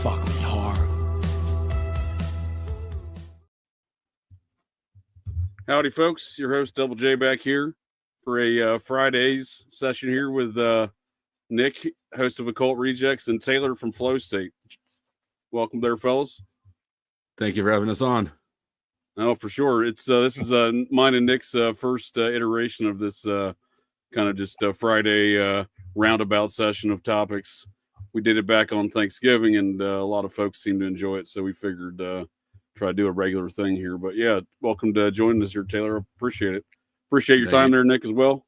fuck me hard. Howdy, folks. Your host, Double J, back here for a Fridaze session here with Nick, host of Occult Rejects, and Taylor from Flow State. Welcome there, fellas. Thank you for having us on. Oh, for sure. It's this is mine and Nick's first iteration of this kind of just Friday roundabout session of topics. We did it back on Thanksgiving, and a lot of folks seem to enjoy it, so we figured try to do a regular thing here. But yeah, welcome to joining us here, Taylor. Appreciate it. Appreciate your time there, Nick, as well.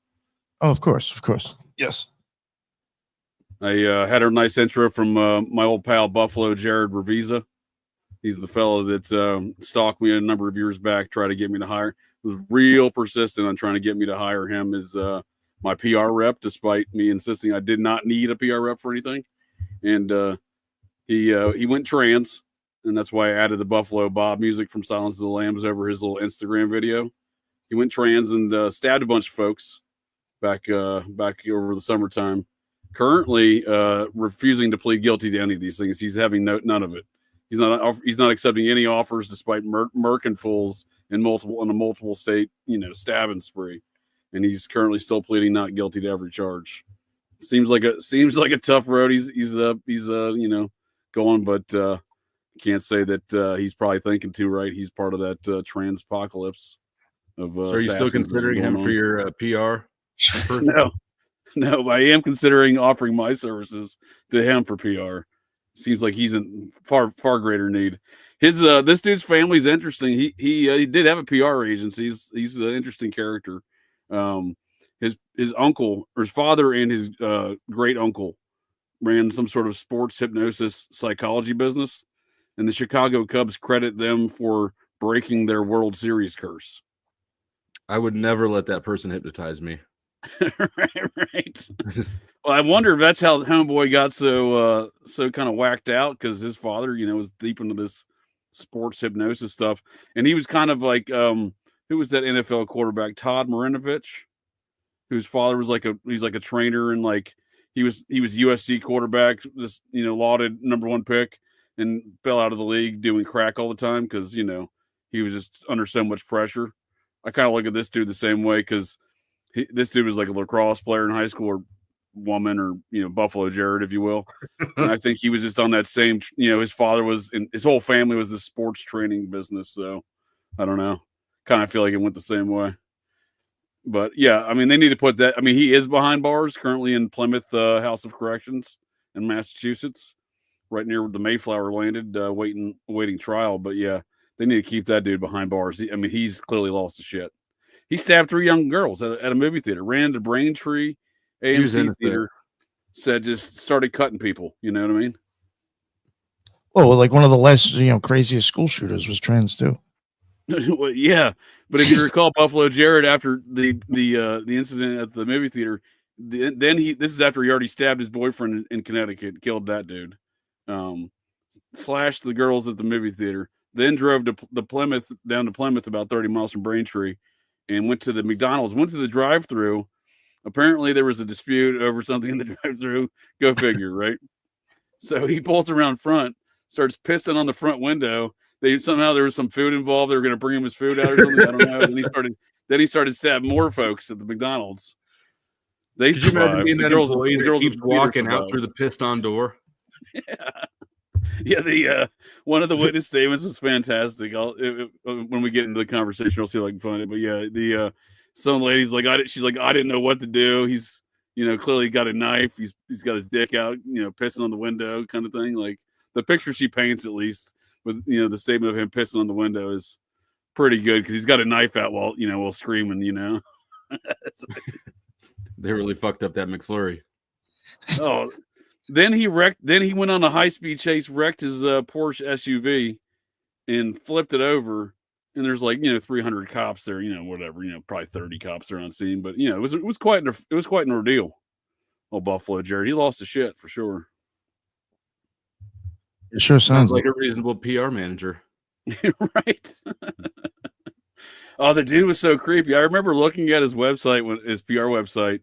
Oh, of course. Yes. I had a nice intro from my old pal Buffalo Jared Revisa. He's the fellow that stalked me a number of years back, tried to get me to hire. Was real persistent on trying to get me to hire him as my PR rep, despite me insisting I did not need a PR rep for anything. And he went trans, and that's why I added the Buffalo Bob music from Silence of the Lambs over his little Instagram video. He went trans and stabbed a bunch of folks back over the summertime. Currently refusing to plead guilty to any of these things. He's having none of it. He's not accepting any offers, despite murking fools in a multiple state stabbing spree, and he's currently still pleading not guilty to every charge. Seems like a tough road. He's going, but can't say that he's probably thinking too right. He's part of that transpocalypse of. So are you still considering him for your PR? No, I am considering offering my services to him for PR. Seems like he's in far greater need. His this dude's family's interesting. He did have a PR agency. He's an interesting character. His uncle or his father and his great uncle ran some sort of sports hypnosis psychology business, and the Chicago Cubs credit them for breaking their World Series curse. I would never let that person hypnotize me. right. Well, I wonder if that's how Homeboy got so kind of whacked out, because his father, was deep into this sports hypnosis stuff, and he was kind of like who was that NFL quarterback, Todd Marinovich, whose father was he's like a trainer, and like he was USC quarterback, this lauded #1 pick, and fell out of the league doing crack all the time because he was just under so much pressure. I kind of look at this dude the same way, because this dude was like a lacrosse player in high school, or woman, or Buffalo Jared, if you will. And I think he was just on that same. His father was, and his whole family was the sports training business. So I don't know. Kind of feel like it went the same way. But yeah, I mean, they need to put that. I mean, he is behind bars currently in Plymouth House of Corrections in Massachusetts, right near where the Mayflower landed, awaiting trial. But yeah, they need to keep that dude behind bars. I mean, he's clearly lost his shit. He stabbed 3 young girls at a movie theater, ran into Braintree AMC theater, just started cutting people. You know what I mean? Well, like one of the less, craziest school shooters was trans too. Well, yeah, but if you recall, Buffalo Jared, after the incident at the movie theater, this is after he already stabbed his boyfriend in Connecticut, killed that dude, slashed the girls at the movie theater, then drove to down to Plymouth, about 30 miles from Braintree, and went to the McDonald's, went to the drive-thru. Apparently there was a dispute over something in the drive-thru. Go figure, right? So he pulls around front, starts pissing on the front window. Somehow there was some food involved. They were going to bring him his food out or something. I don't know. Then he started stabbing more folks at the McDonald's. They survived. The girls keeps walking out through the pissed on door. Yeah. The one of the witness statements was fantastic. When we get into the conversation, I'll see if I can find it. But yeah, some lady's like, she's like, I didn't know what to do. He's clearly got a knife. He's got his dick out, pissing on the window, kind of thing. Like the picture she paints, at least with the statement of him pissing on the window, is pretty good, because he's got a knife out while screaming. They really fucked up that McFlurry. Oh. Then he went on a high-speed chase, wrecked his Porsche SUV, and flipped it over. And there's 300 cops there, whatever, probably 30 cops there on scene. But it was quite an ordeal. Oh, Buffalo Jared, he lost his shit for sure. It sure sounds like a reasonable PR manager, right? Oh, the dude was so creepy. I remember looking at his website, his PR website.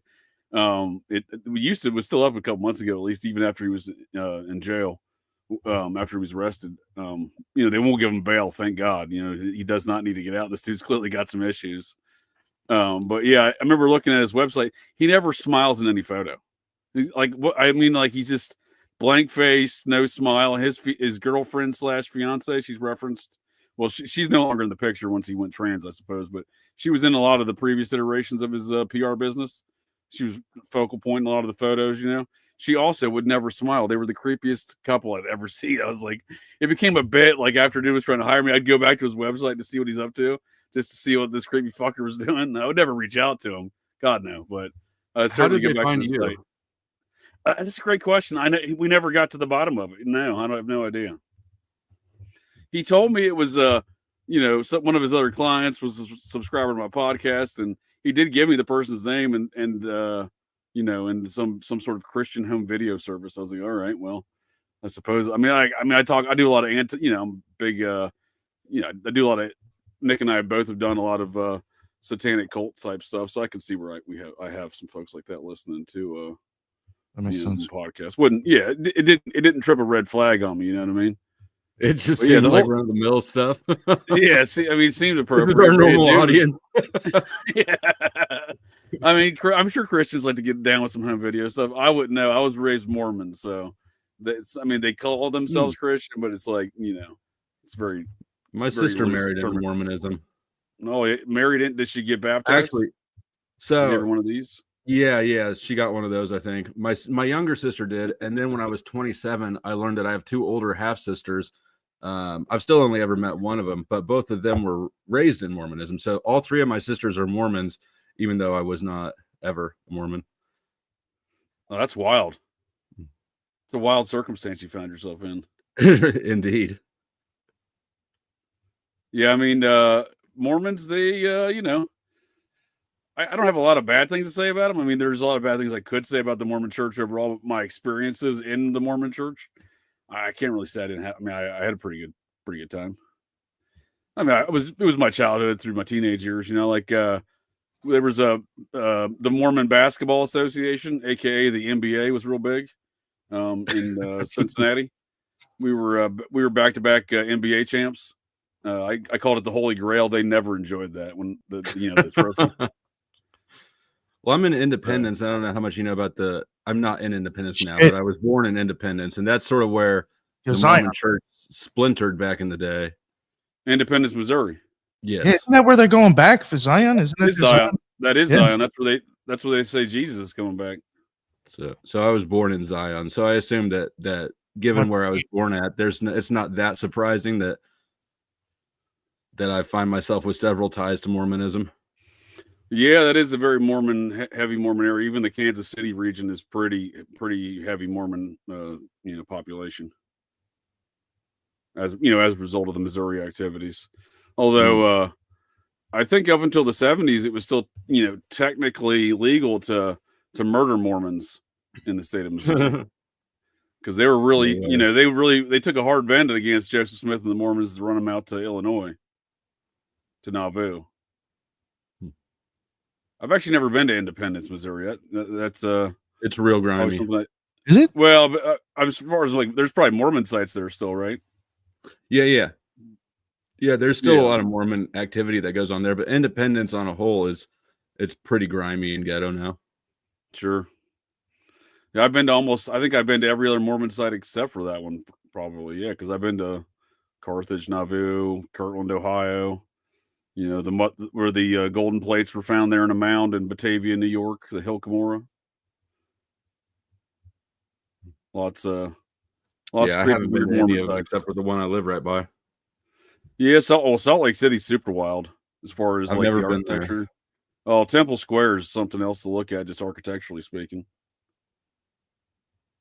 It was still up a couple months ago, at least, even after he was in jail. after he was arrested. They won't give him bail, thank God. He does not need to get out. This dude's clearly got some issues. But yeah, I remember looking at his website. He never smiles in any photo. He's like, what I mean, like he's just blank face, no smile. His girlfriend / fiance, she's referenced. Well, she's no longer in the picture once he went trans, I suppose, but she was in a lot of the previous iterations of his PR business. She was focal point in a lot of the photos, She also would never smile. They were the creepiest couple I'd ever seen. I was like, it became a bit like after dude was trying to hire me, I'd go back to his website to see what he's up to, just to see what this creepy fucker was doing. I would never reach out to him. God, no. But certainly get back to the site. That's a great question. I know we never got to the bottom of it. No, I have no idea. He told me it was, one of his other clients was a subscriber to my podcast, and he did give me the person's name and some sort of Christian home video service. I was like, all right, well, I suppose. I do a lot of I'm big. I do a lot of. Nick and I both have done a lot of satanic cult type stuff, so I can see where I have some folks like that listening to. That makes sense. Podcast it didn't trip a red flag on me. You know what I mean? It just seemed like run of the mill stuff. Yeah, it seemed appropriate. This is our normal audience. Yeah, I'm sure Christians like to get down with some home video stuff. I wouldn't know. I was raised Mormon, so they call themselves Christian, but it's like it's very. My sister married into Mormonism. No, married in. Did she get baptized? Actually, so you ever one of these. Yeah, she got one of those, I think. My younger sister did, and then when I was 27, I learned that I have 2 older half sisters. I've still only ever met one of them, but both of them were raised in Mormonism. So all 3 of my sisters are Mormons, even though I was not ever a Mormon. Oh, that's wild. It's a wild circumstance you found yourself in. Indeed. Yeah, Mormons, they, I don't have a lot of bad things to say about them. There's a lot of bad things I could say about the Mormon church overall. My experiences in the Mormon church, I can't really say I didn't have. I had a pretty good time. It was my childhood through my teenage years. There was the Mormon Basketball Association, aka the NBA, was real big in Cincinnati. We were back-to-back NBA champs. I called it the Holy Grail. They never enjoyed that when the trophy. Well, I'm in Independence. I don't know how much you know about I'm not in Independence now, but I was born in Independence, and that's sort of where the Mormon church splintered back in the day. Independence, Missouri. Yes. Yeah, isn't that where they're going back for Zion? Isn't that Zion? That is Zion. That's where they say Jesus is coming back. So I was born in Zion. So I assumed that given where I was born at, it's not that surprising that I find myself with several ties to Mormonism. Yeah, that is a very heavy Mormon area. Even the Kansas City region is pretty heavy Mormon, population. As a result of the Missouri activities. Although I think up until the 70s, it was still, technically legal to murder Mormons in the state of Missouri. Because they were really, they took a hard bend against Joseph Smith and the Mormons to run them out to Illinois, to Nauvoo. I've actually never been to Independence, Missouri. That's it's real grimy. Is it? Well, but, as far as there's probably Mormon sites there still, right? Yeah. There's still a lot of Mormon activity that goes on there, but Independence on a whole it's pretty grimy and ghetto now. Sure. Yeah, I think I've been to every other Mormon site except for that one, probably. Yeah, because I've been to Carthage, Nauvoo, Kirtland, Ohio. Where the golden plates were found there in a mound in Batavia, New York, the Hill Cumorah. Lots of creepy, weird Mormon sites, except for the one I live right by. Yeah, Salt Lake City's super wild as far as I've the never been architecture. there. Oh, Temple Square is something else to look at, just architecturally speaking.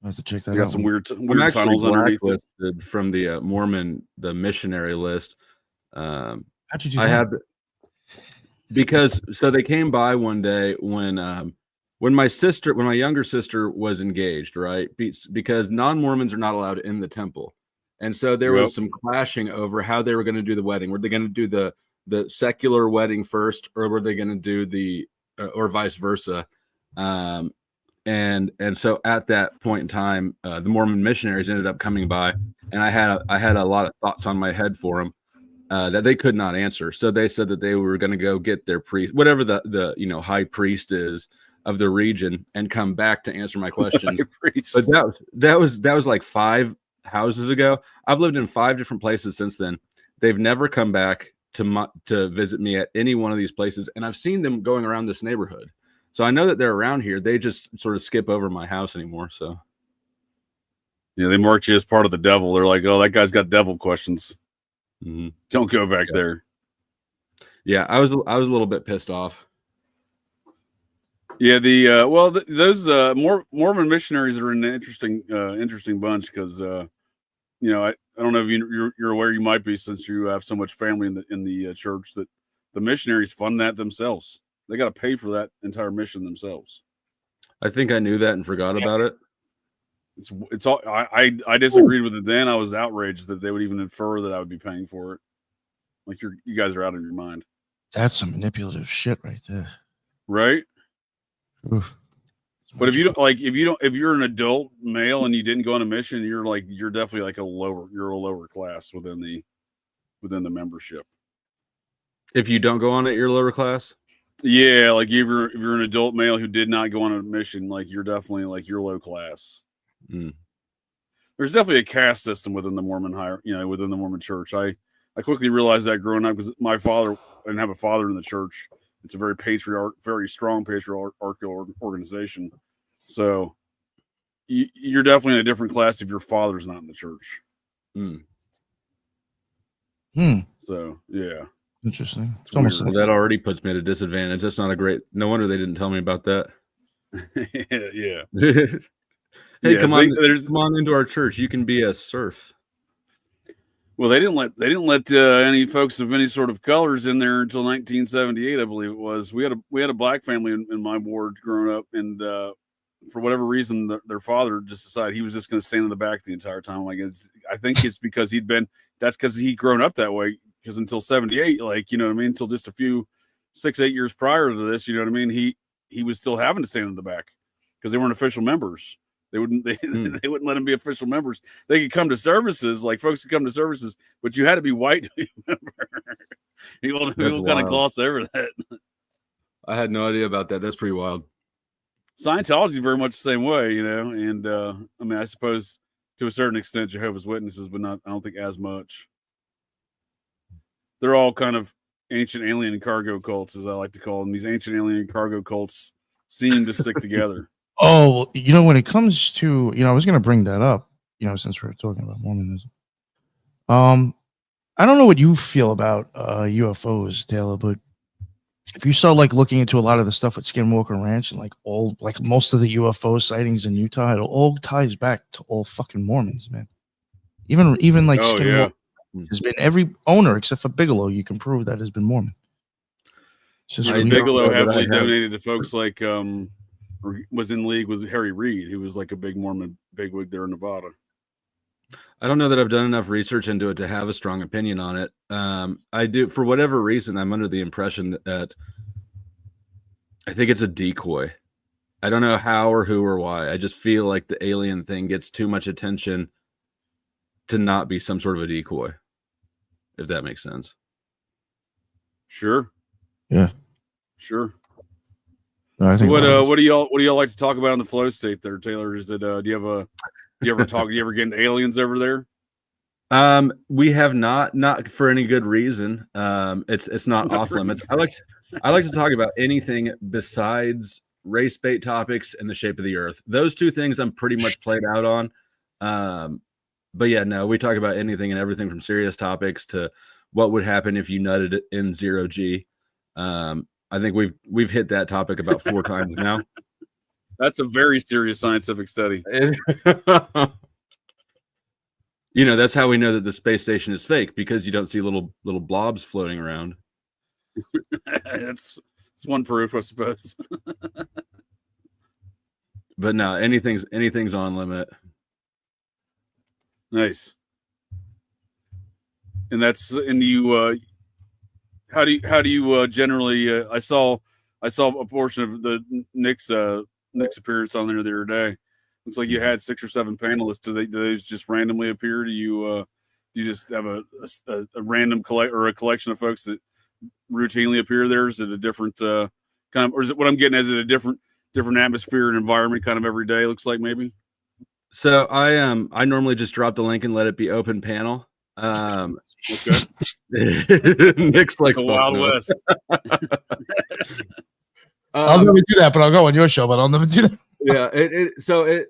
I have to check that out. Got some weird I'm tunnels underneath. Blacklisted from the Mormon, the missionary list. How'd you do that? Because they came by one day when my younger sister was engaged, right? Because non-Mormons are not allowed in the temple. And so there was some clashing over how they were going to do the wedding. Were they going to do the secular wedding first, or were they going to do or vice versa? and so at that point in time, the Mormon missionaries ended up coming by, and I had a lot of thoughts on my head for them that they could not answer. So they said that they were going to go get their priest, whatever the high priest is of the region, and come back to answer my questions. But that was like 5 houses ago. I've lived in 5 different places since then. They've never come back to visit me at any one of these places, and I've seen them going around this neighborhood. So I know that they're around here. They just sort of skip over my house anymore. So yeah, they mark you as part of the devil. They're like, oh, that guy's got devil questions. mm-hmm. Don't go back there. Yeah, I was a little bit pissed off. Yeah, those Mormon missionaries are an interesting bunch because I don't know if you're aware, you might be, since you have so much family in the church, that the missionaries fund that themselves. They got to pay for that entire mission themselves. I think I knew that and forgot about it. It's all I disagreed with it then. I was outraged that they would even infer that I would be paying for it. Like you guys are out of your mind. That's some manipulative shit right there. Right? Oof. But if you're an adult male and you didn't go on a mission, you're definitely like a lower class within the membership. If you don't go on it, you're lower class. Yeah, like if you're an adult male who did not go on a mission, like you're definitely like you're low class. Mm. There's definitely a caste system within the Mormon within the Mormon church. I quickly realized that growing up, because my father didn't have a father in the church. It's a very strong patriarchal organization. So you're definitely in a different class if your father's not in the church. Mm. So yeah. Interesting. It's almost well, that already puts me at a disadvantage. That's not a great. No wonder they didn't tell me about that. Yeah. Hey, come on into our church. You can be a serf. Well, they didn't let any folks of any sort of colors in there until 1978, I believe it was. We had a black family in my ward growing up, and for whatever reason, their father just decided he was just going to stand in the back the entire time. Like I think it's because that's because he'd grown up that way. Because until 78, like, you know what I mean, until just a few 6-8 years prior to this, you know what I mean, he was still having to stand in the back because they weren't official members. They wouldn't let them be official members. They could come to services, like folks could come to services, but you had to be white to be a member. People kind of gloss over that. I had no idea about that. That's pretty wild. Scientology is very much the same way, and I mean, I suppose to a certain extent Jehovah's Witnesses, but not, I don't think as much. They're all kind of ancient alien cargo cults, as I like to call them. These ancient alien cargo cults seem to stick together. Oh, when it comes to, I was going to bring that up, since we're talking about Mormonism. I don't know what you feel about UFOs, Taylor, but if you start like looking into a lot of the stuff with Skinwalker Ranch and like most of the UFO sightings in Utah, it all ties back to all fucking Mormons, man. Even like Skinwalker. Yeah. Has been every owner except for Bigelow. You can prove that has been Mormon. Bigelow heavily donated to folks like was in league with Harry Reid, who was like a big Mormon bigwig there in Nevada. I don't know that I've done enough research into it to have a strong opinion on it. I do, for whatever reason, I'm under the impression that I think it's a decoy. I don't know how or who or why. I just feel like the alien thing gets too much attention to not be some sort of a decoy, if that makes sense. Sure. Yeah. Sure. No, I think what do y'all like to talk about in the flow state there, Taylor? Is it do you ever get into aliens over there? We have not for any good reason. It's not off limits. I like to talk about anything besides race bait topics and the shape of the earth. Those two things I'm pretty much played out on. But yeah, no, we talk about anything and everything from serious topics to what would happen if you nutted it in 0G. I think we've hit that topic about 4 times now. That's a very serious scientific study. That's how we know that the space station is fake, because you don't see little blobs floating around. It's one proof, I suppose. But no, anything's on limit. Nice. And you how do you generally I saw a portion of the Nick's Nick's appearance on there the other day. Looks like you had 6 or 7 panelists. Do those just randomly appear? Do you just have a random a collection of folks that routinely appear there? Is it a different kind of, or is it what I'm getting? Is it a different atmosphere and environment kind of every day? Looks like maybe. So I normally just drop the link and let it be open panel. Okay. Nick's like The Wild no. West. I'll never do that, but I'll go on your show. But I'll never do that. Yeah.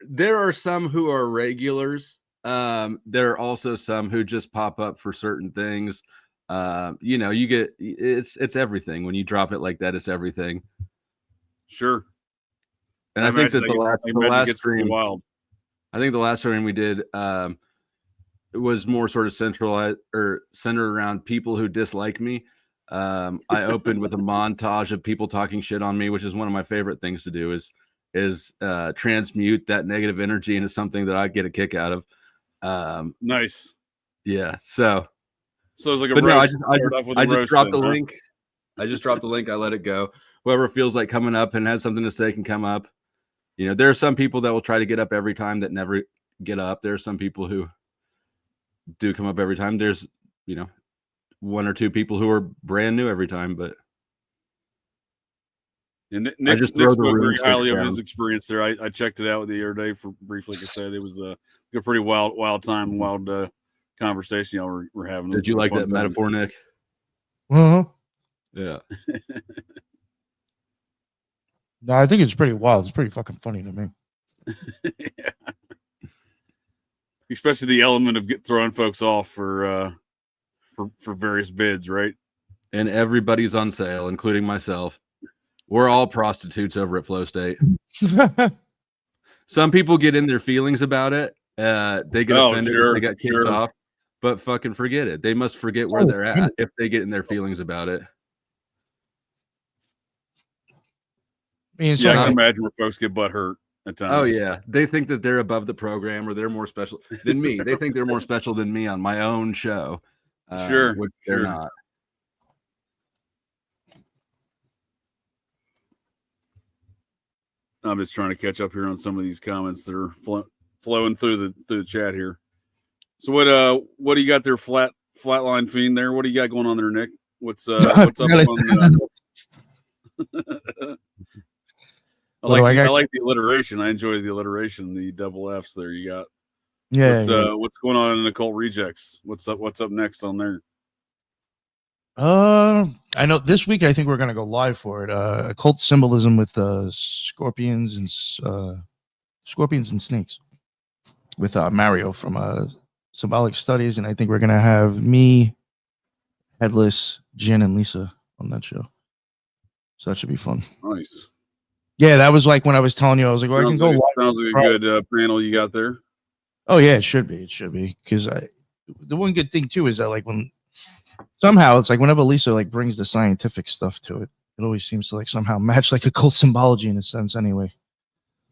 There are some who are regulars. There are also some who just pop up for certain things. You get it's everything when you drop it like that. It's everything. Sure. And I think that the last stream, wild. I think the last stream we did it was more sort of centralized or centered around people who dislike me. I opened with a montage of people talking shit on me, which is one of my favorite things to do is transmute that negative energy into something that I get a kick out of. Nice. Yeah. So it's like a but roast. No, I just dropped the link. I just dropped the link. I let it go. Whoever feels like coming up and has something to say can come up. There are some people that will try to get up every time that never get up. There are some people who do come up every time. There's, 1 or 2 people who are brand new every time, but and Nick spoke very highly of his experience there. I checked it out the other day for briefly. Like I said, it was a pretty wild time, wild conversation y'all were having. Did you like that metaphor, Nick? Uh-huh. Yeah. No, I think it's pretty wild. It's pretty fucking funny to me. Yeah. Especially the element of throwing folks off for various bids, right? And everybody's on sale, including myself. We're all prostitutes over at Flow State. Some people get in their feelings about it. They get offended. Sure, they got kicked off. But fucking forget it. They must forget where they're at if they get in their feelings about it. I can imagine where folks get butt hurt at times. Oh yeah, they think that they're above the program or they're more special than me. They think they're more special than me on my own show. Which they're not. I'm just trying to catch up here on some of these comments that are flowing through the chat here. So what do you got there, flatline fiend there? What do you got going on there, Nick? What's up on the I like the alliteration. I enjoy the alliteration, the double F's there you got. Yeah. What's going on in Occult Rejects? What's up next on there? I know this week I think we're gonna go live for it. Occult symbolism with scorpions and snakes with Mario from Symbolic Studies, and I think we're gonna have me, Headless, Jen, and Lisa on that show. So that should be fun. Nice. Yeah, that was like when I was telling you, I was like, well, I can go live. Sounds like a good panel you got there. Oh yeah, it should be. Because the one good thing too is that like when somehow it's like whenever Lisa like brings the scientific stuff to it, it always seems to like somehow match like occult symbology in a sense anyway.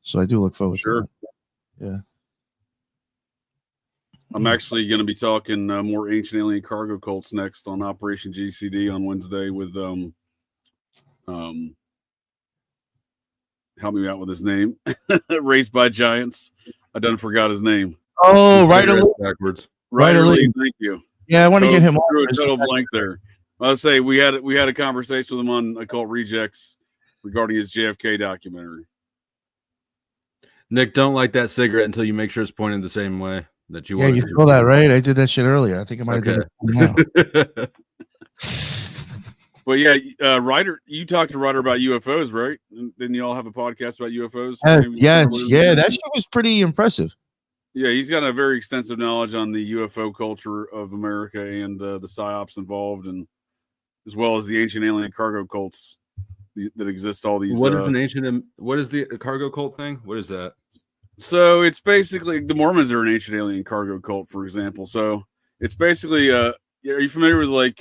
So I do look forward to that. Yeah. I'm actually going to be talking more ancient alien cargo cults next on Operation GCD on Wednesday with help me out with his name. Raised by Giants. I done forgot his name. Oh, right backwards. Right. Thank you. Yeah, I want to get him on. A total blank there. I'll say we had a conversation with him on Occult Rejects regarding his JFK documentary. Nick, don't light that cigarette until you make sure it's pointed the same way that you want. Yeah, you saw that, right? I did that shit earlier. I think I might have did it. But yeah, Ryder, you talked to Ryder about UFOs, right? Didn't you all have a podcast about UFOs? Yeah, that shit was pretty impressive. Yeah, he's got a very extensive knowledge on the UFO culture of America and the psyops involved, and as well as the ancient alien cargo cults that exist. All these. What is the cargo cult thing? What is that? So it's basically the Mormons are an ancient alien cargo cult, for example. So it's basically are you familiar with like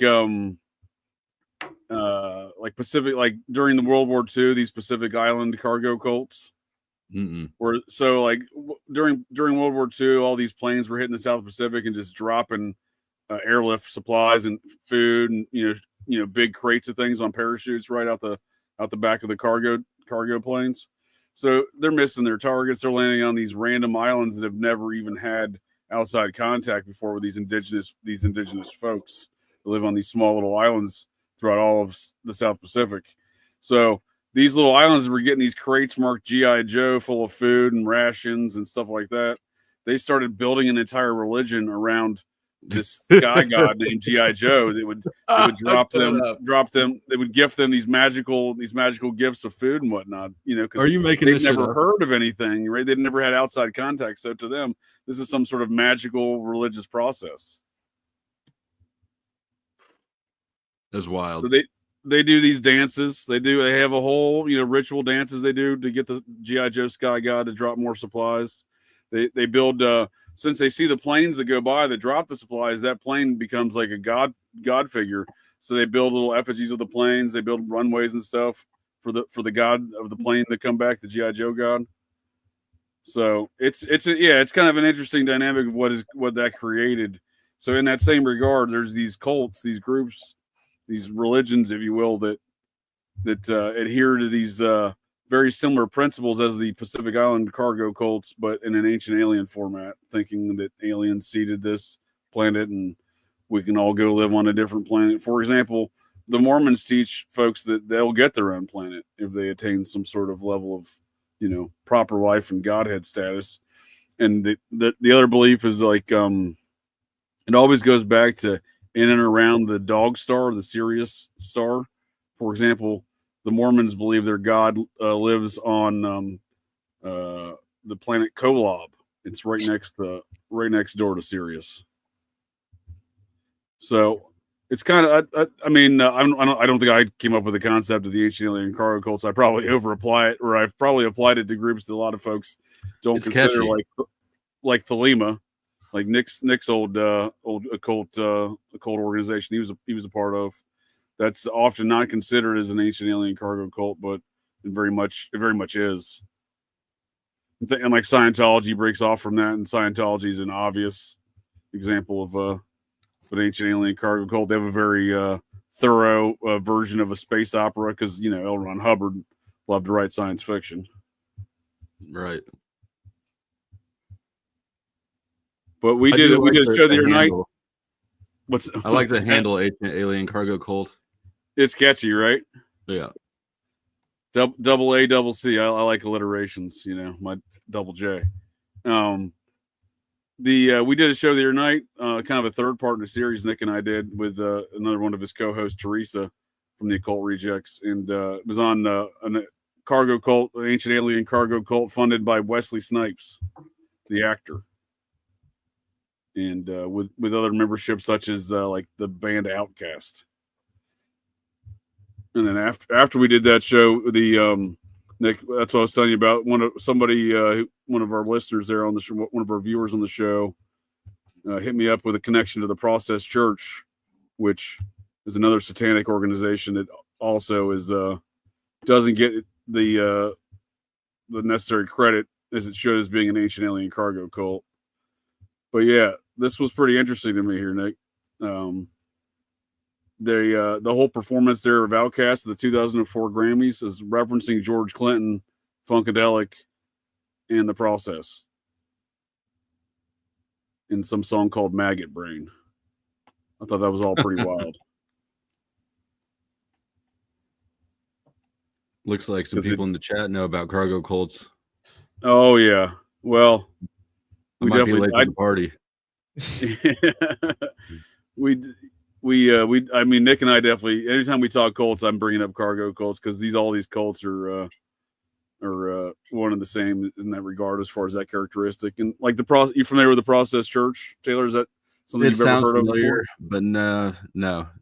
Pacific, like during the World War II, these Pacific Island cargo cults? Where so like during World War II, all these planes were hitting the South Pacific and just dropping airlift supplies and food and big crates of things on parachutes right out the back of the cargo planes. So they're missing their targets. They're landing on these random islands that have never even had outside contact before with these indigenous folks that live on these small little islands throughout all of the South Pacific. So these little islands were getting these crates marked G.I. Joe full of food and rations and stuff like that. They started building an entire religion around this sky god named G.I. Joe. They would drop them. They would gift them these magical gifts of food and whatnot. Because are you making they've never heard of anything, right? They've never had outside contact. So to them, this is some sort of magical religious process. That's wild. So they do these dances. They have a whole ritual dances they do to get the G.I. Joe sky god to drop more supplies. They build since they see the planes that go by that drop the supplies, that plane becomes like a god figure. So they build little effigies of the planes. They build runways and stuff for the god of the plane to come back, the G.I. Joe god. So it's kind of an interesting dynamic of what that created. So in that same regard, there's these cults, these groups, these religions, if you will, that adhere to these very similar principles as the Pacific Island cargo cults, but in an ancient alien format, thinking that aliens seeded this planet and we can all go live on a different planet. For example, the Mormons teach folks that they'll get their own planet if they attain some sort of level of, proper life and Godhead status. And the other belief is like, it always goes back to in and around the dog star, the Sirius star. For example, the Mormons believe their God lives on the planet Kolob. It's right next door to Sirius. So it's kind of, I don't think I came up with the concept of the ancient alien cargo cults. I probably apply it, or I've probably applied it to groups that a lot of folks don't consider, like Thelema, like Nick's old occult organization. He was a part of. That's often not considered as an ancient alien cargo cult, but it very much is. And like Scientology breaks off from that, and Scientology is an obvious example of an ancient alien cargo cult. They have a very thorough version of a space opera because L. Ron Hubbard loved to write science fiction. Right. But we did a show the other night. I like the handle ancient alien cargo cult. It's catchy, right? Yeah. Double A, double C. I like alliterations, my double J. We did a show the other night, kind of a third part in the series Nick and I did with another one of his co-hosts, Teresa from the Occult Rejects. And it was on a cargo cult, an ancient alien cargo cult funded by Wesley Snipes, the actor. And with other memberships such as like the band Outcast. And then after we did that show, the Nick, that's what I was telling you about. One of our listeners there on the show, one of our viewers on the show, hit me up with a connection to the Process Church, which is another satanic organization that also is doesn't get the necessary credit as it should as being an ancient alien cargo cult. But yeah, this was pretty interesting to me here, Nick. The whole performance there of Outkast at the 2004 Grammys is referencing George Clinton, Funkadelic, and The Process in some song called Maggot Brain. I thought that was all pretty wild. Looks like some people in the chat know about cargo cults. Oh yeah. Well, I might be late to the party. I mean, Nick and I definitely, anytime we talk cults, I'm bringing up cargo cults because all these cults are one and the same in that regard as far as that characteristic. And like you familiar with the Process Church, Taylor? Is that something you've ever heard of before? But no,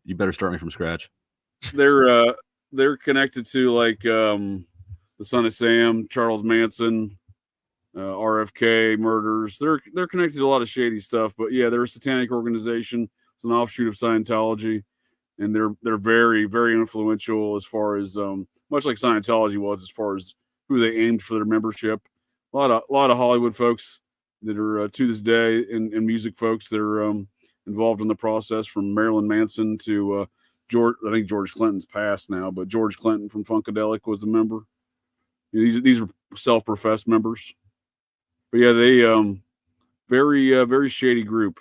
you better start me from scratch. They're connected to like the Son of Sam, Charles Manson, RFK murders. They're connected to a lot of shady stuff. But yeah, they're a satanic organization. It's an offshoot of Scientology, and they're very, very influential as far as much like Scientology was as far as who they aimed for their membership. A lot of Hollywood folks that are to this day and music folks that are involved in the process, from Marilyn Manson to George. I think George Clinton's passed now, but George Clinton from Funkadelic was a member, These are self-professed members. But yeah, they very shady group.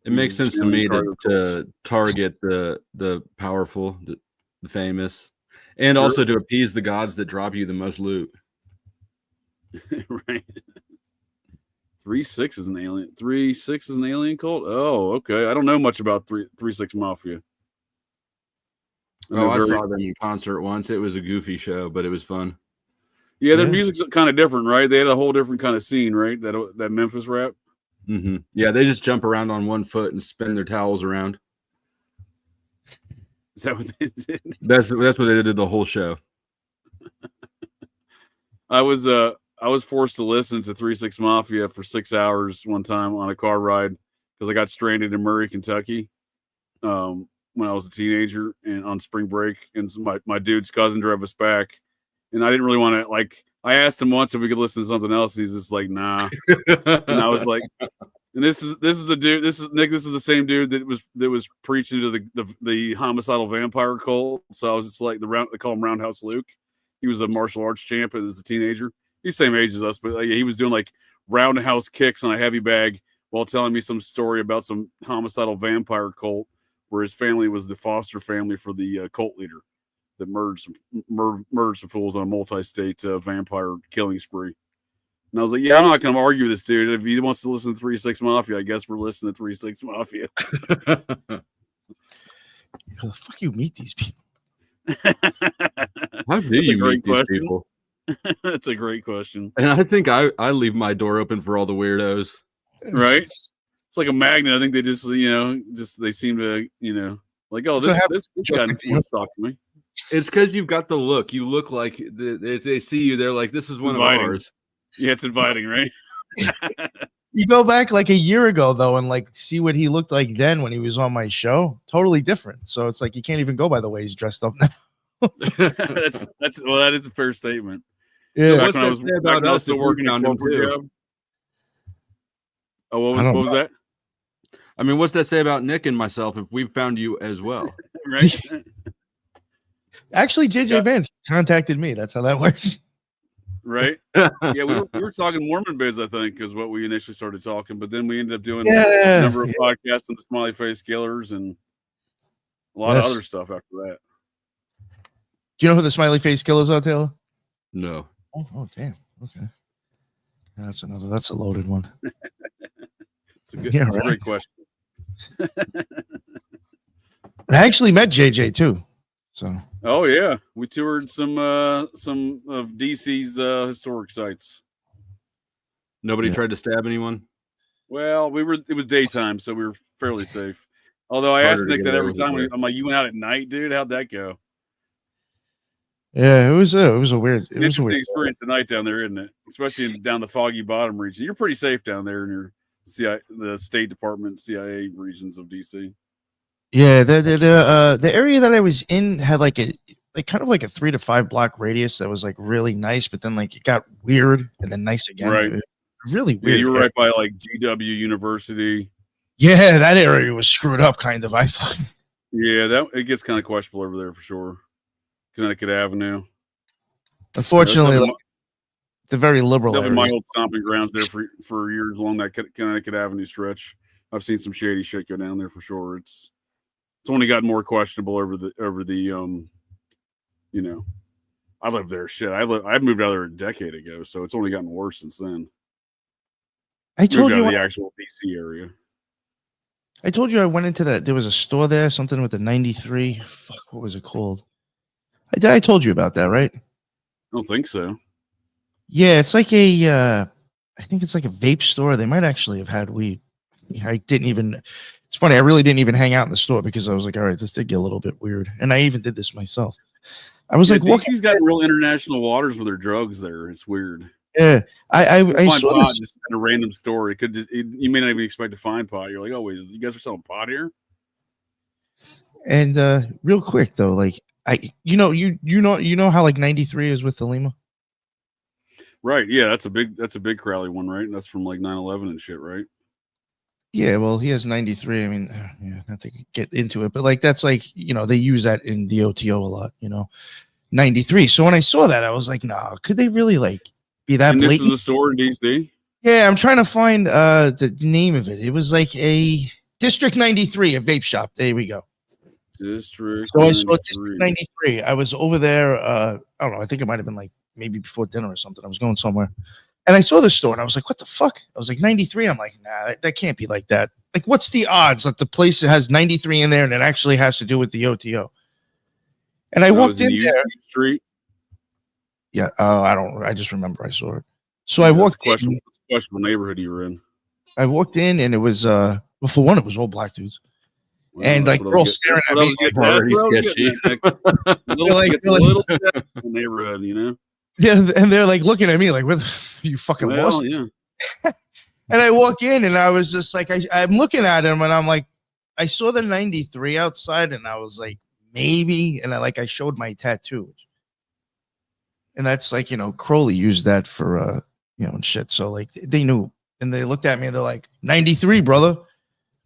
It makes sense to me to target the powerful, the famous, and also to appease the gods that drop you the most loot. Right. 3-6 is an alien. 3-6 is an alien cult. Oh, okay. I don't know much about 3-6 Mafia. I saw them in concert once. It was a goofy show, but it was fun. Yeah, their music's kind of different, right? They had a whole different kind of scene, right? That Memphis rap. Mm-hmm. Yeah, they just jump around on one foot and spin their towels around. Is that what they did? That's what they did the whole show. I was forced to listen to 3-6 Mafia for 6 hours one time on a car ride because I got stranded in Murray, Kentucky, when I was a teenager and on spring break, and my dude's cousin drove us back, and I didn't really want to I asked him once if we could listen to something else, and he's just like, nah. And I was like, and this is Nick. This is the same dude that was preaching to the homicidal vampire cult. So I was just like they call him Roundhouse Luke. He was a martial arts champ as a teenager. He's the same age as us, but he was doing like roundhouse kicks on a heavy bag while telling me some story about some homicidal vampire cult where his family was the foster family for the cult leader that murdered some fools on a multi-state vampire killing spree. And I was like, yeah, I'm not going to argue with this dude. If he wants to listen to 3-6 Mafia, I guess we're listening to 3-6 Mafia. How the fuck you meet these people? How do you meet these people? That's a great question. And I think I leave my door open for all the weirdos. Right? It's like a magnet. I think they just, they seem to, like, oh, this guy wants to talk to me. It's because you've got the look. You look like they see you. They're like, this is one inviting. Of ours. Yeah, it's inviting, right? You go back like a year ago, though, and like see what he looked like then when he was on my show. Totally different. So it's like you can't even go by the way he's dressed up now. That is a fair statement. Yeah. Back when I was still working on corporate job. Oh, what was that? I mean, what's that say about Nick and myself if we found you as well? Right. Actually, JJ Vance contacted me. That's how that works. Right. Yeah, we were talking Mormon biz, I think, is what we initially started talking, but then we ended up doing a number of podcasts on the Smiley Face Killers and a lot of other stuff after that. Do you know who the Smiley Face Killers are, Taylor? No. Oh, damn. Okay. That's a loaded one. It's a great question. I actually met JJ too. So. Oh yeah, we toured some of DC's historic sites. Nobody tried to stab anyone. Well, it was daytime, so we were fairly safe. Although I asked Nick that every time. I'm like, "You went out at night, dude? How'd that go?" Yeah, it was a weird. It was a weird experience tonight down there, isn't it? Especially down the Foggy Bottom region. You're pretty safe down there in your the State Department, CIA regions of DC. Yeah, the area that I was in had like kind of like a 3 to 5 block radius that was like really nice, but then like it got weird and then nice again. Right. Really weird. Yeah, you were right by like GW University. Yeah, that area was screwed up, kind of. I thought. Yeah, it gets kind of questionable over there for sure. Connecticut Avenue. Unfortunately, the very liberal. That'll be my old stomping grounds there for years along that Connecticut Avenue stretch. I've seen some shady shit go down there for sure. It's only gotten more questionable over the I lived there. Shit, I moved out there a decade ago, so it's only gotten worse since then. I told you the actual DC area. I told you I went into that. There was a store there, something with the 93. Fuck, what was it called? I told you about that, right? I don't think so. Yeah, it's like I think it's like a vape store. They might actually have had weed. I didn't even. It's funny. I really didn't even hang out in the store because I was like, all right, this did get a little bit weird. And I even did this myself. I was like, DC's got real international waters with their drugs there. It's weird. Yeah, I saw pot this. Just a random store. You may not even expect to find pot. You're like, oh wait, you guys are selling pot here? And real quick though, like you know how like 93 is with the Lima. Right. Yeah, that's a big Crowley one, right? That's from like 9/11 and shit, right? Yeah, well, he has 93. I mean, not to get into it, but like that's like they use that in the OTO a lot, 93. So when I saw that, I was like, nah, could they really like be that And this blatant? is a store in DC. Yeah, I'm trying to find the name of it. It was like a District 93, a vape shop. There we go. District. So I saw 93. District 93. I was over there. I don't know. I think it might have been like maybe before dinner or something. I was going somewhere, and I saw the store, and I was like, "What the fuck?" I was like, 93. I'm like, nah, that can't be like that. Like, what's the odds that the place has 93 in there, and it actually has to do with the OTO? And I walked in there. Street. Yeah. I just remember I saw it. So I walked in. Questionable neighborhood you were in. I walked in, and it was well, for one, it was all black dudes. Well, And like girls staring at me, neighborhood, you know. Yeah, and they're like looking at me like, "Where you fucking lost?" Yeah. And I walk in, and I was just like, I'm looking at him, and I'm like, I saw the 93 outside, and I was like, maybe, and I showed my tattoo, and that's like, Crowley used that for and shit. So like they knew, and they looked at me, and they're like, 93, brother. I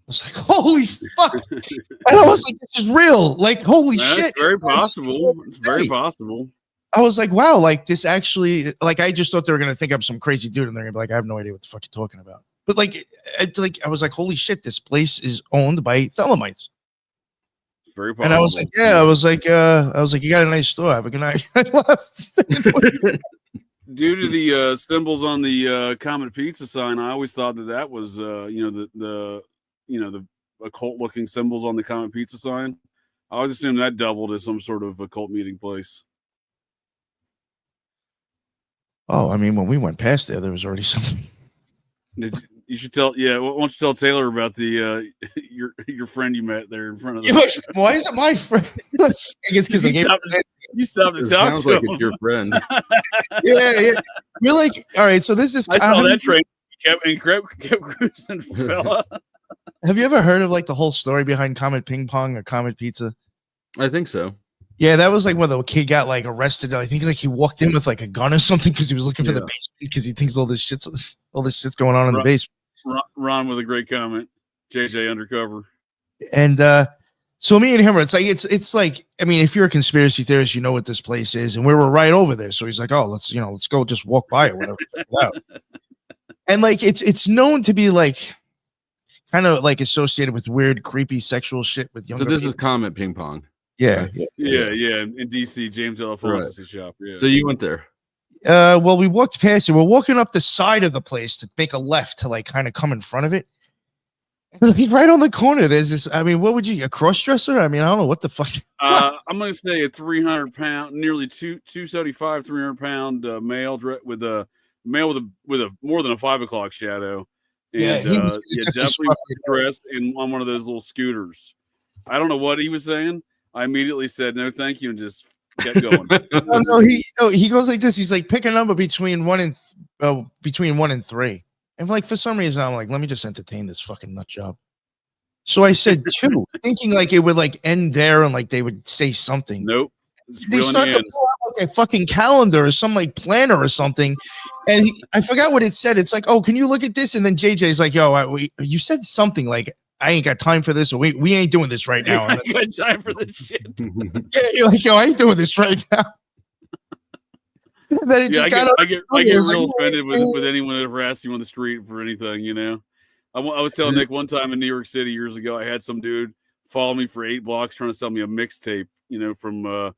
was like, holy fuck. And I was like, this is real. Like, holy shit. Very possible. It's very possible. I was like, wow, like this actually, like I just thought they were going to think I'm some crazy dude, and they're going to be like, I have no idea what the fuck you're talking about. But like I was like, holy shit, this place is owned by Thelemites. Very possible. And I was like, yeah, I was like, you got a nice store. Have a good night. I left. Due to the symbols on the Comet Pizza sign, I always thought that was, the occult looking symbols on the Comet Pizza sign. I always assumed that doubled as some sort of occult meeting place. Oh, I mean, when we went past there was already something. You should tell, why don't you tell Taylor about the your friend you met there in front of the why is it my friend? I guess because you stopped to talk sounds to like him. It's your friend. Yeah. We're like, all right, so this is I saw that train kept cruising, fella. Have you ever heard of like the whole story behind Comet Ping Pong or Comet Pizza? I think so. Yeah, that was like when the kid got like arrested. I think like he walked in with like a gun or something because he was looking for the basement because he thinks all this shit's going on in the basement. Ron with a great comment. JJ undercover. And so me and him, it's like, I mean, if you're a conspiracy theorist, you know what this place is, and we were right over there. So he's like, oh, let's go just walk by or whatever. And like it's known to be like kind of like associated with weird, creepy sexual shit with younger. So this is Comet Ping Pong. Yeah. In DC, James L. Fantasy Shop. Yeah. So you went there. Well, we walked past it. We're walking up the side of the place to make a left to like kind of come in front of it. And like right on the corner, there's this. I mean, what would you a cross dresser? I mean, I don't know what the fuck. I'm gonna say a 300-pound, nearly 275, 300-pound male with a more than a 5 o'clock shadow. And he was definitely dressed on one of those little scooters. I don't know what he was saying. I immediately said no, thank you, and just kept going. He goes like this. He's like, pick a number between 1 and 3. And like for some reason, I'm like, let me just entertain this fucking nut job. So I said 2, thinking like it would like end there and like they would say something. Nope. They started to pull out like a fucking calendar or some like planner or something, and I forgot what it said. It's like, oh, can you look at this? And then JJ's like, yo, you said something like, I ain't got time for this, or we ain't doing this right now. I ain't got time for this shit. Yeah, you're like, yo, I ain't doing this right now. Then it just I get real offended with anyone that ever asks you on the street for anything, you know. I was telling Nick one time in New York City years ago, I had some dude follow me for 8 blocks trying to sell me a mixtape, you know, from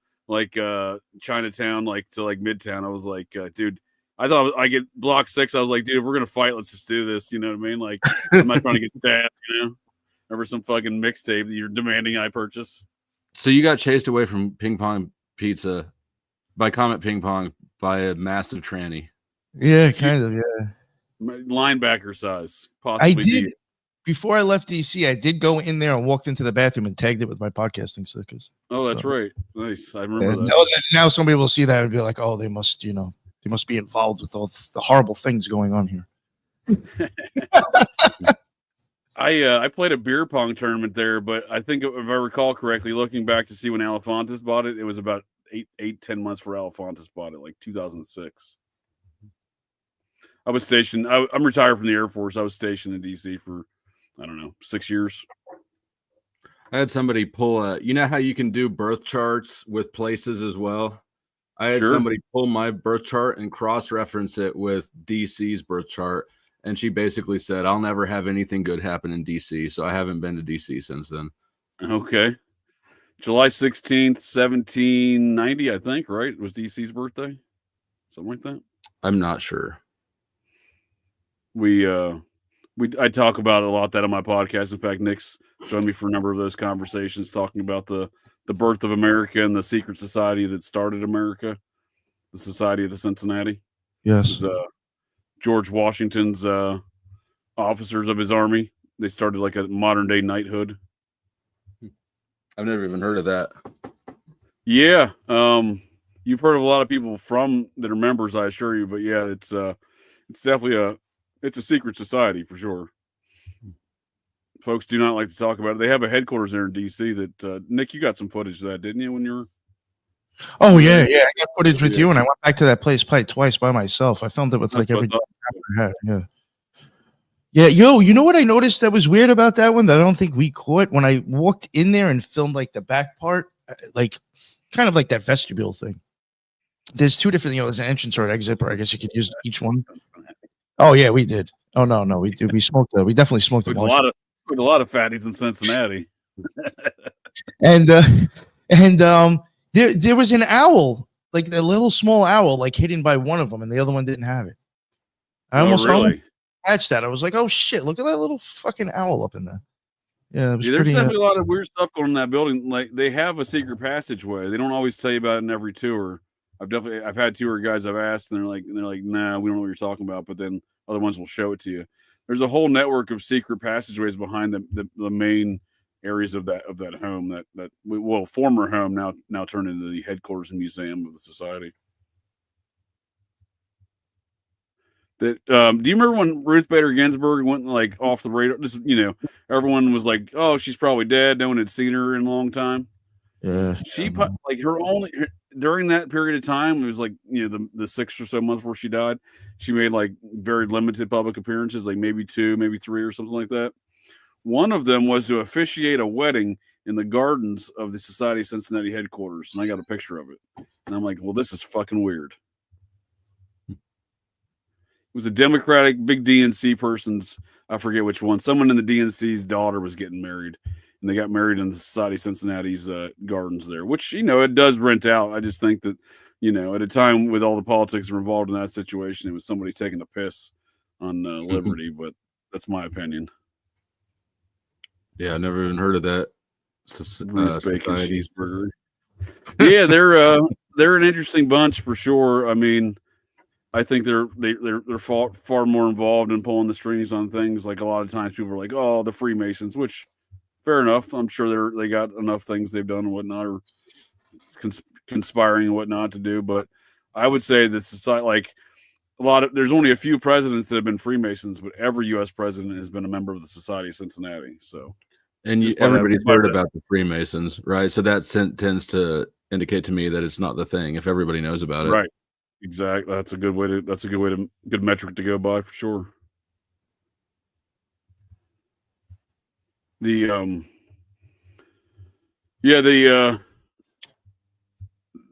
Chinatown to like Midtown. I was like, dude, I thought I get block 6. I was like, dude, if we're gonna fight, let's just do this. You know what I mean? Like, I'm not trying to get stabbed, you know, over some fucking mixtape that you're demanding I purchase. So you got chased away from Ping Pong Pizza by Comet Ping Pong by a massive tranny. Yeah, kind of. Yeah, linebacker size. Possibly. I did. Before I left DC, I did go in there and walked into the bathroom and tagged it with my podcasting stickers. Oh, that's right. Nice. I remember that. Now somebody will see that and be like, oh, they must be involved with all the horrible things going on here. I played a beer pong tournament there, but I think if I recall correctly, looking back to see when Alefontis bought it, it was about 10 months for Alefontis bought it, like 2006. I was stationed. I'm retired from the Air Force. I was stationed in DC for, I don't know, 6 years. I had somebody pull you know how you can do birth charts with places as well? I had Sure. somebody pull my birth chart and cross-reference it with DC's birth chart, and she basically said, "I'll never have anything good happen in DC." So I haven't been to DC since then. Okay. July 16th, 1790, I think, right? Was DC's birthday? Something like that. I'm not sure. I talk about it a lot that on my podcast. In fact, Nick's joined me for a number of those conversations talking about the birth of America and the secret society that started America, the Society of the Cincinnati. Yes. It was, George Washington's officers of his army. They started like a modern day knighthood. I've never even heard of that. Yeah. You've heard of a lot of people from that are members, I assure you, but yeah, it's definitely it's a secret society for sure. Folks do not like to talk about it. They have a headquarters there in DC that Nick, you got some footage of that, didn't you, when you were? Oh yeah. I got footage with you, and I went back to that place probably twice by myself. I filmed it with like every I had. Yeah. Yeah, you know what I noticed that was weird about that one that I don't think we caught when I walked in there and filmed like the back part, like kind of like that vestibule thing. There's two different, there's an entrance or an exit, or I guess you could use each one. Oh yeah, we did. Oh no, we did. We smoked. We definitely smoked a lot of fatties in Cincinnati. and there was an owl, like a little small owl, like hidden by one of them, and the other one didn't have it. I almost catch that. I was like, oh shit, look at that little fucking owl up in there. Yeah, there's definitely a lot of weird stuff going in that building. Like they have a secret passageway. They don't always tell you about it in every tour. I've had tour guys I've asked, and they're like, nah, we don't know what you're talking about. But then other ones will show it to you. There's a whole network of secret passageways behind the main areas of that home that former home now turned into the headquarters and museum of the society. That do you remember when Ruth Bader Ginsburg went like off the radar? Just everyone was like, "Oh, she's probably dead." No one had seen her in a long time. Yeah, she like during that period of time. It was like the 6 or so months before she died. She made like very limited public appearances, like maybe 2, maybe 3, or something like that. One of them was to officiate a wedding in the gardens of the Society of Cincinnati headquarters, and I got a picture of it. And I'm like, well, this is fucking weird. It was a Democratic big DNC person's, I forget which one. Someone in the DNC's daughter was getting married, and they got married in the Society of Cincinnati's gardens there, which, it does rent out. I just think that, at a time with all the politics that were involved in that situation, it was somebody taking a piss on liberty, but that's my opinion. Yeah, I never even heard of that. Bacon cheeseburger. Yeah, they're an interesting bunch for sure. I mean, I think they're far more involved in pulling the strings on things. Like a lot of times people are like, "Oh, the Freemasons," which fair enough. I'm sure they got enough things they've done and whatnot, or conspiring and whatnot to do. But I would say that society, like there's only a few presidents that have been Freemasons, but every U.S. president has been a member of the Society of Cincinnati. So, and everybody's heard about the Freemasons, right? So that tends to indicate to me that it's not the thing if everybody knows about it, right? Exactly. That's a good metric to go by for sure.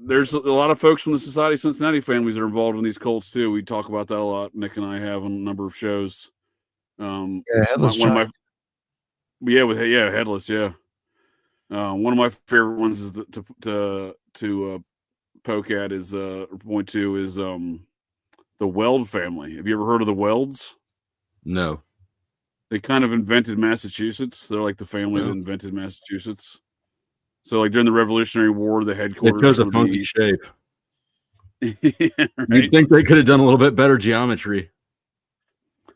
There's a lot of folks from the Society of Cincinnati families that are involved in these cults too. We talk about that a lot. Nick and I have on a number of shows. Headless. Headless. Yeah. One of my favorite ones is to poke at is point 2 is the Weld family. Have you ever heard of the Welds? No. They kind of invented Massachusetts. They're like the family that invented Massachusetts. So like during the Revolutionary War, the headquarters. It chose a funky shape. Right? You'd think they could have done a little bit better geometry.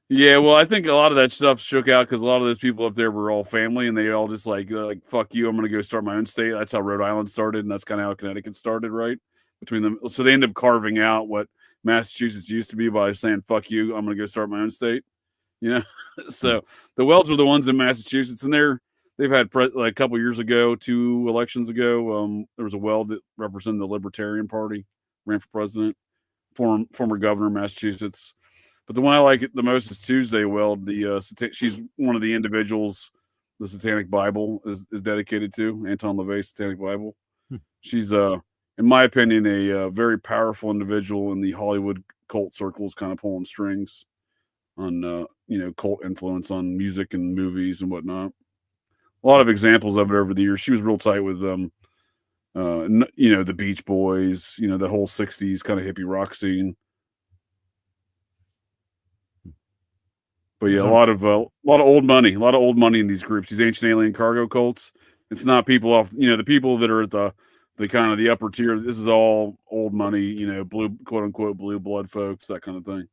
Yeah, well, I think a lot of that stuff shook out because a lot of those people up there were all family, and they all just like fuck you, I'm going to go start my own state. That's how Rhode Island started, and that's kind of how Connecticut started, right? Between them, so they ended up carving out what Massachusetts used to be by saying "fuck you," I'm going to go start my own state. So the Welds were the ones in Massachusetts, and they've had a couple years ago, 2 elections ago, there was a Weld that represented the Libertarian Party, ran for president, former governor of Massachusetts. But the one I like the most is Tuesday Weld. She's one of the individuals the Satanic Bible is dedicated to, Anton LaVey's Satanic Bible. She's in my opinion, a very powerful individual in the Hollywood cult circles, kind of pulling strings on cult influence on music and movies and whatnot. A lot of examples of it over the years. She was real tight with the Beach Boys, the whole 60s kind of hippie rock scene. But yeah, a lot of old money in these groups, these ancient alien cargo cults. It's not people off, the people that are at the kind of the upper tier. This is all old money, blue, quote unquote, blue blood folks, that kind of thing.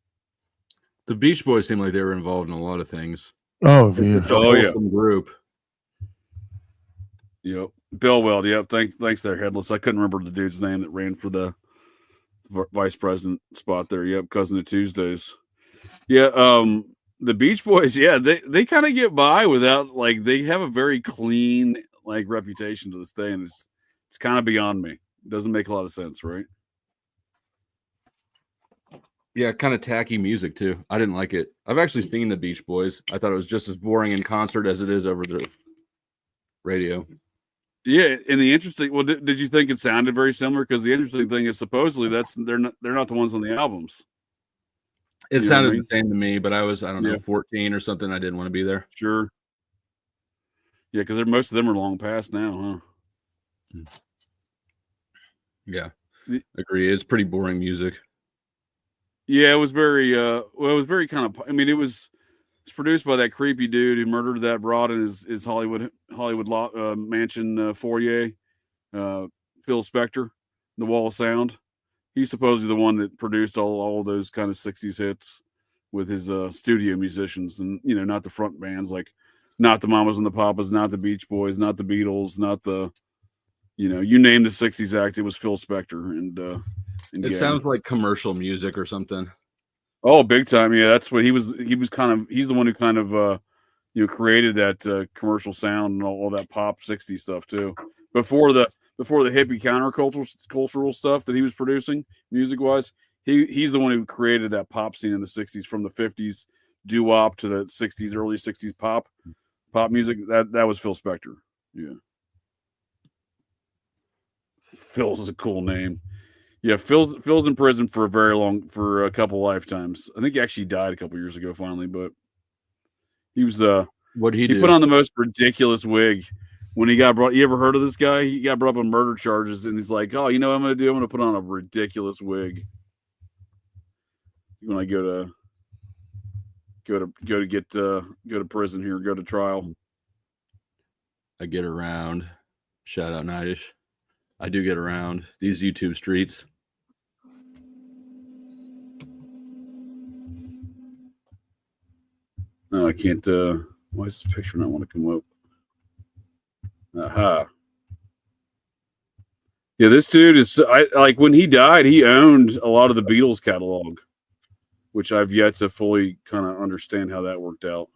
The Beach Boys seem like they were involved in a lot of things. Oh, yeah. Group. Yep. Bill Weld. Yep. Thanks there, Headless. I couldn't remember the dude's name that ran for the vice president spot there. Yep. Cousin of Tuesdays. Yeah. The Beach Boys. Yeah. They kind of get by without, they have a very clean, reputation to this day. And it's kind of beyond me. It doesn't make a lot of sense, right? Yeah, kind of tacky music too. I didn't like it. I've actually seen the Beach Boys. I thought it was just as boring in concert as it is over the radio. Yeah, and the interesting. Well, did you think it sounded very similar? Because the interesting thing is, supposedly they're not the ones on the albums. It sounded the same to me, but I was 14 or something. I didn't want to be there. Sure. Yeah, because most of them are long past now, huh? Yeah, agree. It's pretty boring music. Yeah, it was very kind of. I mean, it's produced by that creepy dude who murdered that broad in his Hollywood mansion foyer, Phil Spector, The Wall of Sound. He's supposedly the one that produced all of those kind of 60s hits with his studio musicians, and not the front bands, not the Mamas and the Papas, not the Beach Boys, not the Beatles, not the you name the 60s act, it was Phil Spector. And it sounds like commercial music or something. Oh, big time. Yeah, that's what he was he's the one who kind of created that commercial sound and all that pop 60s stuff too. Before the hippie countercultural stuff that he was producing music wise, he's the one who created that pop scene in the 60s, from the 50s doo-wop to the 60s, early 60s pop music. That was Phil Spector. Yeah. Phil's a cool name. Yeah, Phil's in prison for a couple lifetimes. I think he actually died a couple years ago finally, but he was what he put on the most ridiculous wig when he got brought. You ever heard of this guy? He got brought up on murder charges, and he's like, "Oh, you know what I'm gonna do? I'm gonna put on a ridiculous wig when I go to prison here, go to trial." I get around. Shout out Nidish. I do get around these YouTube streets. No, I can't. Why is this picture not want to come up? Aha. Yeah, this dude is. When he died, he owned a lot of the Beatles catalog, which I've yet to fully kind of understand how that worked out.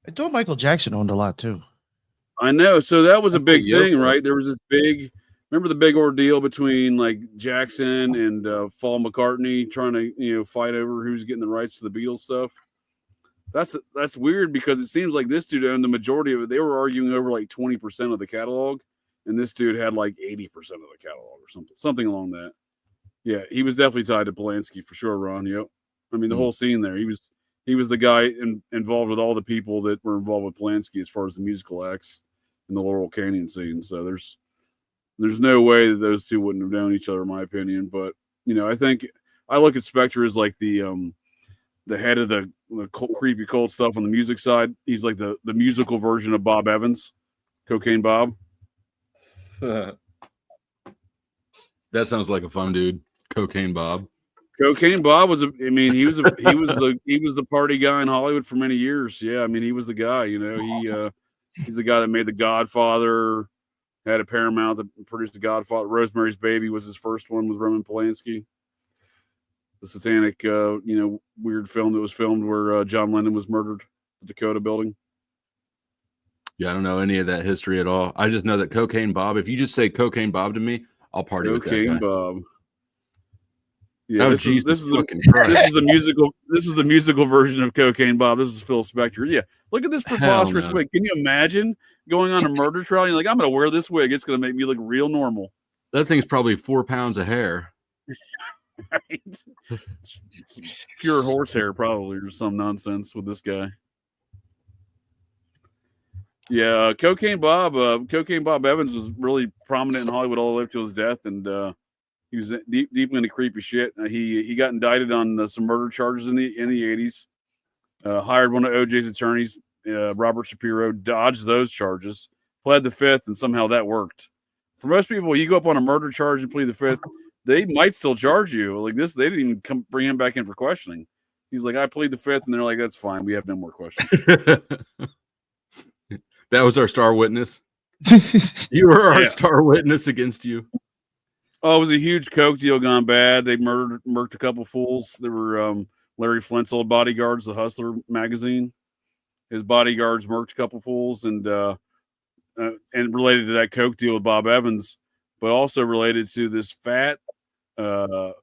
I thought Michael Jackson owned a lot too. I know. So that was a big thing, right? There was this remember the big ordeal between Jackson and Paul McCartney trying to, fight over who's getting the rights to the Beatles stuff. That's weird, because it seems like this dude owned the majority of it. They were arguing over 20% of the catalog, and this dude had 80% of the catalog or something along that. Yeah, he was definitely tied to Polanski for sure, Ron. Yep. I mean, the whole scene there, he was the guy involved with all the people that were involved with Polanski as far as the musical acts in the Laurel Canyon scene. So there's no way that those two wouldn't have known each other, in my opinion. But I think I look at Spector as the head of the creepy cult stuff on the music side. He's like the musical version of Bob Evans, Cocaine Bob. That sounds like a fun dude, Cocaine Bob. Cocaine Bob was he was the party guy in Hollywood for many years. Yeah, I mean, he was the guy. He's the guy that made The Godfather, had a Paramount that produced The Godfather. Rosemary's Baby was his first one with Roman Polanski. The satanic, weird film that was filmed where John Lennon was murdered at the Dakota building. Yeah, I don't know any of that history at all. I just know that Cocaine Bob, if you just say Cocaine Bob to me, I'll party with that guy. Cocaine Bob. Yeah, oh, this is the musical version of Cocaine Bob. This is Phil Spector. Yeah, look at this preposterous wig. Can you imagine going on a murder trial? You're like, I'm going to wear this wig. It's going to make me look real normal. That thing's probably 4 pounds of hair. Right? It's pure horsehair, probably, or some nonsense with this guy. Yeah, Cocaine Bob Evans was really prominent in Hollywood all the way up to his death, and he was deeply into creepy shit. He got indicted on some murder charges in the 80s. Hired one of OJ's attorneys, Robert Shapiro, dodged those charges, pled the fifth, and somehow that worked. For most people, you go up on a murder charge and plead the fifth, they might still charge you. Like this, they didn't even bring him back in for questioning. He's like, I plead the fifth, and they're like, that's fine. We have no more questions. That was our star witness. You were our star witness against you. Oh, it was a huge coke deal gone bad. They murked a couple fools. There were Larry Flint's old bodyguards, the Hustler magazine. His bodyguards murked a couple fools, and related to that coke deal with Bob Evans, but also related to this fat. I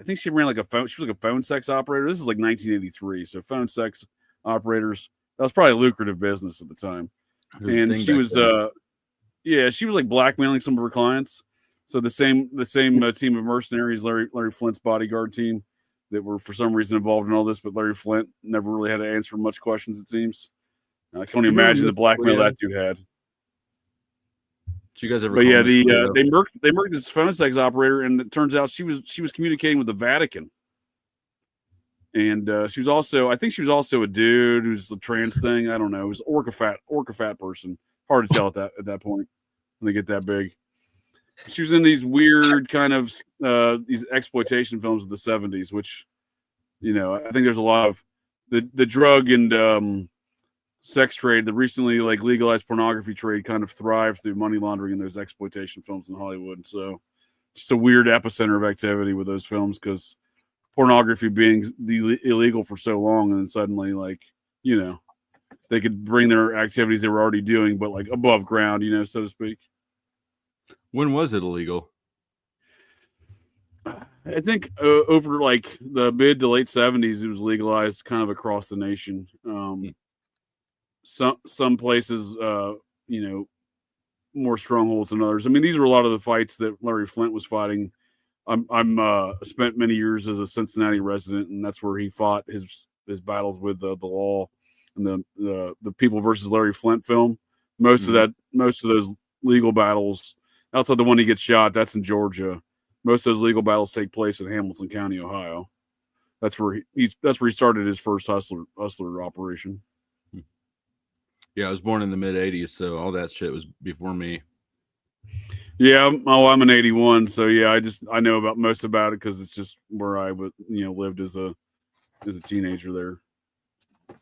think she ran like a phone. She was like a phone sex operator. This is like 1983, so phone sex operators. That was probably a lucrative business at the time. And she was, she was like blackmailing some of her clients. So the same team of mercenaries, Larry Flint's bodyguard team, that were for some reason involved in all this, but Larry Flint never really had to answer much questions. It seems. I can only imagine the blackmail that dude had. Did you guys ever? But yeah, they murked this phone sex operator, and it turns out she was communicating with the Vatican. And she was also, I think she was also a dude who's a trans thing. I don't know. It was orca fat person. Hard to tell at that point when they get that big. She was in these weird kind of these exploitation films of the 70s, which, I think there's a lot of the drug and sex trade, the recently like legalized pornography trade kind of thrived through money laundering in those exploitation films in Hollywood. So just a weird epicenter of activity with those films because pornography being illegal for so long, and then suddenly, like, they could bring their activities they were already doing, but like above ground, so to speak. When was it illegal? I think over like the mid to late 70s, it was legalized kind of across the nation. Some places, more strongholds than others. I mean, these were a lot of the fights that Larry Flint was fighting. I'm spent many years as a Cincinnati resident, and that's where he fought his battles with the law and the People versus Larry Flint film. Most of those legal battles, outside the one he gets shot, that's in Georgia. Most of those legal battles take place in Hamilton County, Ohio. That's where he started his first hustler operation. Yeah, I was born in the mid '80s, so all that shit was before me. Yeah, I'm an 81, so yeah, I know about most about it because it's just where I lived as a teenager there. In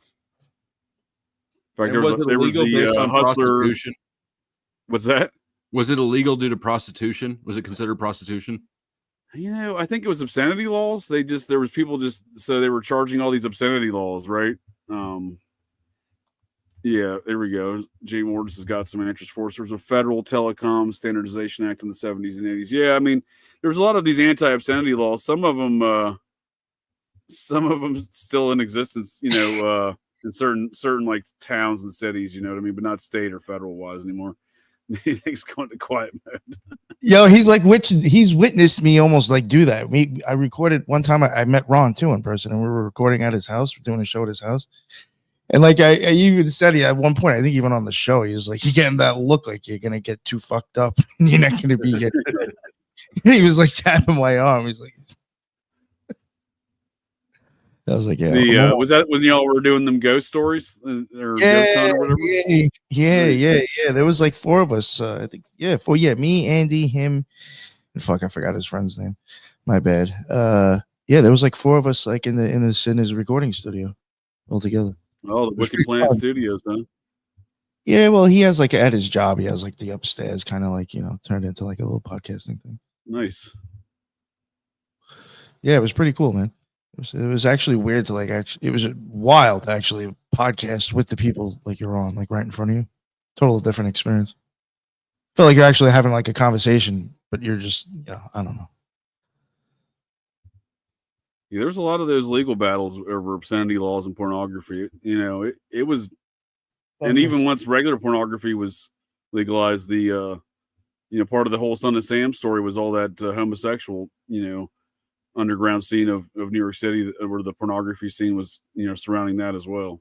fact, there was the hustler. What's that? Was it illegal due to prostitution? Was it considered prostitution? I think it was obscenity laws. There was people so they were charging all these obscenity laws, right? Yeah, there we go. Jay Morris has got some answers for us. There was a Federal Telecom Standardization Act in the 70s and 80s. Yeah, I mean, there was a lot of these anti-obscenity laws. Some of them still in existence, in certain like towns and cities, you know what I mean, but not state or federal wise anymore. He's going to quiet mode. Yo, he's witnessed me almost like do that. I recorded one time. I met Ron too in person, and we were recording at his house, doing a show at his house. And like I even said, at one point, I think even on the show, he was like, "You're getting that look like you're gonna get too fucked up. You're not gonna be." He was like tapping my arm. He's like, I was like, "Yeah." Was that when y'all were doing them ghost stories or ghost hunt or whatever? Yeah. There was like four of us. I think, me, Andy, him, and fuck, I forgot his friend's name. My bad. There was like four of us, like in his recording studio, all together. Oh, the Wicked Planet Studios, huh? Yeah, well, he has like at his job, he has like the upstairs, kind of like turned into like a little podcasting thing. Nice. Yeah, it was pretty cool, man. It was actually weird to it was wild to actually podcast with the people like you're on, like right in front of you. Total different experience. Felt like you're actually having like a conversation, but you're just, I don't know. Yeah, there's a lot of those legal battles over obscenity laws and pornography. It was, and even once regular pornography was legalized, the part of the whole Son of Sam story was all that homosexual, underground scene of New York City, where the pornography scene was, surrounding that as well.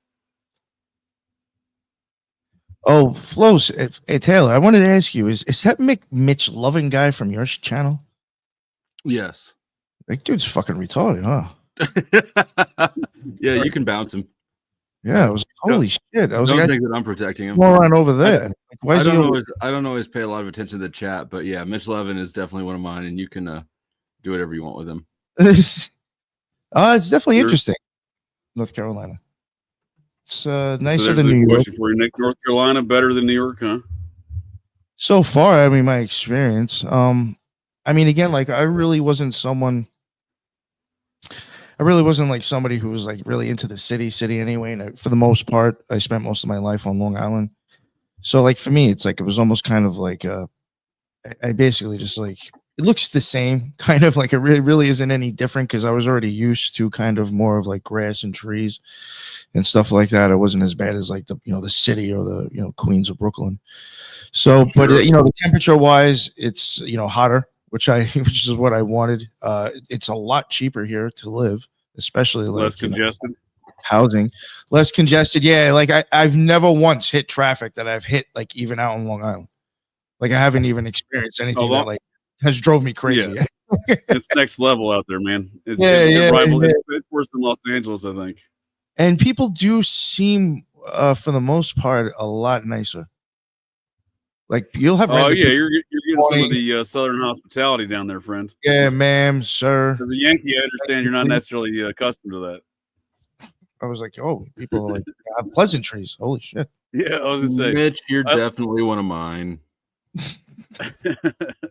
Oh, Flows, hey, Taylor, I wanted to ask you, is that Mitch Loving guy from your channel? Yes. That dude's fucking retarded, huh? Yeah, you can bounce him. Yeah, I was like, holy shit. I was Don't like, think that I'm protecting him. more on over there. I don't always pay a lot of attention to the chat, but yeah, Mitch Levin is definitely one of mine, and you can do whatever you want with him. It's definitely interesting. North Carolina. It's nicer than New York. For you, Nick. North Carolina better than New York, huh? So far, I mean, my experience. I mean, again, like I really wasn't like somebody who was like really into the city anyway. And for the most part, I spent most of my life on Long Island. So like for me, it's like it was almost kind of like I basically just like it looks the same, kind of like it really isn't any different because I was already used to kind of more of like grass and trees and stuff like that. It wasn't as bad as like the city or the Queens or Brooklyn. So, but the temperature wise, it's hotter, which is what I wanted. It's a lot cheaper here to live, especially like less congested. Housing, less congested. Yeah, like I've never once hit traffic that I've hit like even out on Long Island. Like I haven't even experienced anything that like has drove me crazy. Yeah. It's next level out there, man. It's worse than Los Angeles, I think. And people do seem, for the most part, a lot nicer. Like you'll have. Oh yeah, you're getting some of the Southern hospitality down there, friend. Yeah, ma'am, sir. As a Yankee, I understand you're not necessarily accustomed to that. I was like, oh, people like have pleasantries. Holy shit. Yeah, I was gonna say, Mitch, you're definitely one of mine.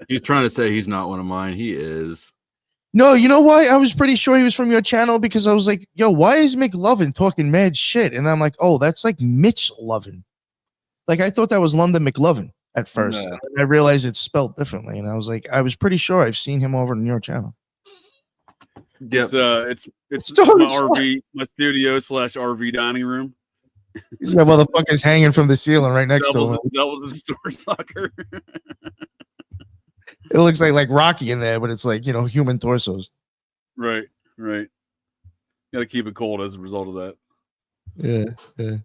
He's trying to say he's not one of mine. He is. No, you know why? I was pretty sure he was from your channel because I was like, yo, why is McLovin talking mad shit? And I'm like, oh, that's like Mitch Lovin. Like I thought that was London McLovin at first. No. And I realized it's spelled differently. And I was like, I was pretty sure I've seen him over on your channel. Yeah, it's my RV, my studio / RV dining room. He's got motherfuckers hanging from the ceiling right next to him. Doubles a store soccer. It looks like Rocky in there, but it's like human torsos. Right. Got to keep it cold as a result of that. Yeah.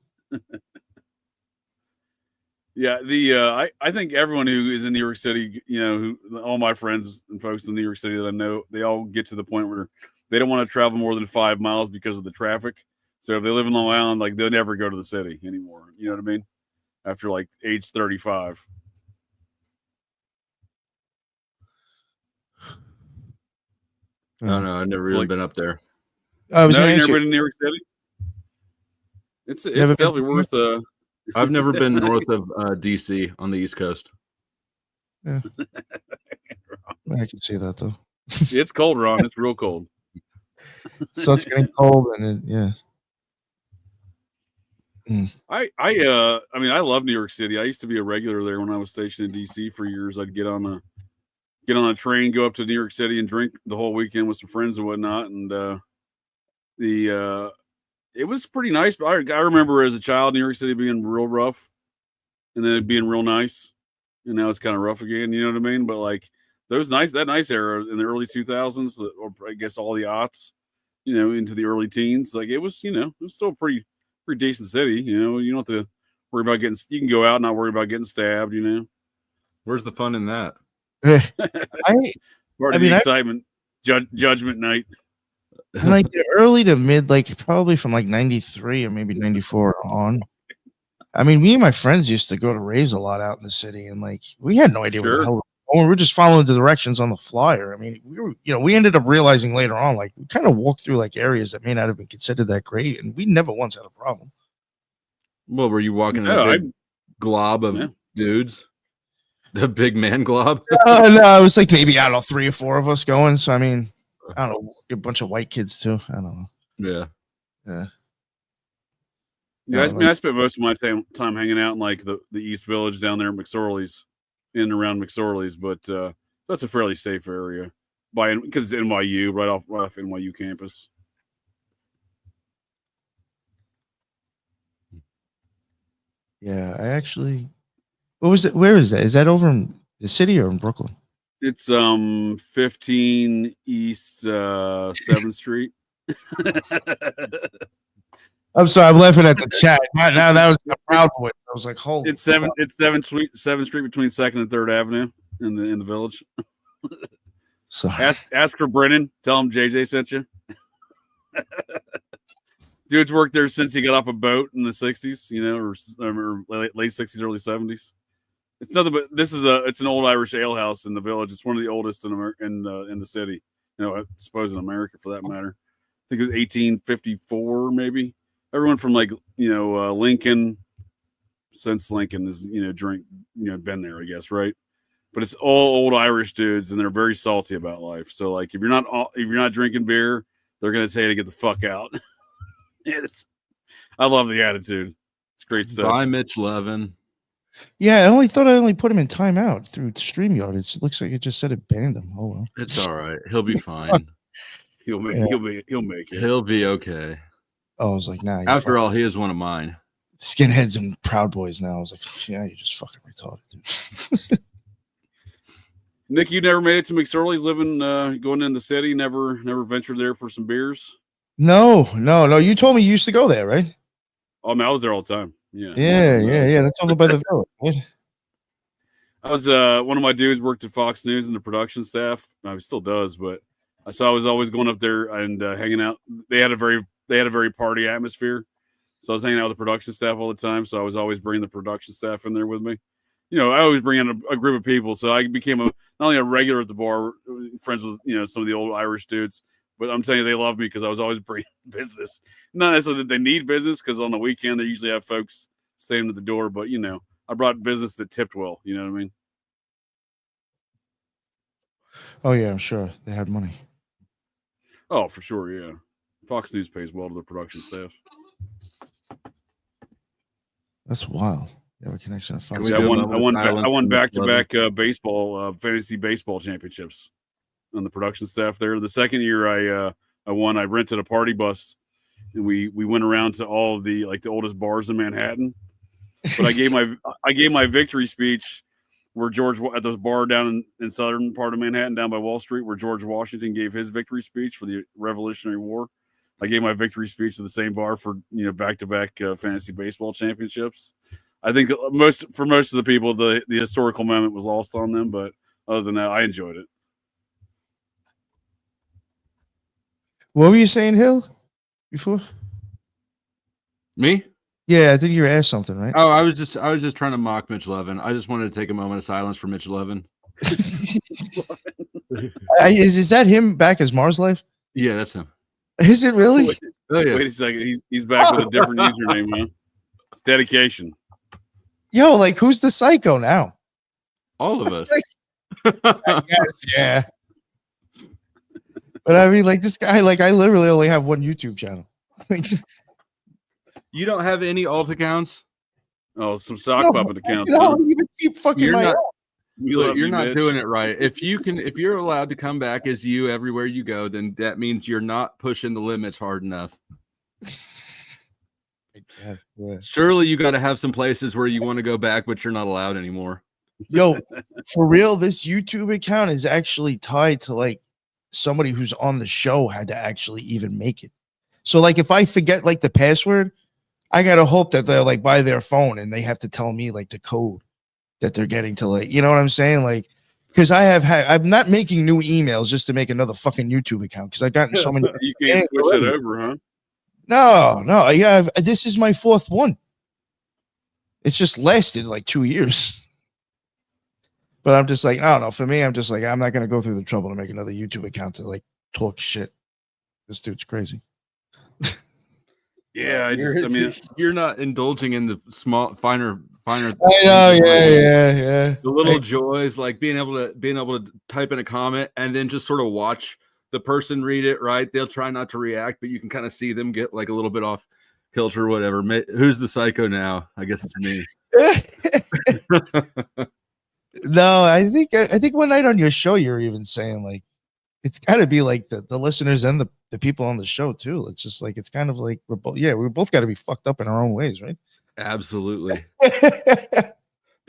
Yeah, I think everyone who is in New York City, all my friends and folks in New York City that I know, they all get to the point where they don't want to travel more than 5 miles because of the traffic. So if they live in Long Island, like they'll never go to the city anymore. You know what I mean? After like age 35. I don't know. I've never really been up there. You've never been in New York City? It's definitely worth I've never been north of DC on the East Coast. Yeah. I can see that though. It's cold, Ron. It's real cold. So it's getting cold and yeah. I mean, I love New York City. I used to be a regular there when I was stationed in DC for years. I'd get on a train, go up to New York City and drink the whole weekend with some friends and whatnot. And it was pretty nice. But I remember as a child, New York City being real rough and then it being real nice. And now it's kind of rough again. You know what I mean? But like that nice era in the early 2000s, or I guess all the aughts, into the early teens, like it was, it was still a pretty decent city. You don't have to worry about you can go out and not worry about getting stabbed, Where's the fun in that? Part of the excitement, judgment night. Like the early to mid, like probably from like 93 or maybe 94 on. I mean, me and my friends used to go to raves a lot out in the city, and like we had no idea what the hell we were going. We were just following the directions on the flyer. I mean, we ended up realizing later on, like we kind of walked through like areas that may not have been considered that great, and we never once had a problem. Well, were you walking in a big glob of dudes? The big man glob? No, it was like maybe, I don't know, 3 or 4 of us going. So, I mean, I don't know, a bunch of white kids too. I don't know. Yeah. I spent most of my time hanging out in like the East Village down there in McSorley's, in and around McSorley's, but that's a fairly safe area because it's NYU, right off NYU campus. Yeah, I actually. What was it? Where is that? Is that over in The city or in Brooklyn? It's 15 East 7th Street. I'm sorry, I'm laughing at the chat. Now that was the Proud Boys. I was like, holy. It's 7th Street between 2nd and 3rd Avenue in the village. Sorry. Ask for Brennan. Tell him JJ sent you. Dude's worked there since he got off a boat in the 60s, you know, or late 60s, early 70s. It's nothing but it's an old Irish ale house in the village. It's one of the oldest in the city. You know, I suppose in America for that matter. I think it was 1854, maybe. Everyone from Lincoln, since Lincoln is been there, I guess, right? But it's all old Irish dudes, and they're very salty about life. So like, if you're not drinking beer, they're gonna tell you to get the fuck out. I love the attitude. It's great stuff. Bye, Mitch Levin. Yeah, I thought I put him in timeout through StreamYard. It looks like it just said it banned him. Oh well. It's all right. He'll be fine. He'll make it. He'll be okay. Oh, I was like, nah. After all, he is one of mine. Skinheads and Proud Boys now. I was like, yeah, you're just fucking retarded, dude. Nick, you never made it to McSorley's, going in the city. Never ventured there for some beers. No. You told me you used to go there, right? Oh man, I was there all the time. Yeah. That's over by the village. Right? I was one of my dudes worked at Fox News in the production staff. He still does, but I was always going up there and hanging out. They had a very party atmosphere, so I was hanging out with the production staff all the time. So I was always bringing the production staff in there with me. You know, I always bring in a group of people, so I became not only a regular at the bar, friends with some of the old Irish dudes, but I'm telling you, they love me because I was always bringing business. Not necessarily that they need business, because on the weekend they usually have folks staying at the door, but I brought business that tipped well. You know what I mean? Oh yeah, I'm sure they had money. Oh, for sure, yeah. Fox News pays well to the production staff. That's wild. You have a connection to Fox. Yeah, I won back-to-back baseball fantasy baseball championships on the production staff there. The second year I won, I rented a party bus, and we went around to all of the oldest bars in Manhattan. But I gave my victory speech where George, at the bar down in southern part of Manhattan, down by Wall Street, where George Washington gave his victory speech for the Revolutionary War. I gave my victory speech at the same bar for back-to-back fantasy baseball championships. I think for most of the people, the historical moment was lost on them, but other than that, I enjoyed it. What were you saying, Hill? Before? Me? Yeah, I think you were asked something, right? Oh, I was just trying to mock Mitch Levin. I just wanted to take a moment of silence for Mitch Levin. Is that him back as Mars Life? Yeah, that's him. Is it really? Wait a second. He's back with a different username, man. It's dedication. Yo, who's the psycho now? All of us. I guess, yeah. But I mean, this guy, I literally only have one YouTube channel. You don't have any alt accounts? Oh, some sock puppet accounts. I don't even keep fucking You're not doing it right. If you're allowed to come back as you everywhere you go, then that means you're not pushing the limits hard enough. Yeah. Surely you got to have some places where you want to go back, but you're not allowed anymore. Yo, for real, this YouTube account is actually tied to somebody who's on the show had to actually even make it. So if I forget the password, I gotta hope that they're by their phone and they have to tell me the code that they're getting to you know what I'm saying? Because I'm not making new emails just to make another fucking YouTube account because I've gotten so many. You can't switch it over, huh? No. Yeah, this is my fourth one. It's just lasted 2 years. But I'm just I don't know. For me, I'm just I'm not gonna go through the trouble to make another YouTube account to talk shit. This dude's crazy. Yeah, you're not indulging in the finer. I know, yeah. The little joys, being able to type in a comment and then just sort of watch the person read it. Right, they'll try not to react, but you can kind of see them get a little bit off kilter or whatever. Who's the psycho now? I guess it's me. No, I think one night on your show you were even saying it's got to be the listeners and the people on the show too. It's just it's kind of we both got to be fucked up in our own ways, right? Absolutely.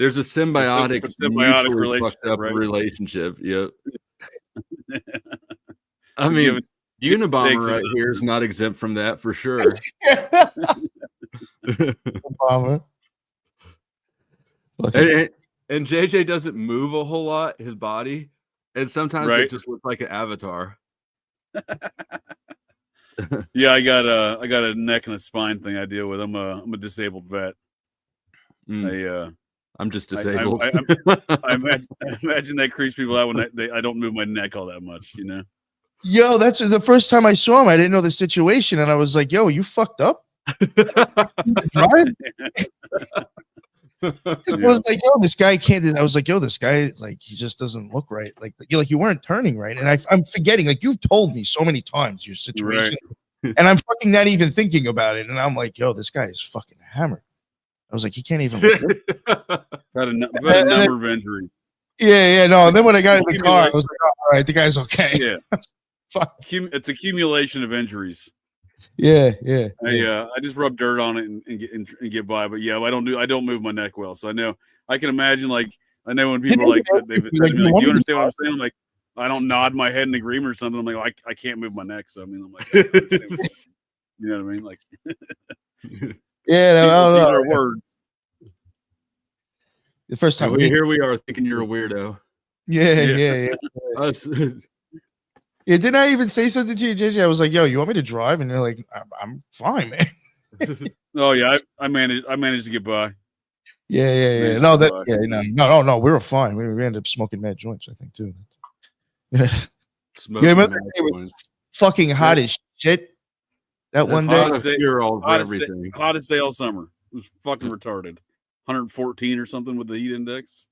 There's a symbiotic, it's a symbiotic mutually relationship, fucked up right? relationship. Yep. I mean, Unabomber right here is not exempt from that for sure. Obama. And JJ doesn't move a whole lot, his body, and sometimes it just looks like an avatar. Yeah, I got a neck and a spine thing I deal with. I'm a disabled vet. I'm just disabled. I imagine that creeps people out when I don't move my neck all that much, you know. Yo, that's the first time I saw him. I didn't know the situation, and I was like, "Yo, you fucked up." I was like, "Yo, this guy can't." I was like, "Yo, this guy, like, he just doesn't look right. Like you weren't turning right." And I'm forgetting. Like, you've told me so many times your situation, and I'm fucking not even thinking about it. And I'm like, "Yo, this guy is fucking hammered." I was like, "He can't even." Look Had a number of injuries. Yeah, no. And then when I got in the car, I was like, "Oh, all right, the guy's okay." Yeah, it's accumulation of injuries. Yeah. I just rub dirt on it and get by. But yeah, I don't move my neck well, so I know I can imagine. Like, I know when people are like, do you understand what I'm saying? I'm like, I don't nod my head in agreement or something. I'm like, I can't move my neck, so I mean, I'm like, you know what I mean? Like, yeah, no, these are words. The first time here we are thinking you're a weirdo. Yeah. Yeah, didn't I even say something to you, JJ? I was like, "Yo, you want me to drive?" And they're like, "I'm fine, man." Oh yeah, I managed to get by. Yeah. No. We were fine. We ended up smoking mad joints, I think, too. Yeah. Remember it was fucking hot as shit. That one day, hottest day all summer. It was fucking retarded. 114 or something with the heat index.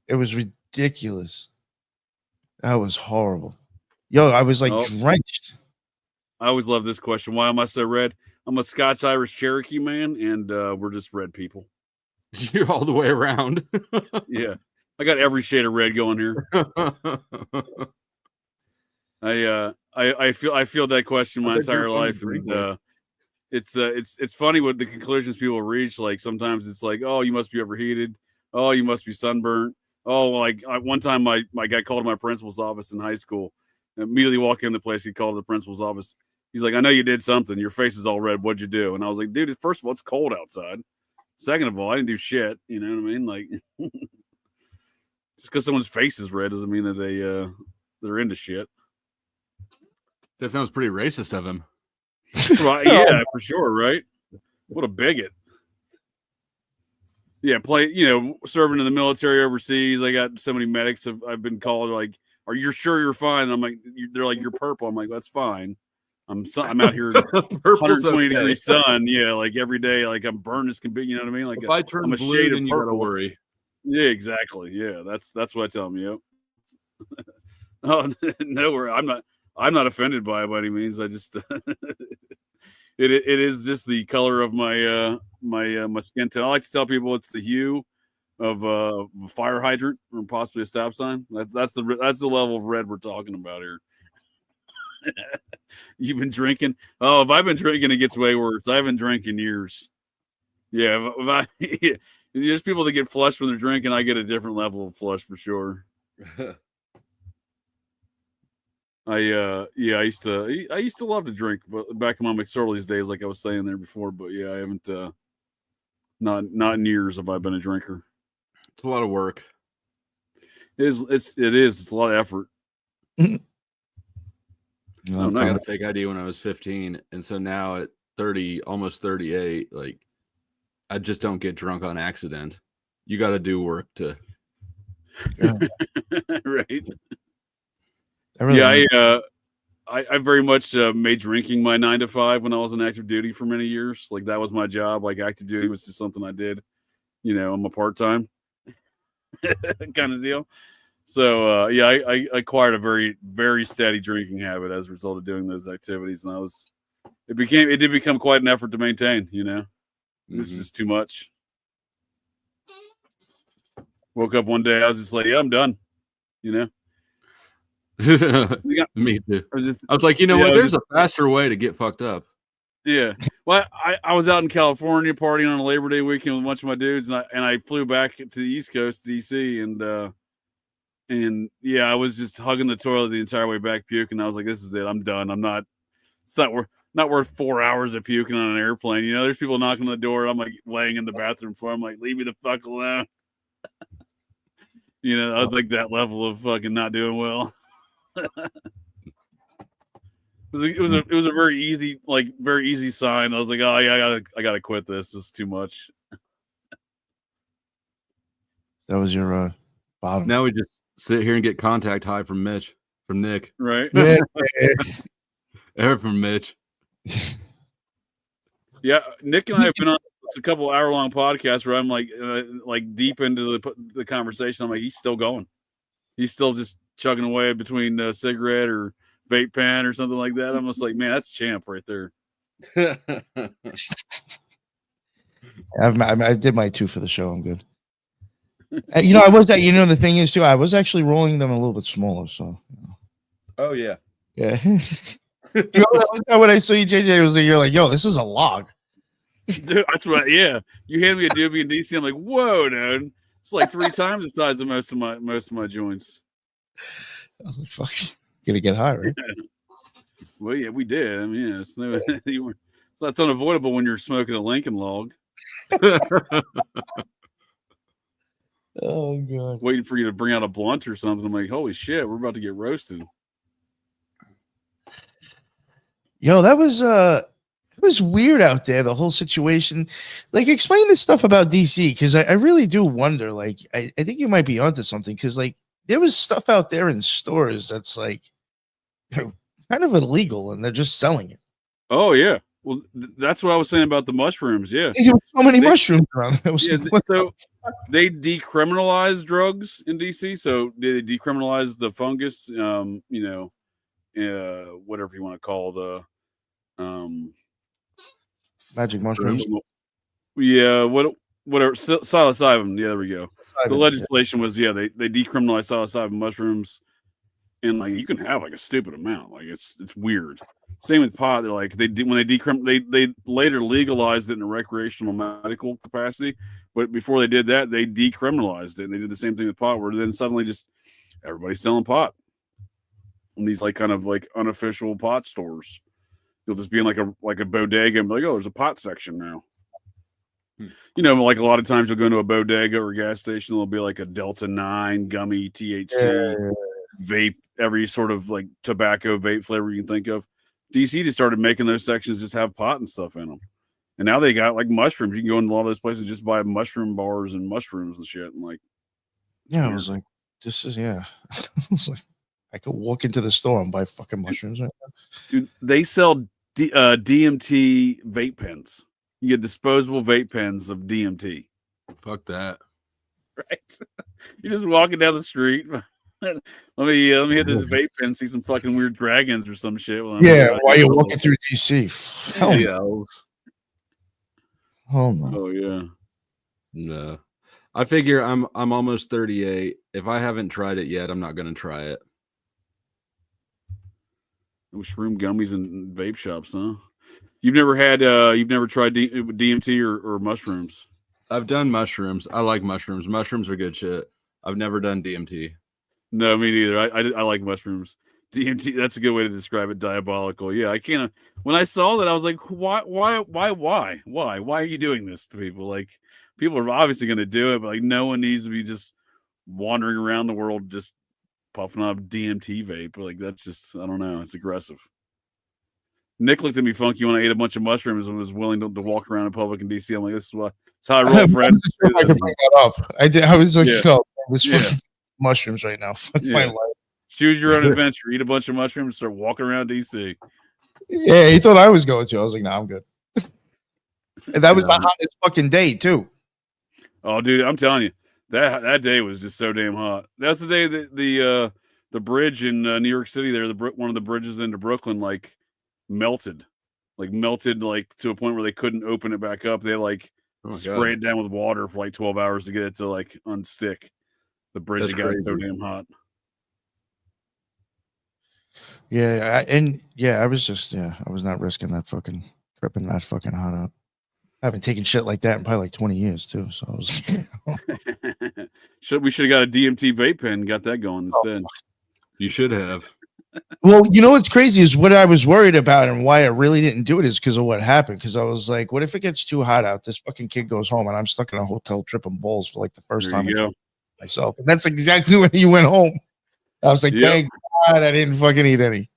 It was ridiculous. That was horrible. Yo, I was like drenched. I always love this question. Why am I so red? I'm a Scotch Irish Cherokee man, and we're just red people. You're all the way around. Yeah, I got every shade of red going here. I feel that question my entire life, and it's funny what the conclusions people reach. Like sometimes it's like, oh, you must be overheated. Oh, you must be sunburnt. Oh, like one time my guy called my principal's office in high school. Immediately walk in the place, he called the principal's office. He's like, I know you did something. Your face is all red. What'd you do? And I was like, dude, first of all, it's cold outside. Second of all, I didn't do shit. You know what I mean? Like, just because someone's face is red doesn't mean that they're into shit. That sounds pretty racist of him. Well, yeah, for sure, right? What a bigot. Yeah, serving in the military overseas. I got so many medics I've been called like, are you sure you're fine? And I'm like, they're like, you're purple. I'm like, that's fine. I'm out here 120 degree sun. Yeah, like every day, like I'm burned as can be. You know what I mean? Like if I turn blue, shade then of purple. You gotta worry. Yeah, exactly. Yeah, that's what I tell them. Yep. Oh no, I'm not offended by it by any means. I just it is just the color of my my skin tone. I like to tell people it's the hue of a fire hydrant or possibly a stop sign. That's the level of red we're talking about here. You've been drinking? Oh, if I've been drinking, it gets way worse. I haven't drank in years. Yeah, there's people that get flushed when they're drinking. I get a different level of flush for sure. I used to love to drink, but back in my McSorley's days, like I was saying there before. But yeah, I haven't. Not in years have I been a drinker. It's a lot of work. It is. It's a lot of effort. I got a fake ID when I was 15, and so now at 30, almost 38, like I just don't get drunk on accident. You got to do work to. Right. I very much made drinking my 9 to 5 when I was in active duty for many years. Like that was my job. Like active duty was just something I did. You know, I'm a part-time kind of deal. So I acquired a very, very steady drinking habit as a result of doing those activities, and it did become quite an effort to maintain. You know, this is just too much. Woke up one day, I was just like, yeah, I'm done. You know. Me too. I was like, you know what? There's a faster way to get fucked up. Yeah. Well, I was out in California partying on a Labor Day weekend with a bunch of my dudes, and I flew back to the East Coast, DC, and yeah, I was just hugging the toilet the entire way back, puking. I was like, "This is it. I'm done. I'm not. It's not worth 4 hours of puking on an airplane." You know, there's people knocking on the door. I'm like laying in the bathroom floor. I'm like, "Leave me the fuck alone." You know, I was like that level of fucking not doing well. It was a very easy sign. I was like, oh yeah, I gotta quit this. This is too much. That was your bottom. Now we just sit here and get contact high from Nick, Right? Yeah. or from Mitch. Yeah, Nick and I have been on a couple hour-long podcasts where I'm like deep into the conversation. I'm like, he's still going. He's still just chugging away between a cigarette or vape pen or something like that. I'm just like, man, that's champ right there. I did my 2 for the show. I'm good. You know, I was that. You know, the thing is too, I was actually rolling them a little bit smaller. So. Oh yeah. Yeah. You know, when I saw you, JJ, you're like, yo, this is a log. Dude, that's right. Yeah, you handed me a doobie in DC. I'm like, whoa, dude, it's like 3 times the size of most of my joints. I was like, fuck, gonna get high, right? Yeah. Well, yeah, we did. I mean, yeah, that's unavoidable when you're smoking a Lincoln log. Oh god, waiting for you to bring out a blunt or something. I'm like, holy shit, we're about to get roasted. Yo, that was it was weird out there, the whole situation. Like, explain this stuff about DC, because I really do wonder. Like, I think you might be onto something, because like there was stuff out there in stores that's like kind of illegal, and they're just selling it. Oh yeah, well that's what I was saying about the mushrooms. Yeah, there were so many mushrooms around. So they decriminalized drugs in DC. So they decriminalized the fungus. You know, whatever you want to call the magic mushrooms. Yeah, whatever psilocybin. Yeah, there we go. The legislation was they decriminalized psilocybin mushrooms, and like you can have like a stupid amount. Like it's weird. Same with pot. They're like they later legalized it in a recreational medical capacity, but before they did that, they decriminalized it. And they did the same thing with pot, where then suddenly just everybody's selling pot in these like kind of like unofficial pot stores. You'll just be in like a bodega and be like, oh, there's a pot section now. You know, like a lot of times you'll go into a bodega or a gas station, there'll be like a Delta 9 gummy THC vape, every sort of like tobacco vape flavor you can think of. DC just started making those sections just have pot and stuff in them. And now they got like mushrooms. You can go into a lot of those places and just buy mushroom bars and mushrooms and shit. And like, yeah, I was like, this is, I was like, I could walk into the store and buy fucking mushrooms right now. Dude, they sell DMT vape pens. You get disposable vape pens of DMT. Fuck that. Right? You're just walking down the street. let me hit this vape pen, see some fucking weird dragons or some shit. While you're walking through DC. Hell no. Oh no. Oh yeah. No. I figure I'm almost 38. If I haven't tried it yet, I'm not gonna try it. Shroom gummies and vape shops, huh? You've never tried DMT or mushrooms? I've done mushrooms. I like mushrooms. Mushrooms are good shit. I've never done DMT. No, me neither. I like mushrooms. DMT, that's a good way to describe it. Diabolical. Yeah, I can't. When I saw that, I was like, why are you doing this to people? Like, people are obviously going to do it, but like, no one needs to be just wandering around the world just puffing up DMT vape. Like, that's just, I don't know. It's aggressive. Nick looked at me funky when I ate a bunch of mushrooms and was willing to walk around in public in DC. I'm like, this is how I roll, friend. I could bring that up. I was like, mushrooms right now. Fuck my life. Choose your own adventure. Eat a bunch of mushrooms and start walking around DC. Yeah, he thought I was going to. I was like, I'm good. And that was the hottest fucking day, too. Oh, dude, I'm telling you, that day was just so damn hot. That's the day that the bridge in New York City there, one of the bridges into Brooklyn, like melted to a point where they couldn't open it back up. They spray it down with water for like 12 hours to get it to like unstick. The bridge got so damn hot. Yeah, I was not risking that fucking tripping that fucking hot out. I haven't taken shit like that in probably like 20 years too. So I was we should have got a DMT vape pen and got that going instead. You should have. Well, you know what's crazy is what I was worried about and why I really didn't do it is because of what happened. Because I was like, what if it gets too hot out? This fucking kid goes home and I'm stuck in a hotel tripping balls for like the first There time you go. myself. And that's exactly when he went home. I was like, thank God I didn't fucking eat any.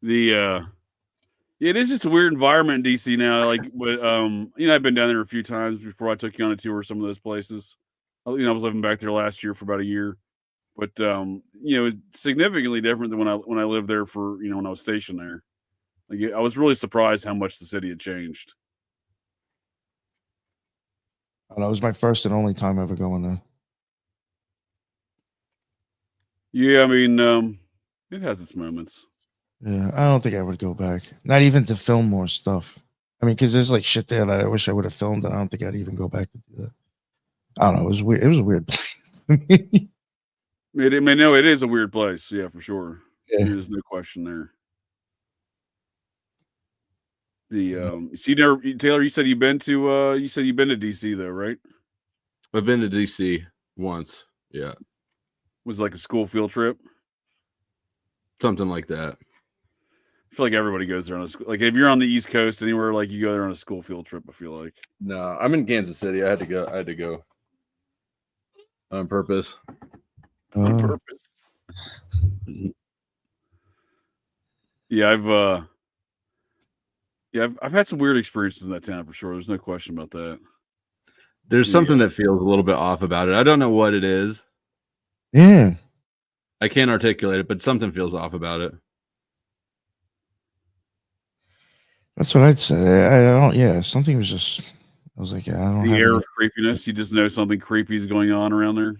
It is just a weird environment in DC now. Like, but I've been down there a few times before I took you on a tour of some of those places. I was living back there last year for about a year, but it's significantly different than when I lived there for when I was stationed there. Like, I was really surprised how much the city had changed. And that was my first and only time ever going there. Yeah, I mean, it has its moments. Yeah, I don't think I would go back. Not even to film more stuff. I mean, because there's like shit there that I wish I would have filmed, and I don't think I'd even go back to do that. I don't know. It was weird. It was a weird place. It is a weird place. Yeah, for sure. Yeah. There's no question there. Taylor, you said you've been to DC though, right? I've been to DC once. Yeah. Was it like a school field trip? Something like that. I feel like everybody goes there on a school. Like if you're on the East Coast anywhere, like you go there on a school field trip. I feel like. No, I'm in Kansas City. I had to go on purpose. On purpose. Yeah, I've had some weird experiences in that town for sure. There's no question about that. There's something that feels a little bit off about it. I don't know what it is. Yeah. I can't articulate it, but something feels off about it. That's what I'd say. I don't. Yeah, something was just. I was like, I don't. The air of creepiness. You just know something creepy is going on around there.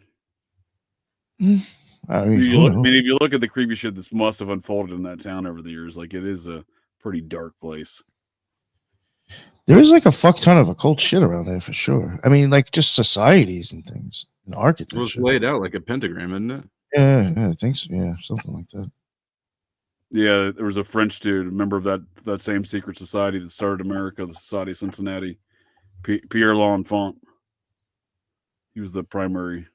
I mean, if you look at the creepy shit that must have unfolded in that town over the years, like it is a pretty dark place. There is like a fuck ton of occult shit around there for sure. I mean, like just societies and things and architecture. It was laid out like a pentagram, isn't it? Yeah, I think so. Yeah, something like that. Yeah, there was a French dude, a member of that same secret society that started America, the Society of Cincinnati, Pierre L'Enfant. He was the primary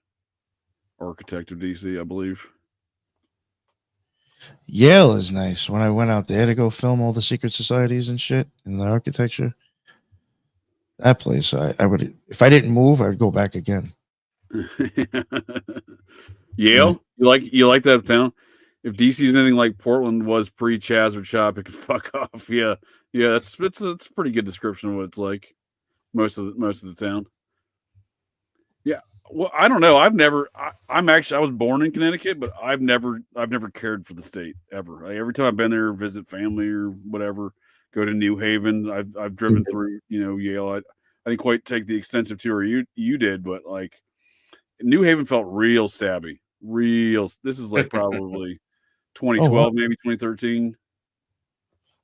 architect of DC, I believe. Yale is nice. When I went out there to go film all the secret societies and shit and the architecture, that place, I would, if I didn't move, I'd go back again. Yale, you like that town? If DC's anything like Portland was pre-Chaz or Chop, it could fuck off. Yeah, it's a pretty good description of what it's like. Most of the town. Yeah, well, I don't know. I was born in Connecticut, but I've never cared for the state ever. Every time I've been there, visit family or whatever, go to New Haven. I've driven through, Yale. I didn't quite take the extensive tour you did, but like New Haven felt real stabby. This is like probably 2012, maybe 2013.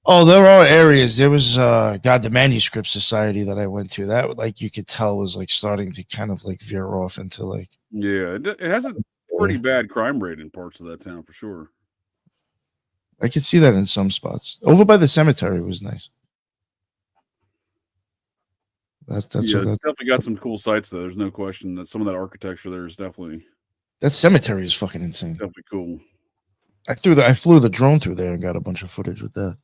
Oh, there are areas. There was the Manuscript Society that I went to. That like you could tell was like starting to kind of like veer off into like. Yeah, it has a pretty bad crime rate in parts of that town for sure. I could see that in some spots. Over by the cemetery was nice. That's definitely got some cool sites though. There's no question that some of that architecture there is definitely. That cemetery is fucking insane. Definitely cool. I flew the drone through there and got a bunch of footage with that.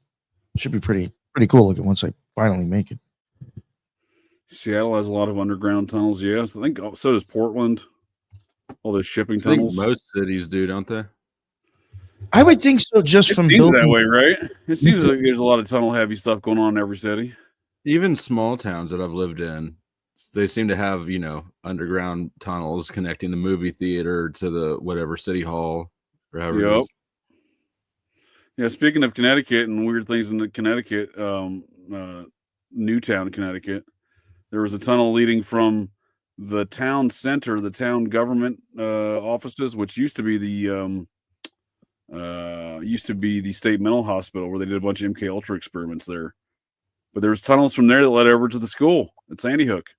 Should be pretty cool looking once I finally make it. Seattle has a lot of underground tunnels. Yes, I think so does Portland. All those shipping tunnels. Most cities do, don't they? I would think so. Just from building that way, right? It seems like there's a lot of tunnel heavy stuff going on in every city. Even small towns that I've lived in, they seem to have underground tunnels connecting the movie theater to the whatever city hall or however it is. Yeah, speaking of Connecticut and weird things in Connecticut, Newtown, Connecticut, there was a tunnel leading from the town center, the town government offices, which used to be the state mental hospital where they did a bunch of MK Ultra experiments there. But there was tunnels from there that led over to the school at Sandy Hook.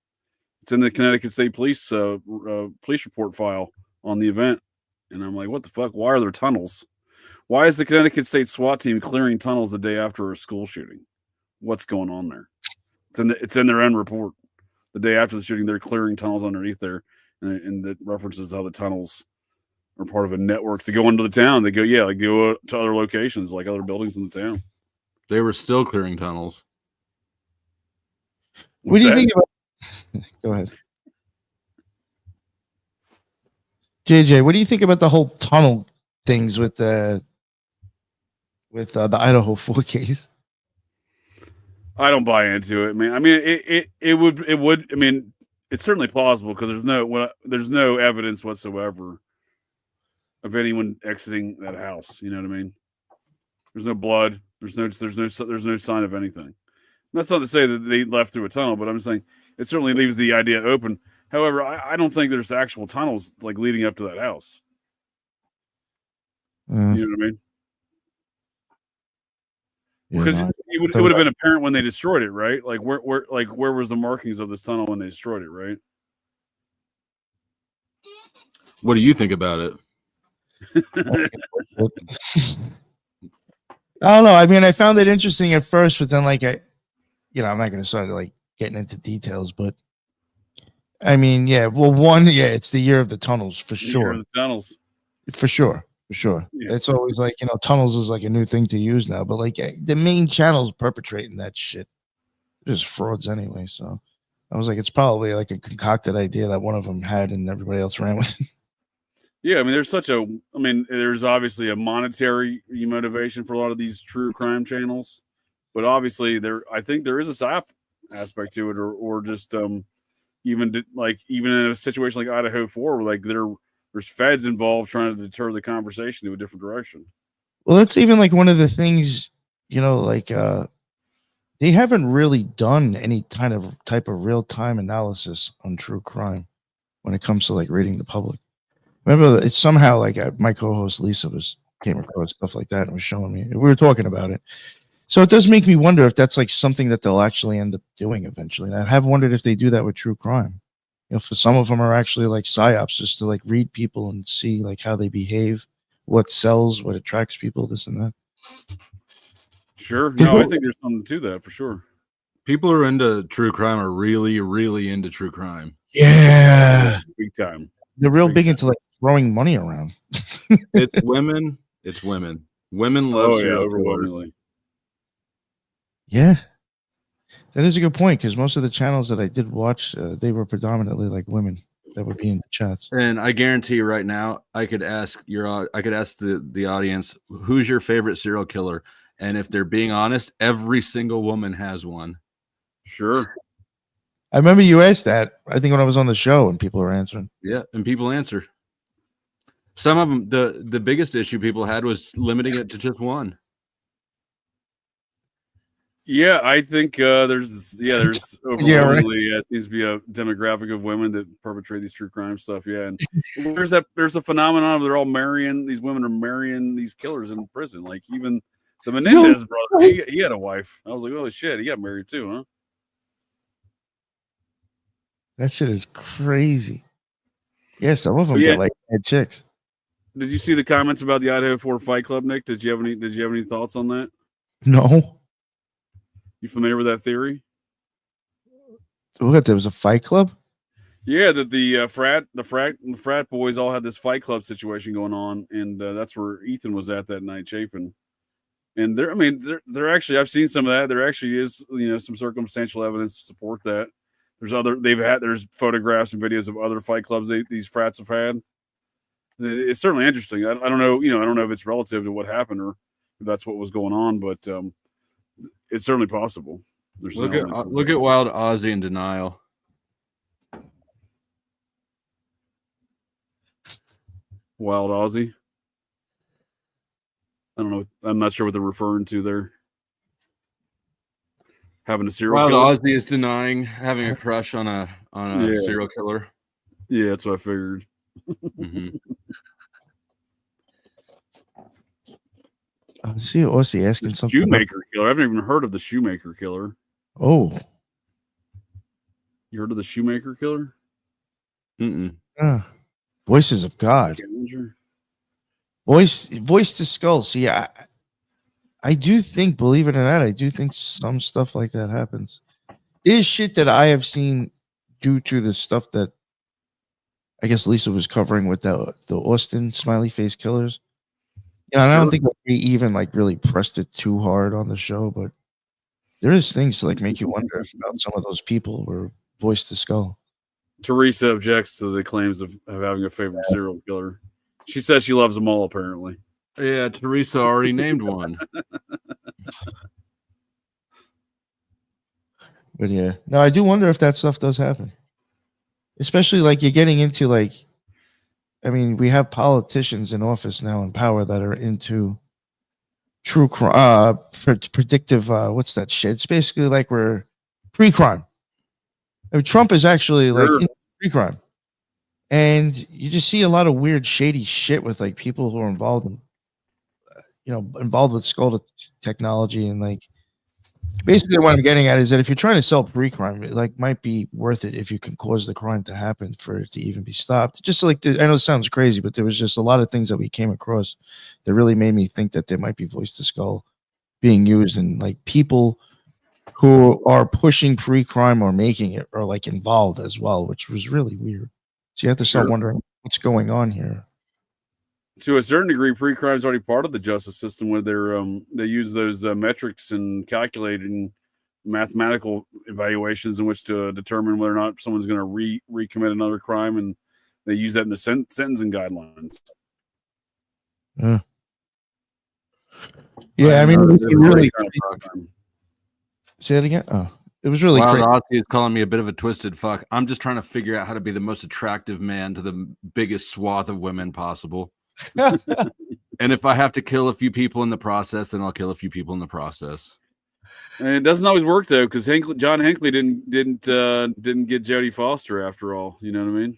It's in the Connecticut State Police police report file on the event, and I'm like, what the fuck? Why are there tunnels? Why is the Connecticut State SWAT team clearing tunnels the day after a school shooting? What's going on there? It's in their own report. The day after the shooting, they're clearing tunnels underneath there, and that references how the tunnels are part of a network to go into the town. They go, go to other locations, like other buildings in the town. They were still clearing tunnels. What do you think about? Go ahead, JJ. What do you think about the whole tunnel things with the Idaho 4 case? I don't buy into it, man. I mean, it would. I mean, it's certainly plausible because there's no evidence whatsoever of anyone exiting that house. You know what I mean? There's no blood. There's no sign of anything. That's not to say that they left through a tunnel, but I'm saying it certainly leaves the idea open. However, I don't think there's actual tunnels like leading up to that house. You know what I mean? Because it would have been apparent when they destroyed it, right? Like where was the markings of this tunnel when they destroyed it, right? What do you think about it? I don't know. I mean, I found it interesting at first, but then I'm not going to start like getting into details, but I mean, it's the year of the tunnels for sure. Year of the tunnels. For sure. Yeah. It's always like, tunnels is like a new thing to use now, but like the main channels perpetrating that shit. They're just frauds anyway. So I was like, it's probably like a concocted idea that one of them had and everybody else ran with it. Yeah, I mean, there's obviously a monetary motivation for a lot of these true crime channels, but obviously I think there is a SAP aspect to it, or just even in a situation like Idaho 4, where like there's feds involved trying to deter the conversation to a different direction. Well, that's even like one of the things, they haven't really done any type of real-time analysis on true crime when it comes to like reading the public. Remember, it's somehow like my co-host Lisa came across stuff like that and was showing me. We were talking about it. So it does make me wonder if that's like something that they'll actually end up doing eventually. And I have wondered if they do that with true crime. For some of them are actually like psyops, just to like read people and see like how they behave, what sells, what attracts people, this and that. Sure. No, I think there's something to that for sure. People who are into true crime are really, really into true crime. Yeah. Big time. They're real big into like throwing money around. It's women. Women love serial killers. Yeah. That is a good point, because most of the channels that I did watch, they were predominantly like women that would be in the chats. And I guarantee you right now, I could ask the audience, who's your favorite serial killer? And if they're being honest, every single woman has one. Sure. I remember you asked that, I think when I was on the show, and people were answering. Yeah, and people answer. Some of them, the biggest issue people had was limiting it to just one. Yeah, I think there's overwhelmingly seems to be a demographic of women that perpetrate these true crime stuff. Yeah, and there's a phenomenon of these women are marrying these killers in prison. Like even the Menendez brother, he had a wife. I was like, holy shit, he got married too, huh? That shit is crazy. Yeah, some of them get like head chicks. Did you see the comments about the Idaho 4 Fight Club, Nick? Did you have any thoughts on that? No. You familiar with that theory? What? There was a fight club? Yeah, that the frat boys all had this fight club situation going on, and that's where Ethan was at that night, Chapin. And they're actually, I've seen some of that. There actually is, some circumstantial evidence to support that. There's photographs and videos of other fight clubs these frats have had. It's certainly interesting. I don't know, I don't know if it's relative to what happened or if that's what was going on, but it's certainly possible. Look at Wild Ozzy in denial. Wild Ozzy. I don't know. I'm not sure what they're referring to there. Having a serial killer. Wild Ozzy is denying having a crush on a serial killer. Yeah, that's what I figured. Mm-hmm. I see Ozzy asking something. Shoemaker killer. I haven't even heard of the Shoemaker killer. Oh. You heard of the Shoemaker killer? Mm-mm. Voices of God. Voice to skull. See, I do think, believe it or not, I do think some stuff like that happens. Is shit that I have seen due to the stuff that I guess Lisa was covering with the Austin smiley face killers. You know, and I don't Sure. think that we even like really pressed it too hard on the show, but there is things to like make you wonder about some of those people were voice to skull. Teresa objects to the claims of having a favorite serial killer. She says she loves them all, apparently. Yeah, Teresa already named one. But yeah, no, I do wonder if that stuff does happen, especially like you're getting into like, I mean, we have politicians in office now in power that are into true crime, predictive. What's that shit? It's basically like we're pre-crime. I mean, Trump is actually like in pre-crime, and you just see a lot of weird, shady shit with like people who are involved in, involved with skull technology and like. Basically, what I'm getting at is that if you're trying to sell pre-crime, it like might be worth it if you can cause the crime to happen for it to even be stopped. Just like I know it sounds crazy, but there was just a lot of things that we came across that really made me think that there might be voice to skull being used, and like people who are pushing pre-crime or making it are like involved as well, which was really weird. So you have to start wondering what's going on here. To a certain degree, pre-crime is already part of the justice system, where they use those metrics and calculating mathematical evaluations in which to determine whether or not someone's going to recommit another crime, and they use that in the sentencing guidelines. Yeah, I mean, really. Say that again. Oh, it was really Wild crazy. Aussie is calling me a bit of a twisted fuck. I'm just trying to figure out how to be the most attractive man to the biggest swath of women possible. And if I have to kill a few people in the process, then I'll kill a few people in the process. And it doesn't always work though, because John Hinckley didn't get Jodie Foster after all. You know what I mean?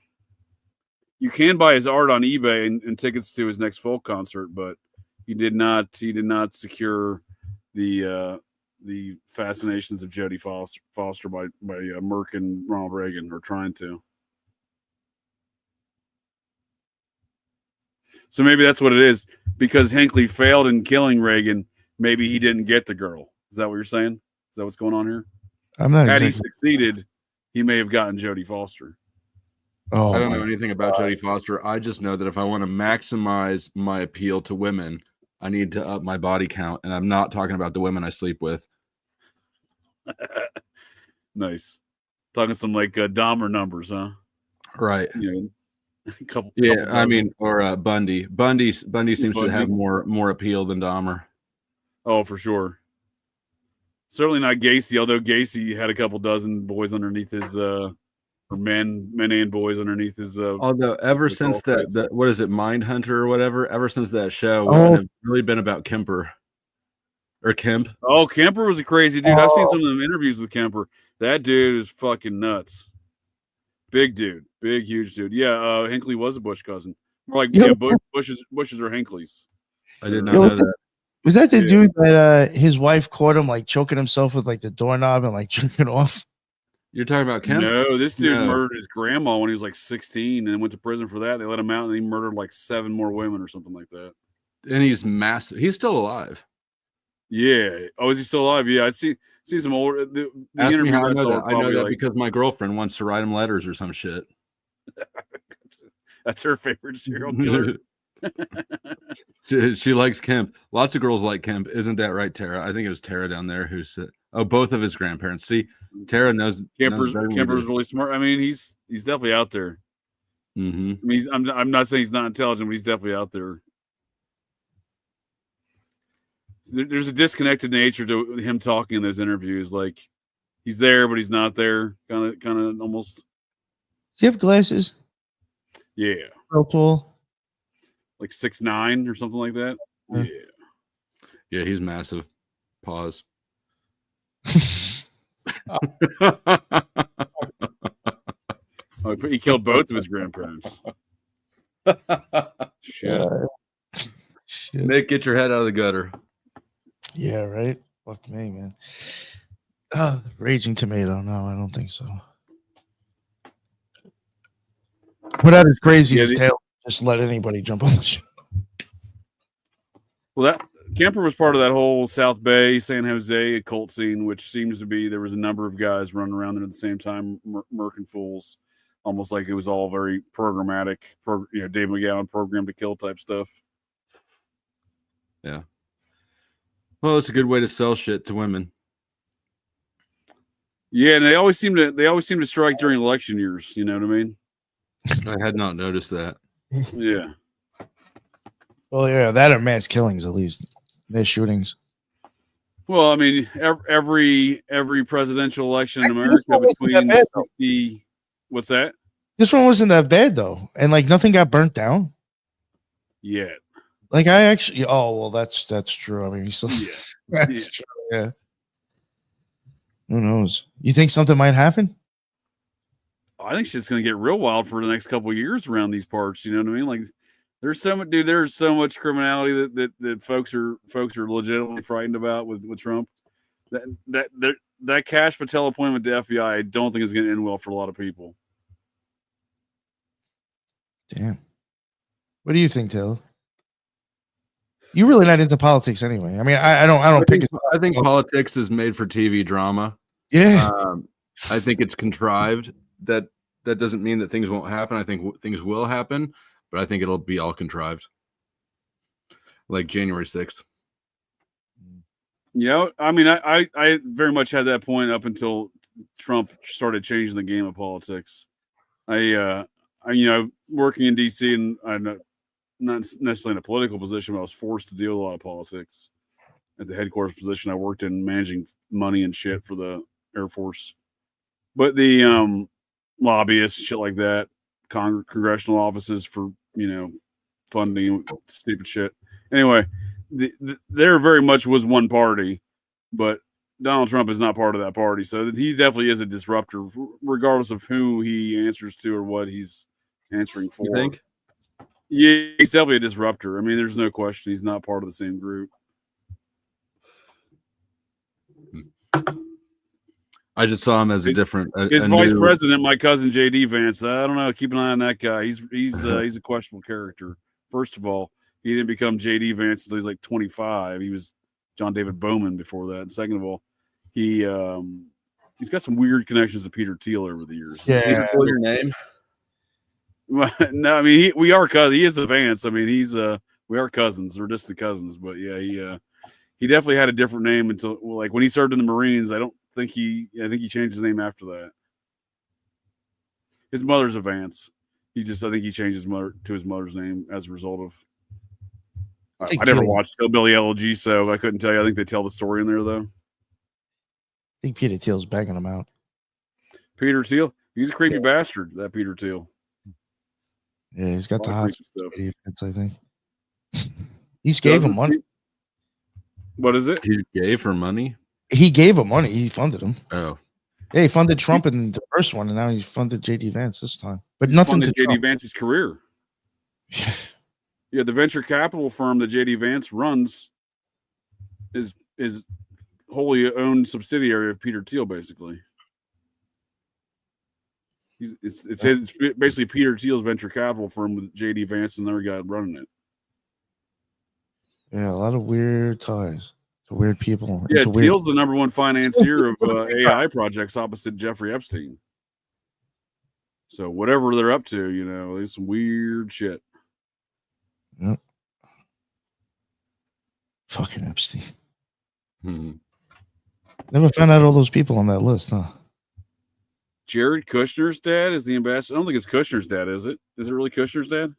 You can buy his art on eBay and tickets to his next folk concert, but he did not secure the fascinations of Jodie Foster by Merck and Ronald Reagan, or trying to. So maybe that's what it is. Because Hinckley failed in killing Reagan, maybe he didn't get the girl. Is that what you're saying? Is that what's going on here? I'm not. Had he succeeded, he may have gotten Jodie Foster. Oh, I don't know anything about Jodie Foster. I just know that if I want to maximize my appeal to women, I need to up my body count, and I'm not talking about the women I sleep with. Nice. Talking some like Dahmer numbers, huh? Right. Couple I mean, or Bundy. Bundy seems to have more appeal than Dahmer. Oh, for sure. Certainly not Gacy, although Gacy had a couple dozen boys underneath his or men and boys underneath his although ever since that what is it, Mindhunter or whatever, ever since that show, it's really been about Kemper. Or Kemp. Oh, Kemper was a crazy dude. I've seen some of them interviews with Kemper. That dude is fucking nuts. Big dude. Big, huge dude. Yeah, Hinckley was a Bush cousin. More like Bushes or Hinckley's. I did not know that. Was that the dude that his wife caught him like choking himself with like the doorknob and like jerking off? You're talking about Kemp? No, this dude murdered his grandma when he was like 16 and went to prison for that. They let him out and he murdered like 7 more women or something like that. And he's massive. He's still alive. Yeah. Oh, is he still alive? Yeah, I'd see some older. Ask me how I know that. I know that because my girlfriend wants to write him letters or some shit. That's her favorite serial killer. She likes Kemp. Lots of girls like Kemp. Isn't that right, Tara? I think it was Tara down there who said, "Oh, both of his grandparents." See, Tara knows. Kemper's really smart. I mean, he's definitely out there. Mm-hmm. I mean, I'm not saying he's not intelligent, but he's definitely out there. There's a disconnected nature to him talking in those interviews. Like he's there, but he's not there. Kind of almost. Does he have glasses? Yeah. Real tall. Like 6'9" or something like that. Yeah. Yeah, he's massive. Pause. Oh, he killed both of his grandparents. Shit. Shit. Nick, get your head out of the gutter. Yeah, right. Fuck me, man. Raging Tomato. No, I don't think so. Put out as crazy as tail. Just let anybody jump on the show. Well, that Kemper was part of that whole South Bay, San Jose occult scene, which seems to be there was a number of guys running around there at the same time, murking fools, almost like it was all very programmatic, Dave McGowan programmed to kill type stuff. Yeah. Well, it's a good way to sell shit to women. Yeah, and they always seem to strike during election years. You know what I mean? I had not noticed that. Yeah. Well, yeah, that or mass killings at least. Mass shootings. Well, I mean, every presidential election in America between 60. What's that? This one wasn't that bad though, and like nothing got burnt down. Yeah. Like I actually. Oh well, that's true. I mean, he's still. Yeah. That's true. Yeah. Who knows? You think something might happen? I think shit's gonna get real wild for the next couple of years around these parts. You know what I mean? Like, there's so much, dude. There's so much criminality that folks are legitimately frightened about with Trump. That Cash Patel appointment to FBI, I don't think is going to end well for a lot of people. Damn. What do you think, Taylor? You're really not into politics anyway. I mean, I don't pick it. I think politics is made for TV drama. Yeah. I think it's contrived. That doesn't mean that things won't happen. I think things will happen, but I think it'll be all contrived. Like January 6th. Yeah, I mean, I very much had that point up until Trump started changing the game of politics. I working in DC, and I'm not necessarily in a political position, but I was forced to deal with a lot of politics. At the headquarters position, I worked in managing money and shit for the Air Force. But the lobbyists, shit like that, congressional offices for, funding stupid shit. Anyway, there very much was one party, but Donald Trump is not part of that party. So he definitely is a disruptor, regardless of who he answers to or what he's answering for. You think? Yeah, he's definitely a disruptor. I mean, there's no question he's not part of the same group. I just saw him as a different. His vice president, my cousin JD Vance. I don't know. Keep an eye on that guy. He's a questionable character. First of all, he didn't become JD Vance until he was like 25. He was John David Bowman before that. And second of all, he's got some weird connections to Peter Thiel over the years. Yeah. Pull your name. No, I mean we are cousins. He is a Vance. I mean we are cousins. We're just the cousins. But yeah, he definitely had a different name until like when he served in the Marines. I think he changed his name after that. His mother's a Vance. I think he changed his mother to his mother's name as a result of. I never watched Hillbilly LG, so I couldn't tell you. I think they tell the story in there though. I think Peter Thiel's banging him out. Peter Thiel, he's a creepy bastard. That Peter Thiel. Yeah, he's got the hot stuff. I think. He's gave him money. What is it? He gave her money. He gave him money. He funded him. Oh, yeah, he funded Trump in the first one, and now he funded JD Vance this time. But nothing to JD Vance's career. Yeah, the venture capital firm that JD Vance runs is wholly owned subsidiary of Peter Thiel, basically. It's basically Peter Thiel's venture capital firm with JD Vance and another guy running it. Yeah, a lot of weird ties. Weird people. Yeah, Thiel's the number one financier of AI projects opposite Jeffrey Epstein. So whatever they're up to, there's some weird shit. Yep. Fucking Epstein. Never found out all those people on that list, huh? Jared Kushner's dad is the ambassador. I don't think it's Kushner's dad, is it? Is it really Kushner's dad?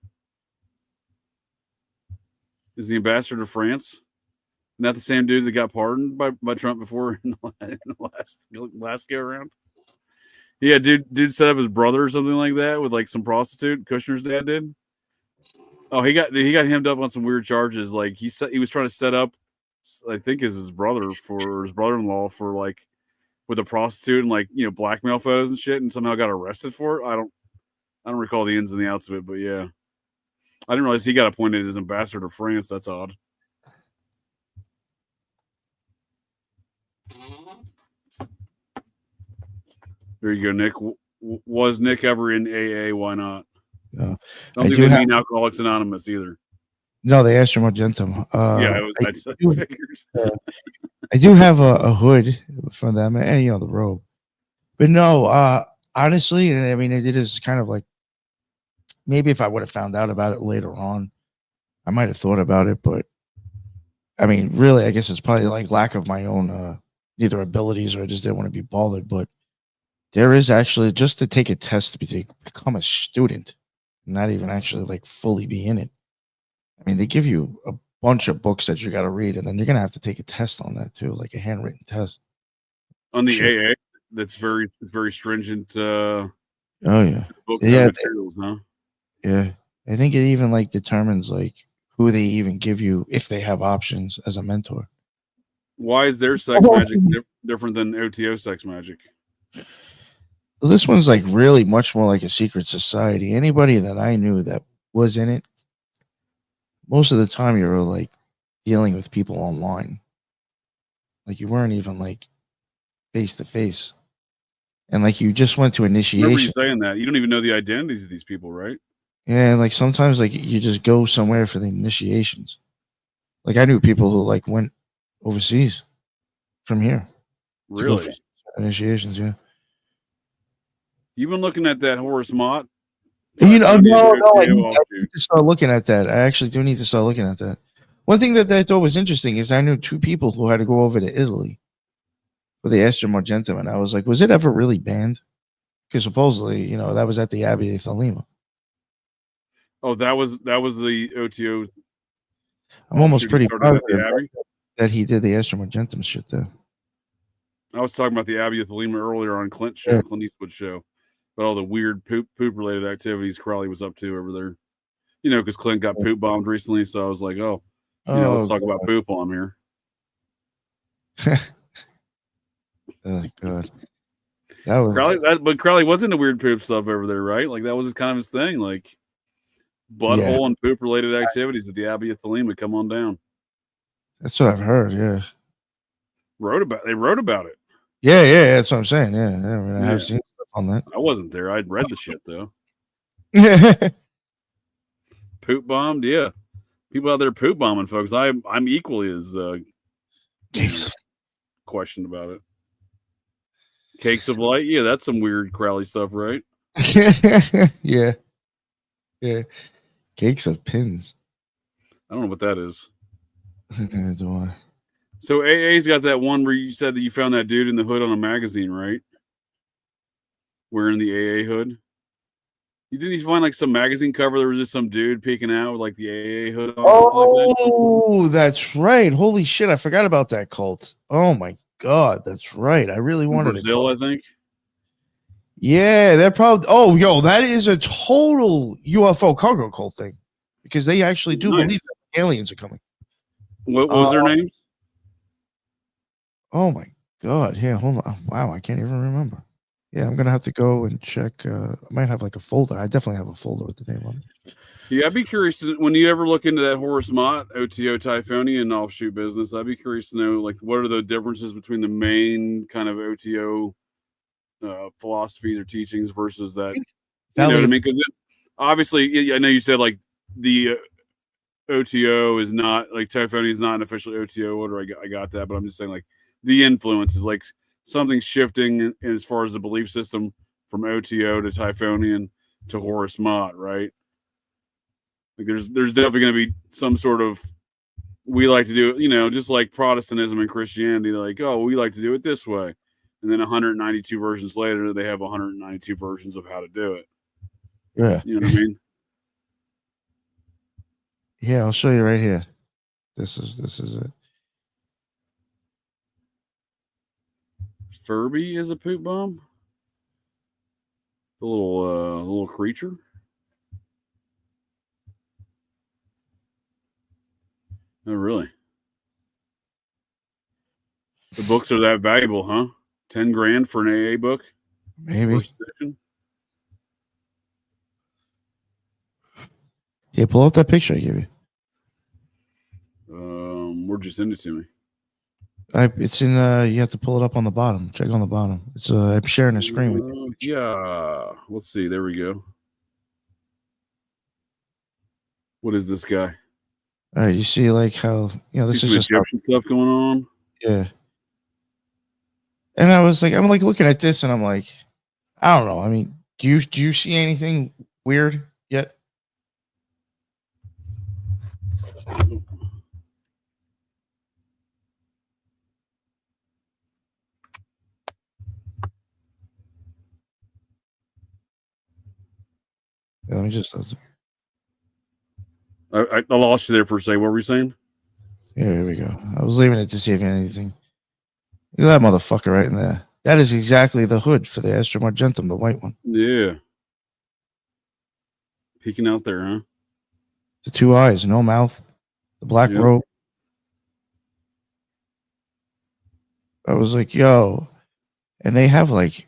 Is the ambassador to France? Not the same dude that got pardoned by Trump before in the last go around? Yeah, dude set up his brother or something like that with like some prostitute. Kushner's dad did. Oh, he got hemmed up on some weird charges. Like he was trying to set up, I think, is his brother for his brother-in-law for like with a prostitute and like blackmail photos and shit, and somehow got arrested for it. I don't recall the ins and the outs of it, but yeah, I didn't realize he got appointed as ambassador to France. That's odd. There you go, Nick. Was Nick ever in AA? Why not? Yeah. I don't think they mean Alcoholics Anonymous either. No, the Astra Argentum. Yeah, that's I do, figures. I do have a hood for them, and the robe. But no, honestly, I mean, it is kind of like maybe if I would have found out about it later on, I might have thought about it. But I mean, really, I guess it's probably like lack of my own either abilities or I just didn't want to be bothered. But there is actually just to take a test to become a student, not even actually like fully be in it. I mean, they give you a bunch of books that you got to read, and then you're gonna have to take a test on that too, like a handwritten test. On the Shit. AA, that's very stringent. Oh yeah, Book yeah, materials, huh? yeah. I think it even like determines like who they even give you if they have options as a mentor. Why is their sex magic different than OTO sex magic? This one's like really much more like a secret society. Anybody that I knew that was in it, most of the time you were like dealing with people online. Like you weren't even like face to face. And like you just went to I remember you initiation. saying that. You don't even know the identities of these people, right? Yeah, and like sometimes like you just go somewhere for the initiations. Like I knew people who like went overseas from here to go for Really? initiations, yeah. You've been looking at that Horace Mott? No, I OTO need offshoot. to start looking at that. I actually do need to start looking at that. One thing that I thought was interesting is I knew two people who had to go over to Italy for the Astra Argentum, and I was like, was it ever really banned? Because supposedly, that was at the Abbey of Thelema. Oh, that was the OTO. I'm almost pretty started at the positive Abbey. that he did the Astra Argentum shit there. I was talking about the Abbey of Thelema earlier on Clint Eastwood show, but all the weird poop related activities Crowley was up to over there. Because Clint got poop bombed recently, so I was like, let's talk about poop while I'm here. Oh god, that was Crowley, Crowley was into weird poop stuff over there, right? Like that was kind of his thing, like butthole and poop related activities at the Abbey of Thelema. Come on down. That's what I've heard. Yeah, they wrote about it. Yeah, that's what I'm saying. Yeah, I mean, I have seen stuff on that. I wasn't there. I'd read the shit though. Poop bombed, yeah. People out there poop bombing, folks. I'm equally as questioned about it. Cakes of Light, yeah, that's some weird Crowley stuff, right? Yeah. Cakes of Pins. I don't know what that is. Do I? So AA's got that one where you said that you found that dude in the hood on a magazine, right? Wearing the AA hood. You didn't find like some magazine cover? There was just some dude peeking out with like the AA hood on. Oh, that's right. Holy shit, I forgot about that cult. Oh my god, that's right. I really wanted Brazil, I think. Yeah, they're probably. Oh, yo, that is a total UFO cargo cult thing because they actually do believe that aliens are coming. What was their names? Oh my god! Yeah, hold on. Wow, I can't even remember. Yeah, I'm gonna have to go and check. I might have like a folder. I definitely have a folder with the name on it. Yeah, I'd be curious when you ever look into that Horace Mott OTO Typhonian offshoot business. I'd be curious to know like what are the differences between the main kind of OTO philosophies or teachings versus that. You know what I mean? Because obviously, I know you said like the OTO is not like Typhonian is not an official OTO order. I got that, but I'm just saying like the influence is like something shifting as far as the belief system from OTO to Typhonian to Horace Mott, right? Like there's definitely going to be some sort of we like to do it, just like Protestantism and Christianity. They're like, oh, we like to do it this way, and then 192 versions later, they have 192 versions of how to do it. Yeah, you know what I mean. Yeah, I'll show you right here. This is it. Furby is a poop bomb. The little creature. Oh, really? The books are that valuable, huh? 10 grand for an AA book? Maybe. Yeah, pull out that picture I gave you. Where'd you send it to me? It's in. You have to pull it up on the bottom. Check on the bottom. It's. I'm sharing a screen with you. Yeah. Let's see. There we go. What is this guy? All right, you see like how this See is some just how, Egyptian stuff going on. yeah. And I'm like looking at this, and I'm like, I don't know. I mean, do you see anything weird yet? Yeah, let me just. I lost you there for a second. What were you saying? Yeah, here we go. I was leaving it to see if anything. Look at that motherfucker right in there. That is exactly the hood for the Astra Argentum, the white one. Yeah. Peeking out there, huh? The 2 eyes, no mouth, the black Yep. robe. I was like, yo. And they have like.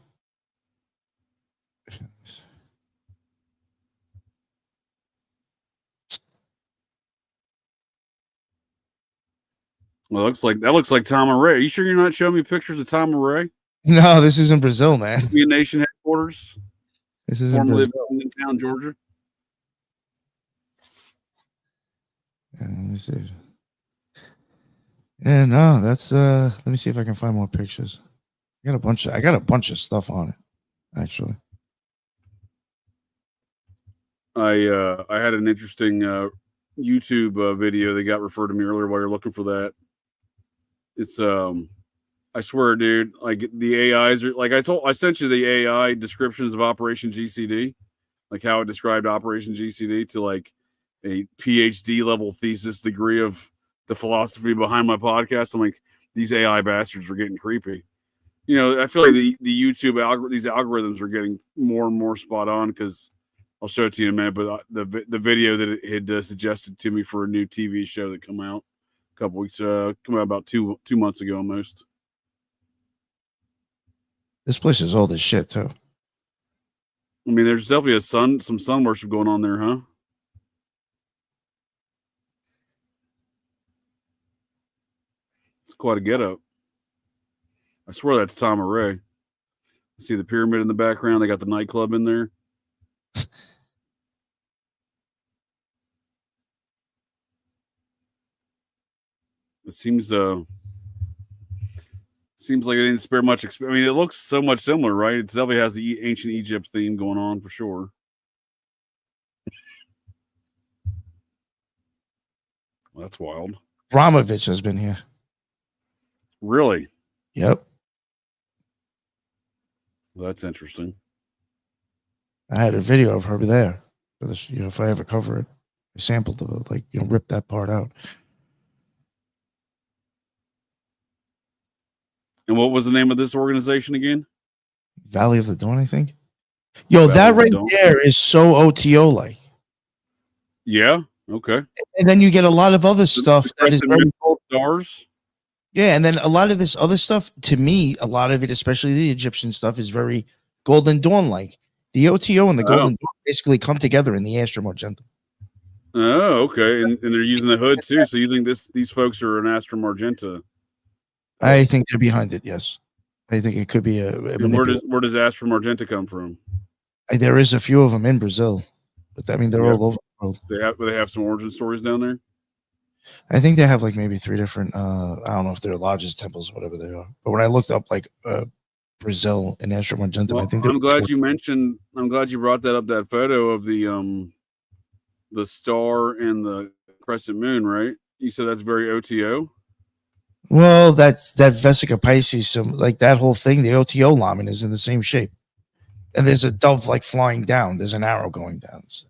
Well, that looks like Tom Array. Are you sure you're not showing me pictures of Tom Array? No, this is in Brazil, man. Be a Nation headquarters, This is in formerly Brazil. in town, Georgia. Let me see. Yeah, no, that's let me see if I can find more pictures. I got a bunch of stuff on it, actually. I had an interesting YouTube video that got referred to me earlier while you're looking for that. It's I swear, dude, like the AIs are like I sent you the AI descriptions of Operation GCD, like how it described Operation GCD to like a PhD level thesis degree of the philosophy behind my podcast. I'm like, these AI bastards are getting creepy. I feel like the YouTube these algorithms are getting more and more spot on because I'll show it to you in a minute. But the video that it had suggested to me for a new TV show that come out a couple weeks, come out about two months ago almost. This place is old as shit too. I mean, there's definitely some sun worship going on there, huh? It's quite a get up. I swear that's Tom Array. I see the pyramid in the background. They got the nightclub in there. It seems like it didn't spare much. I mean, it looks so much similar, right? It definitely has the ancient Egypt theme going on for sure. Well, that's wild. Ramovich has been here. Really? Yep. Well, that's interesting. I had a video of her there. For this, if I ever cover it, I sampled the rip that part out. And what was the name of this organization again? Valley of the Dawn, I think. Yo, Valley that of the right Dawn. there is so OTO like. Yeah. Okay. And then you get a lot of other stuff that is very stars. Yeah, and then a lot of this other stuff, to me, a lot of it, especially the Egyptian stuff, is very Golden Dawn like. The OTO and the Golden Dawn basically come together in the Astra Argentum. Oh, okay. And they're using the hood too. So you think these folks are an Astra Argenta? I think they're behind it, yes. I think it could be a where does Astra Argenta come from? There is a few of them in Brazil, but I mean they're all over the world. They have some origin stories down there. I think they have like maybe 3 different. I don't know if they're lodges, temples, or whatever they are. But when I looked up like Brazil and Astra Argentum, I think I'm glad you mentioned. I'm glad you brought that up. That photo of the star and the crescent moon, right? You said that's very OTO. Well, that Vesica Pisces, like that whole thing, the OTO lamen is in the same shape, and there's a dove like flying down. There's an arrow going down. So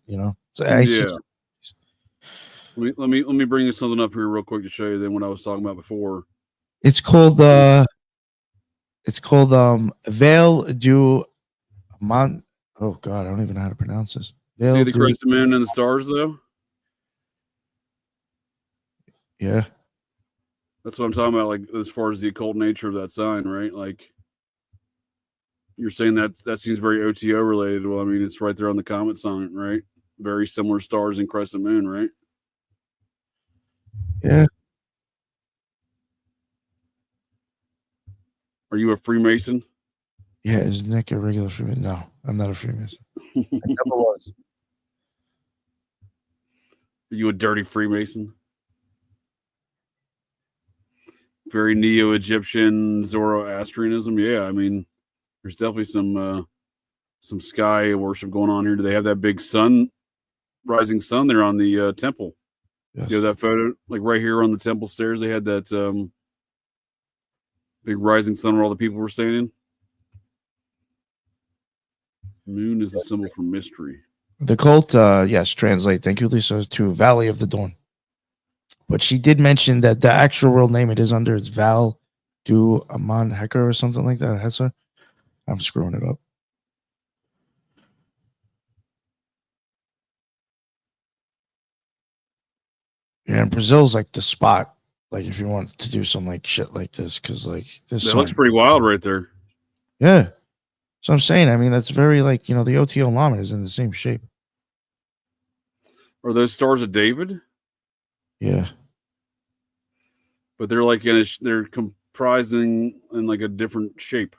let me bring you something up here real quick to show you. Then what I was talking about before. It's called Veil du Mont. Oh God, I don't even know how to pronounce this. Veil See the crescent moon and the stars, though. Yeah. That's what I'm talking about, like as far as the occult nature of that sign, right? Like you're saying that seems very OTO related. Well, I mean, it's right there on the comet sign, right? Very similar stars and crescent moon, right? Yeah. Are you a Freemason? Yeah, is Nick a regular Freemason? No, I'm not a Freemason. I never was. Are you a dirty Freemason? very Neo-Egyptian Zoroastrianism. Yeah, I mean, there's definitely some sky worship going on here. Do they have that big sun, rising sun there on the temple? Yes. You know that photo, like right here on the temple stairs, they had that big rising sun where all the people were standing. Moon is the symbol for mystery. The cult, yes, translate. Thank you, Lisa, to Valley of the Dawn. But she did mention that the actual real name it is under is Val du Amon Hecker or something like that. Hesser. I'm screwing it up. Yeah, and Brazil's like the spot. Like if you want to do some like shit like this, because like this looks pretty wild right there. Yeah. So I'm saying, I mean, that's very like, you know, the OTO llama is in the same shape. Are those Stars of David? Yeah. But they're like they're comprising in like a different shape.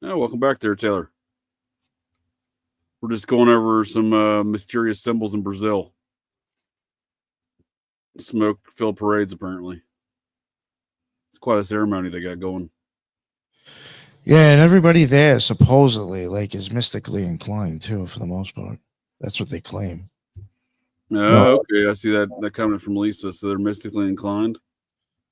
Oh, welcome back there, Taylor. We're just going over some mysterious symbols in Brazil. Smoke-filled parades, apparently. It's quite a ceremony they got going. Yeah, and everybody there supposedly like is mystically inclined too, for the most part. That's what they claim. Oh, okay. I see that comment from Lisa. So they're mystically inclined.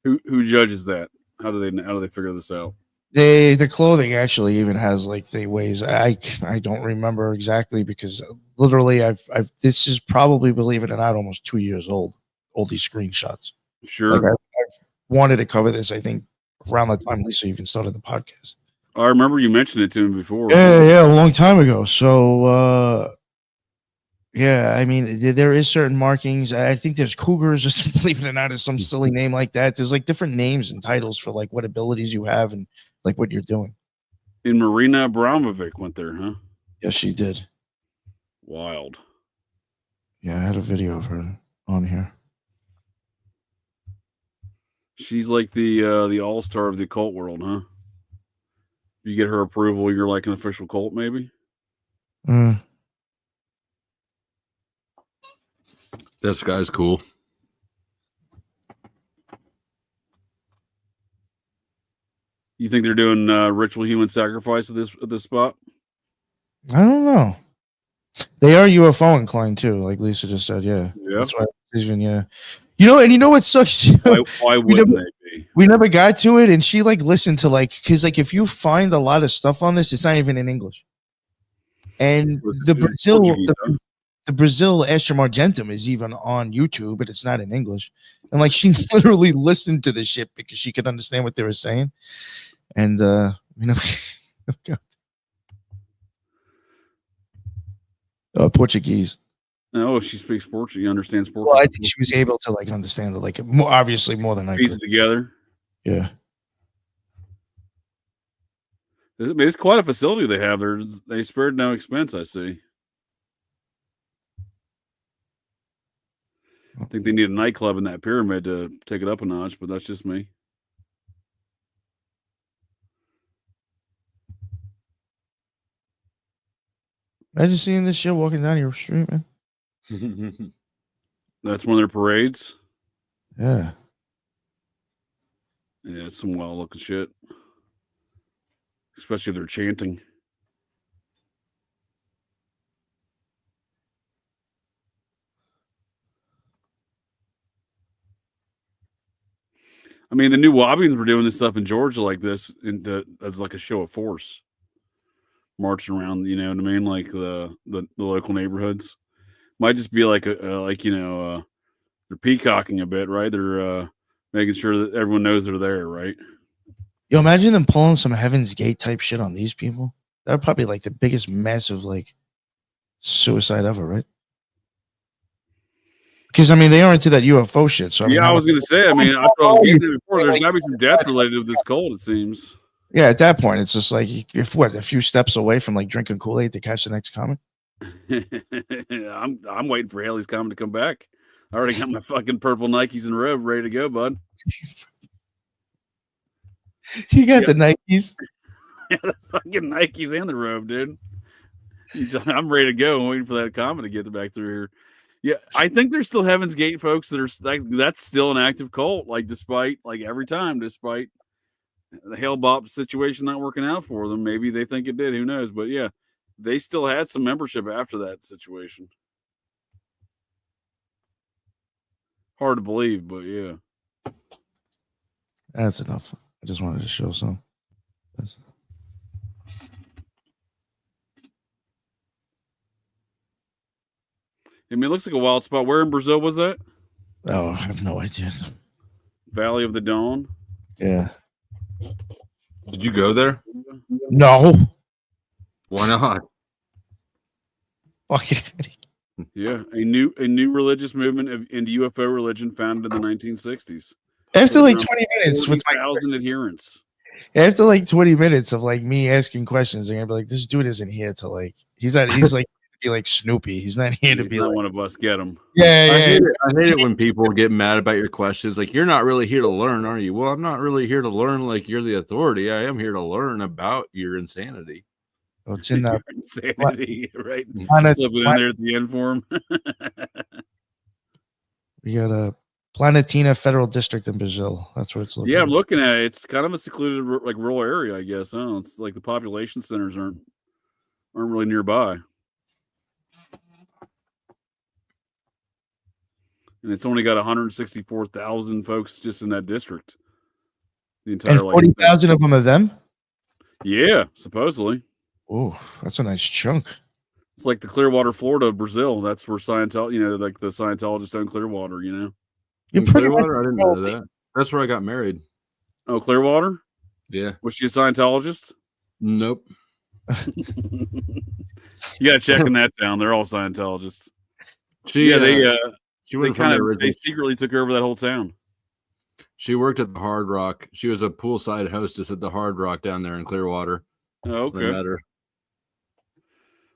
Who judges that? How do they figure this out? The clothing actually even has like the ways I don't remember exactly because literally I've this is probably, believe it or not, almost 2 years old. All these screenshots. Sure. Like I've wanted to cover this, I think, around the time Lisa even started the podcast. I remember you mentioned it to me before. Yeah, a long time ago. So yeah, I mean, there is certain markings. I think there's cougars, or something, believe it or not, is some silly name like that. There's like different names and titles for like what abilities you have and like what you're doing. And Marina Abramovic went there, huh? Yes, she did. Wild. Yeah, I had a video of her on here. She's like the all-star of the occult world, huh? You get her approval, you're like an official cult, maybe? This guy's cool. You think they're doing ritual human sacrifice at this spot? I don't know. They are UFO inclined too, like Lisa just said. Yeah, that's why even yeah. You know what sucks? Why wouldn't they be? We never got to it, and she like listened to like because like if you find a lot of stuff on this, it's not even in English. And the Brazil Astrum Argentum is even on YouTube, but it's not in English. And like she literally listened to the shit because she could understand what they were saying. And you know, Portuguese. Oh, she speaks Portuguese. She understands Portuguese. Well, I think she was able to like understand it, like obviously more than I could. Piece it together. Yeah. I mean, it's quite a facility they have there. They spared no expense, I see. I think they need a nightclub in that pyramid to take it up a notch, but that's just me. Imagine seeing this shit walking down your street, man. That's one of their parades. Yeah. Yeah, it's some wild looking shit. Especially if they're chanting. I mean, the new Wobbians were doing this stuff in Georgia like this as like a show of force. Marching around, you know what I mean? Like the local neighborhoods. Might just be like they're peacocking a bit, right? They're making sure that everyone knows they're there, right? Yo, imagine them pulling some Heaven's Gate type shit on these people. That would probably like the biggest massive like suicide ever, right? Because I mean they are into that UFO shit. So I mean, I was gonna say, I mean, I thought before there's gotta be some death related to this cult, it seems. Yeah, at that point, it's just like if a few steps away from like drinking Kool-Aid to catch the next comet. I'm waiting for Haley's comment to come back. I already got my fucking purple Nikes and robe ready to go, bud. You got the Nikes. Yeah, the fucking Nikes and the robe, dude. I'm ready to go. I'm waiting for that comment to get back through here. Yeah, I think there's still Heaven's Gate folks that are that's still an active cult. Like despite the Hale Bop situation not working out for them, maybe they think it did. Who knows? But yeah, they still had some membership after that situation. Hard to believe, but yeah. That's enough. I just wanted to show some. I mean, it looks like a wild spot. Where in Brazil was that? Oh, I have no idea. Valley of the Dawn. Yeah. Did you go there? No. Why not? Fucking. Yeah, a new religious movement into UFO religion founded in the 1960s. After like 20 minutes with 40,000 adherents. After like 20 minutes of like me asking questions, they're gonna be like, "This dude isn't here to like. He's like to be like Snoopy. He's not here to He's be not like one of us. Get him. Yeah. I hate it when people get mad about your questions. Like, you're not really here to learn, are you? Well, I'm not really here to learn like you're the authority. I am here to learn about your insanity. Oh, it's in the insanity, right? Planet, Slipping in there at the end for him. We got a Planetina Federal District in Brazil. That's where it's looking. Yeah, I'm looking at it. It's kind of a secluded, like rural area, I guess. Huh? It's like the population centers aren't really nearby, and it's only got 164,000 folks just in that district. The entire, and 40,000 of them are them. Yeah, supposedly. Oh, that's a nice chunk. It's like the Clearwater, Florida of Brazil. That's where Scientology, like the Scientologists own Clearwater. You're pretty Clearwater. I didn't know that. That's where I got married. Oh, Clearwater. Yeah. Was she a Scientologist? Nope. You gotta checking that down. They're all Scientologists. They secretly took over that whole town. She worked at the Hard Rock. She was a poolside hostess at the Hard Rock down there in Clearwater. Oh, okay. I met her.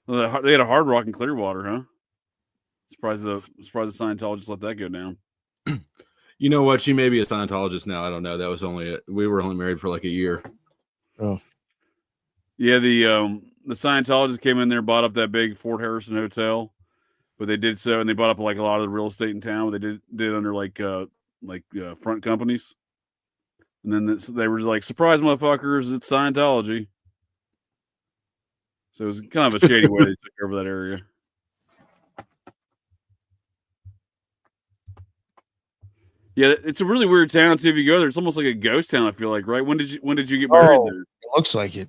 Well, they had a Hard Rock in Clearwater, huh? Surprised the Scientologists let that go down. You know what? She may be a Scientologist now. I don't know. That was we were only married for like a year. Oh. Yeah, the Scientologists came in there, bought up that big Fort Harrison hotel, but they did so, and they bought up like a lot of the real estate in town. But they did under like front companies, and then they were like, "Surprise, motherfuckers! It's Scientology." So it was kind of a shady way they took over that area. Yeah, it's a really weird town too. If you go there, it's almost like a ghost town. I feel like, right? When did you get married there? It looks like it.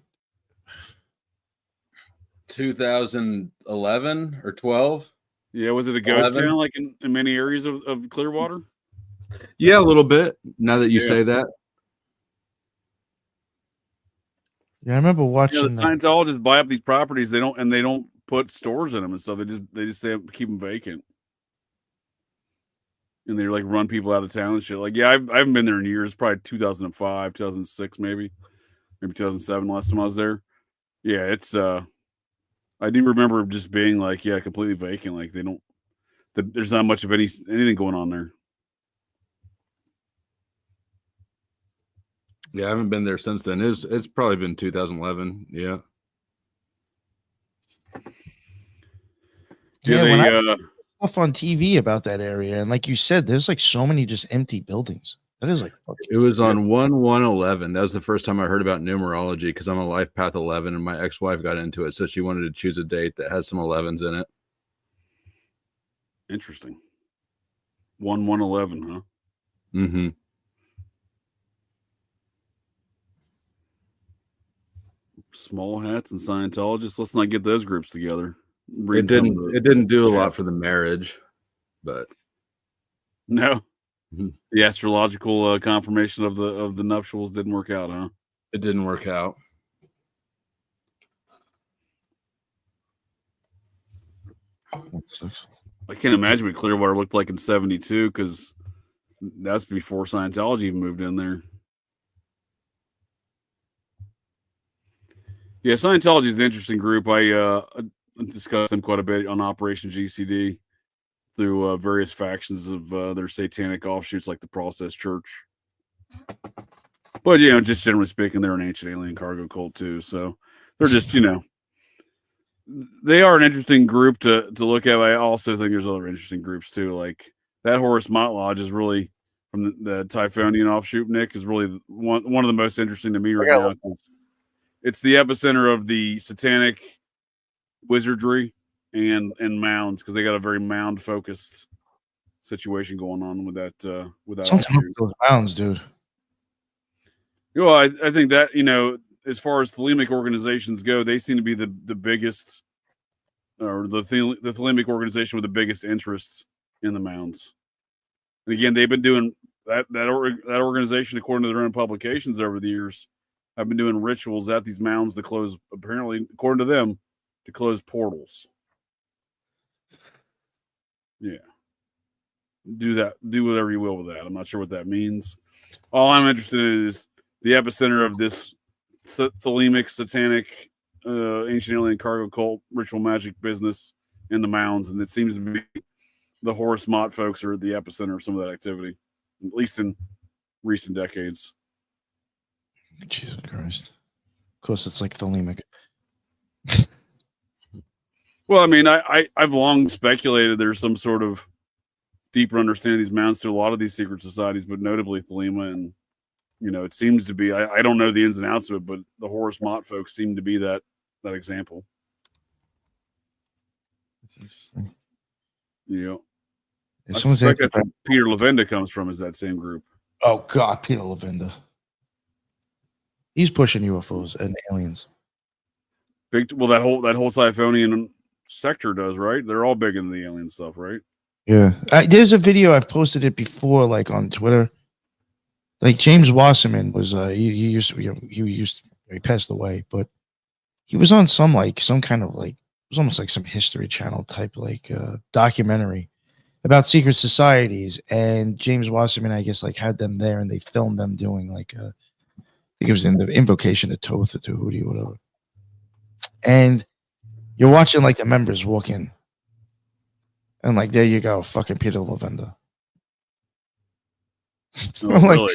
2011 or 12. Yeah, was it a ghost town like in many areas of Clearwater? Yeah, a little bit. Now that you say that. Yeah, I remember watching. The Scientologists buy up these properties. They don't put stores in them and stuff. They just keep them vacant, and they like run people out of town and shit. Like, yeah, I haven't been there in years. Probably 2005, 2006, maybe 2007. Last time I was there. Yeah, it's I do remember just being like, yeah, completely vacant. Like there's not much of anything going on there. Yeah, I haven't been there since then. It's probably been 2011. Yeah. When I stuff on TV about that area, and like you said, there's like so many just empty buildings. That is like it was on 1/1/11. That was the first time I heard about numerology because I'm a life path 11, and my ex-wife got into it, so she wanted to choose a date that has some 11s in it. Interesting. 1/1/11, huh? Mm-hmm. Small hats and Scientologists. Let's not get those groups together. It didn't do a lot for the marriage, but no. The astrological confirmation of the nuptials didn't work out, huh? It didn't work out. I can't imagine what Clearwater looked like in 72 because that's before Scientology even moved in there. Yeah, Scientology is an interesting group. I discussed them quite a bit on Operation GCD through various factions of their satanic offshoots like the Process Church. But, just generally speaking, they're an ancient alien cargo cult too. So they're just, They are an interesting group to look at. I also think there's other interesting groups too. Like that Horus Mott Lodge is really from the Typhonian offshoot. Nick is really one of the most interesting to me right now. It's the epicenter of the satanic wizardry and mounds, because they got a very mound focused situation going on with that Sometimes those mounds, dude. Well, I think that, as far as Thelemic organizations go, they seem to be the biggest, or the Thelemic organization with the biggest interests in the mounds. And again, they've been doing that organization, according to their own publications over the years, have been doing rituals at these mounds to close, apparently, according to them, to close portals. Yeah. Do whatever you will with that. I'm not sure what that means. All I'm interested in is the epicenter of this Thelemic, satanic, ancient alien cargo cult, ritual magic business in the mounds, and it seems to be the Horus Mott folks are at the epicenter of some of that activity, at least in recent decades. Jesus Christ! Of course, it's like Thelemic. Well, I mean, I've long speculated there's some sort of deeper understanding of these mounds to a lot of these secret societies, but notably Thelema, and it seems to be. I don't know the ins and outs of it, but the Horus Mott folks seem to be that example. That's interesting. Yeah, I suspect that's where Peter Levenda comes from. Is that same group? Oh God, Peter Levenda. He's pushing UFOs and aliens. Well, that whole Typhonian sector does, right? They're all big into the alien stuff, right? Yeah, there's a video, I've posted it before, like on Twitter. Like James Wasserman was, he passed away, but he was on some kind of it was almost like some History Channel type documentary about secret societies, and James Wasserman, I guess, had them there, and they filmed them doing I think it was in the Invocation of Thoth or Tahuti or whatever, and you're watching the members walk in. And there you go, fucking Peter Levenda. Oh, I'm really?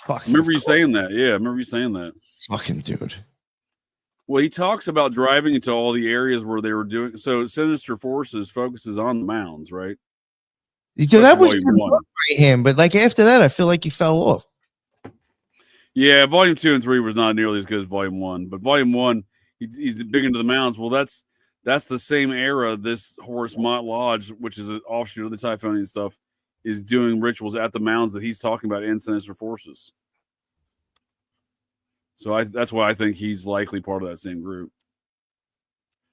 I remember you saying that. Yeah, I remember you saying that. Fucking dude. Well, he talks about driving into all the areas where they were doing. So Sinister Forces focuses on the mounds, right? Yeah, that was by him, but after that, I feel like he fell off. Yeah, Volume 2 and 3 was not nearly as good as Volume 1, but Volume 1, he's big into the mounds. Well, that's the same era this Horus Mott Lodge, which is an offshoot of the Typhonian stuff, is doing rituals at the mounds that he's talking about in Sinister Forces. So that's why I think he's likely part of that same group.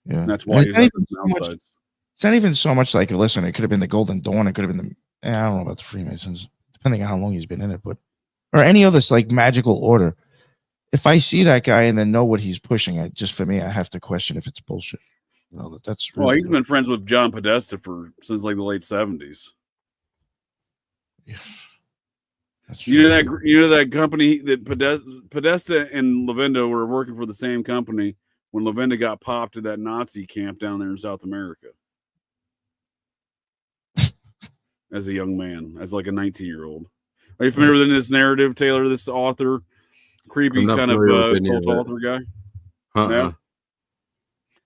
Yeah, and that's why he's at the mound sites. It's not even so much listen, it could have been the Golden Dawn, it could have been I don't know about the Freemasons, depending on how long he's been in it, but or any other magical order. If I see that guy and then know what he's pushing, I have to question if it's bullshit. That's really he's been friends with John Podesta since the late 70s. Yeah. You know that company that Podesta and Levenda were working for the same company when Levenda got popped at that Nazi camp down there in South America. As a young man, as a 19-year-old. Are you familiar with this narrative, Taylor? This author, creepy kind of cult author guy? No.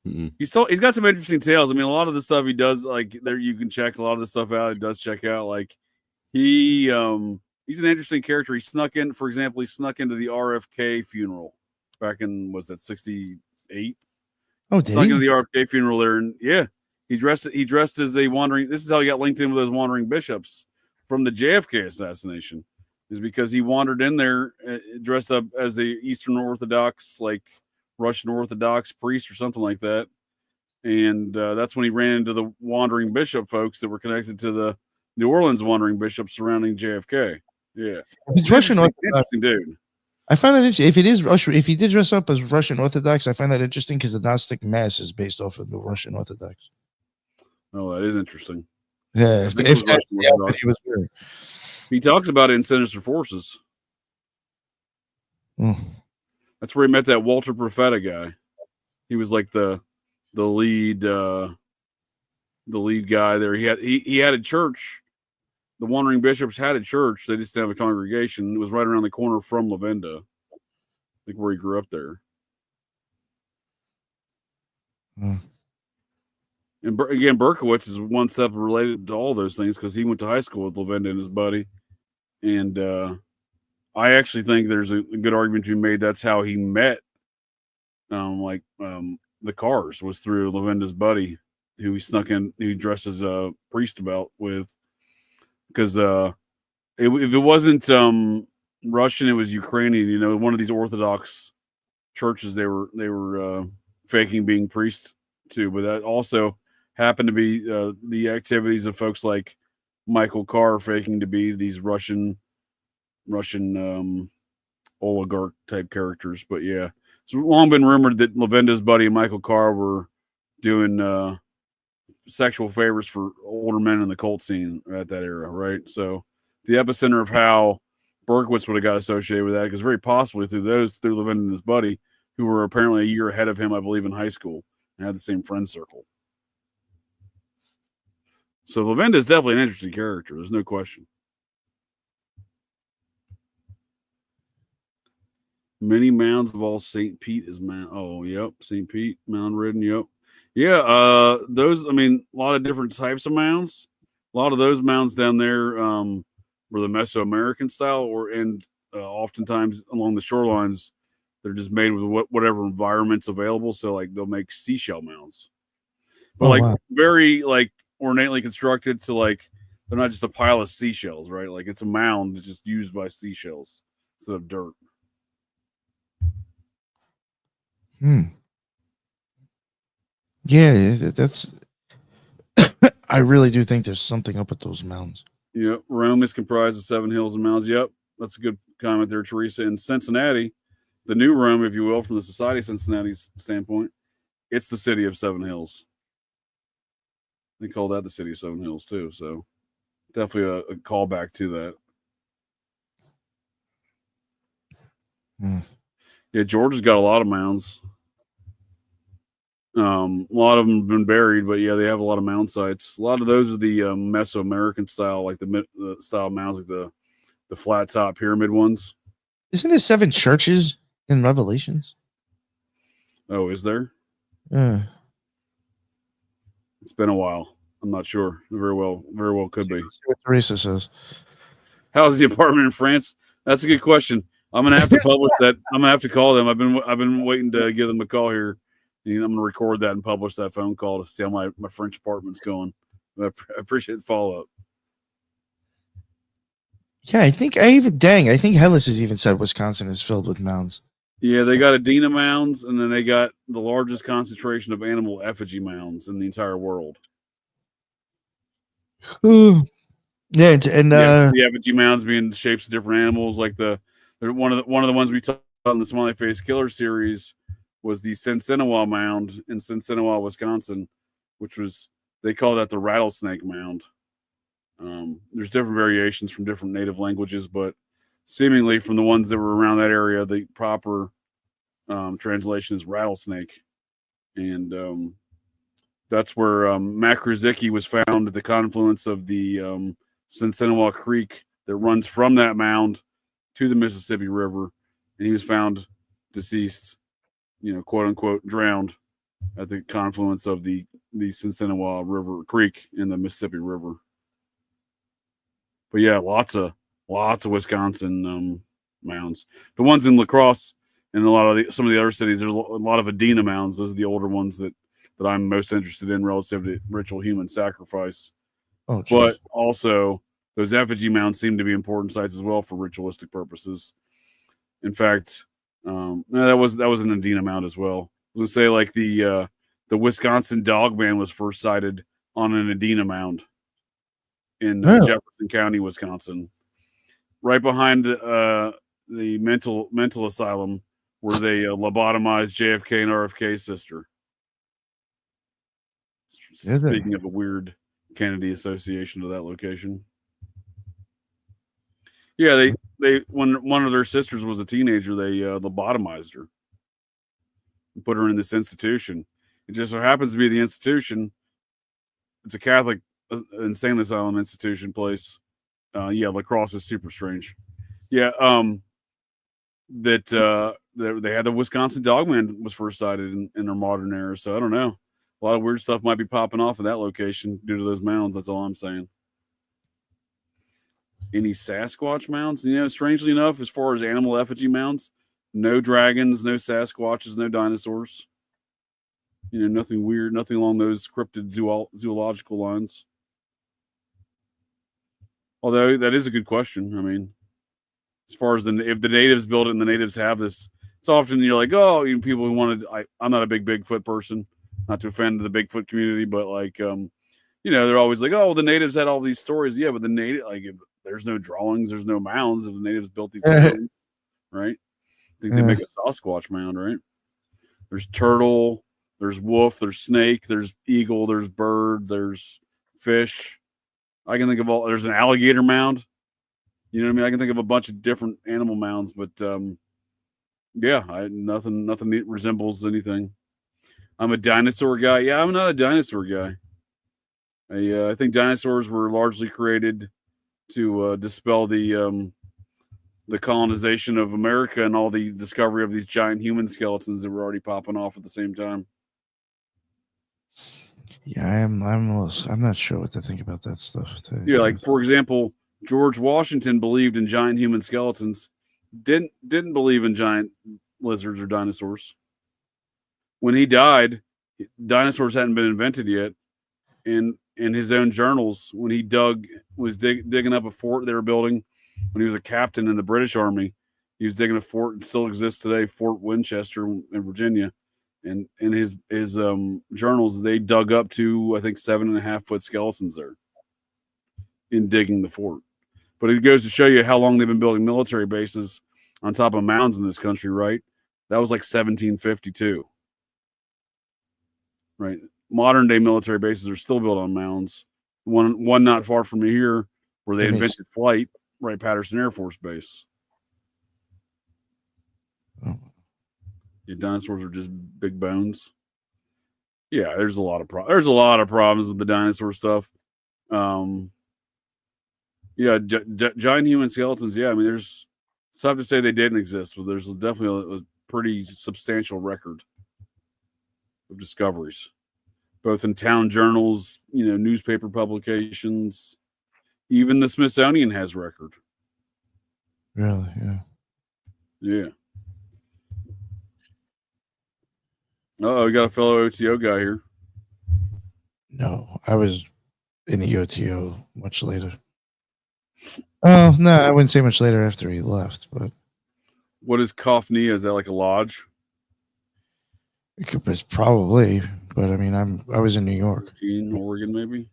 Mm-mm. He's got some interesting tales. I mean, a lot of the stuff he does, there, you can check a lot of the stuff out. He does check out. He's an interesting character. He snuck in, for example, into the RFK funeral back in, was that 68? Oh, did snuck he? into the RFK funeral there, and yeah, he dressed as a wandering. This is how he got linked in with those wandering bishops from the JFK assassination, is because he wandered in there dressed up as the Eastern Orthodox, Russian Orthodox priest or something like that. And that's when he ran into the wandering bishop folks that were connected to the New Orleans wandering bishops surrounding JFK. Yeah. He's Russian Orthodox. Interesting dude. I find that interesting. If it is Russian, if he did dress up as Russian Orthodox, I find that interesting because the Gnostic Mass is based off of the Russian Orthodox. Oh, that is interesting. Yeah, he talks about it in Sinister Forces. That's where he met that Walter Profeta guy. He was the lead guy there. He had a church. The Wandering Bishops had a church. They just didn't have a congregation. It was right around the corner from Levenda, where he grew up there. And again, Berkowitz is one step related to all those things because he went to high school with Lavenda and his buddy. And I actually think there's a good argument to be made. That's how he met, the Cars was through Lavenda's buddy, who he snuck in, who he dressed as a priest about with. Because if it wasn't Russian, it was Ukrainian. You know, one of these Orthodox churches they were faking being priests to, but that also happened to be the activities of folks like Michael Carr faking to be these Russian oligarch type characters. But yeah, it's long been rumored that Lavenda's buddy and Michael Carr were doing sexual favors for older men in the cult scene at that era, right? So the epicenter of how Berkowitz would have got associated with that, because very possibly through Lavenda and his buddy, who were apparently a year ahead of him, I believe, in high school, and had the same friend circle. So Lavenda is definitely an interesting character. There's no question. Many mounds of all St. Pete is mound. Oh, yep. St. Pete, mound ridden. Yep. Yeah. Those, I mean, a lot of different types of mounds. A lot of those mounds down there were the Mesoamerican style, and oftentimes along the shorelines, they're just made with whatever environment's available. So like they'll make seashell mounds, but very like ornately constructed. So like they're not just a pile of seashells, right? Like it's a mound that's just used by seashells instead of dirt. Yeah, that's. I really do think there's something up with those mounds. Yep, Rome is comprised of 7 hills and mounds. Yep, that's a good comment there, Teresa. In Cincinnati, the new Rome, if you will, from the Society of Cincinnati's standpoint, it's the city of 7 hills. They call that the city of 7 hills too. So definitely a callback to that. Yeah, Georgia's got a lot of mounds. A lot of them have been buried, but yeah, they have a lot of mound sites. A lot of those are the Mesoamerican style, like the style mounds, like the flat top pyramid ones. Isn't there 7 churches in Revelations? Oh, is there? Yeah. It's been a while. I'm not sure. Very well could be. See what Teresa says. How's the apartment in France? That's a good question. I'm gonna have to publish that. I'm gonna have to call them. I've been waiting to give them a call here. I'm going to record that and publish that phone call to see how my French apartment's going. I appreciate the follow-up. Yeah, I think Hellas has even said Wisconsin is filled with mounds. Yeah, they got Adena mounds, and then they got the largest concentration of animal effigy mounds in the entire world. Yeah, and the effigy mounds being shapes of different animals, like one of the ones we talked about in the Smiley Face Killer series was the Sinsinawa mound in Sinsinawa, Wisconsin, which was, they call that the rattlesnake mound. There's different variations from different native languages, but seemingly from the ones that were around that area, the proper translation is rattlesnake. And that's where Makruzicki was found at the confluence of the Sinsinawa Creek that runs from that mound to the Mississippi River. And he was found deceased, quote unquote, drowned at the confluence of the Sinsinawa River Creek in the Mississippi River. But yeah, lots of Wisconsin mounds. The ones in La Crosse and some of the other cities, there's a lot of Adena mounds. Those are the older ones that I'm most interested in relative to ritual human sacrifice. Oh, but also those effigy mounds seem to be important sites as well for ritualistic purposes. In fact, that was an Adena mound as well. I was gonna say, like the Wisconsin dog man was first sighted on an Adena mound in Jefferson County, Wisconsin, right behind the mental asylum where they lobotomized JFK and RFK's sister. Speaking of a weird Kennedy association to that location. Yeah, they when one of their sisters was a teenager, they lobotomized her and put her in this institution. It just so happens to be the institution. It's a Catholic insane asylum institution place. Yeah, La Crosse is super strange. Yeah, that they had the Wisconsin Dogman was first sighted in their modern era. So I don't know. a lot of weird stuff might be popping off in that location due to those mounds. That's all I'm saying. Any Sasquatch mounds? You know, strangely enough, as far as animal effigy mounds, no dragons, no Sasquatches, no dinosaurs. You know, nothing weird, nothing along those cryptid zoological lines. Although that is a good question. I mean, as far as if the natives build it and the natives have this, it's often you're like, oh, you know, people who wanted. I'm not a big Bigfoot person, not to offend the Bigfoot community, but like, you know, they're always like, oh, the natives had all these stories. Yeah, but the native, like, there's no drawings, there's no mounds. If the natives built these buildings, right? I think they make a Sasquatch mound, right? There's turtle, there's wolf, there's snake, there's eagle, there's bird, there's fish. I can think of there's an alligator mound. You know what I mean? I can think of a bunch of different animal mounds, but yeah, nothing that resembles anything. I'm a dinosaur guy. Yeah, I'm not a dinosaur guy. I think dinosaurs were largely created to dispel the colonization of America and all the discovery of these giant human skeletons that were already popping off at the same time. Yeah, I'm not sure what to think about that stuff. Yeah, like for example, George Washington believed in giant human skeletons, didn't believe in giant lizards or dinosaurs. When he died, dinosaurs hadn't been invented yet, and in his own journals, when he was digging up a fort they were building, when he was a captain in the British Army, he was digging a fort and still exists today, Fort Winchester in Virginia. And in his journals, they dug up to, I think, 7.5 foot skeletons there in digging the fort. But it goes to show you how long they've been building military bases on top of mounds in this country, right? That was like 1752. Right. Modern day military bases are still built on mounds. One not far from here where they invented flight, right? Patterson Air Force Base. Oh. Yeah, dinosaurs are just big bones. Yeah, there's a lot of problems with the dinosaur stuff. Yeah, giant human skeletons. Yeah, I mean, it's tough to say they didn't exist, but there's definitely a pretty substantial record of discoveries, both in town journals, you know, newspaper publications. Even the Smithsonian has record. Really? Yeah. Yeah. We got a fellow OTO guy here. No, I was in the OTO much later. Oh, no, I wouldn't say much later after he left, but. What is Kofnia? Is that like a lodge? It's probably, but I mean, I was in New York. Eugene, Oregon, maybe?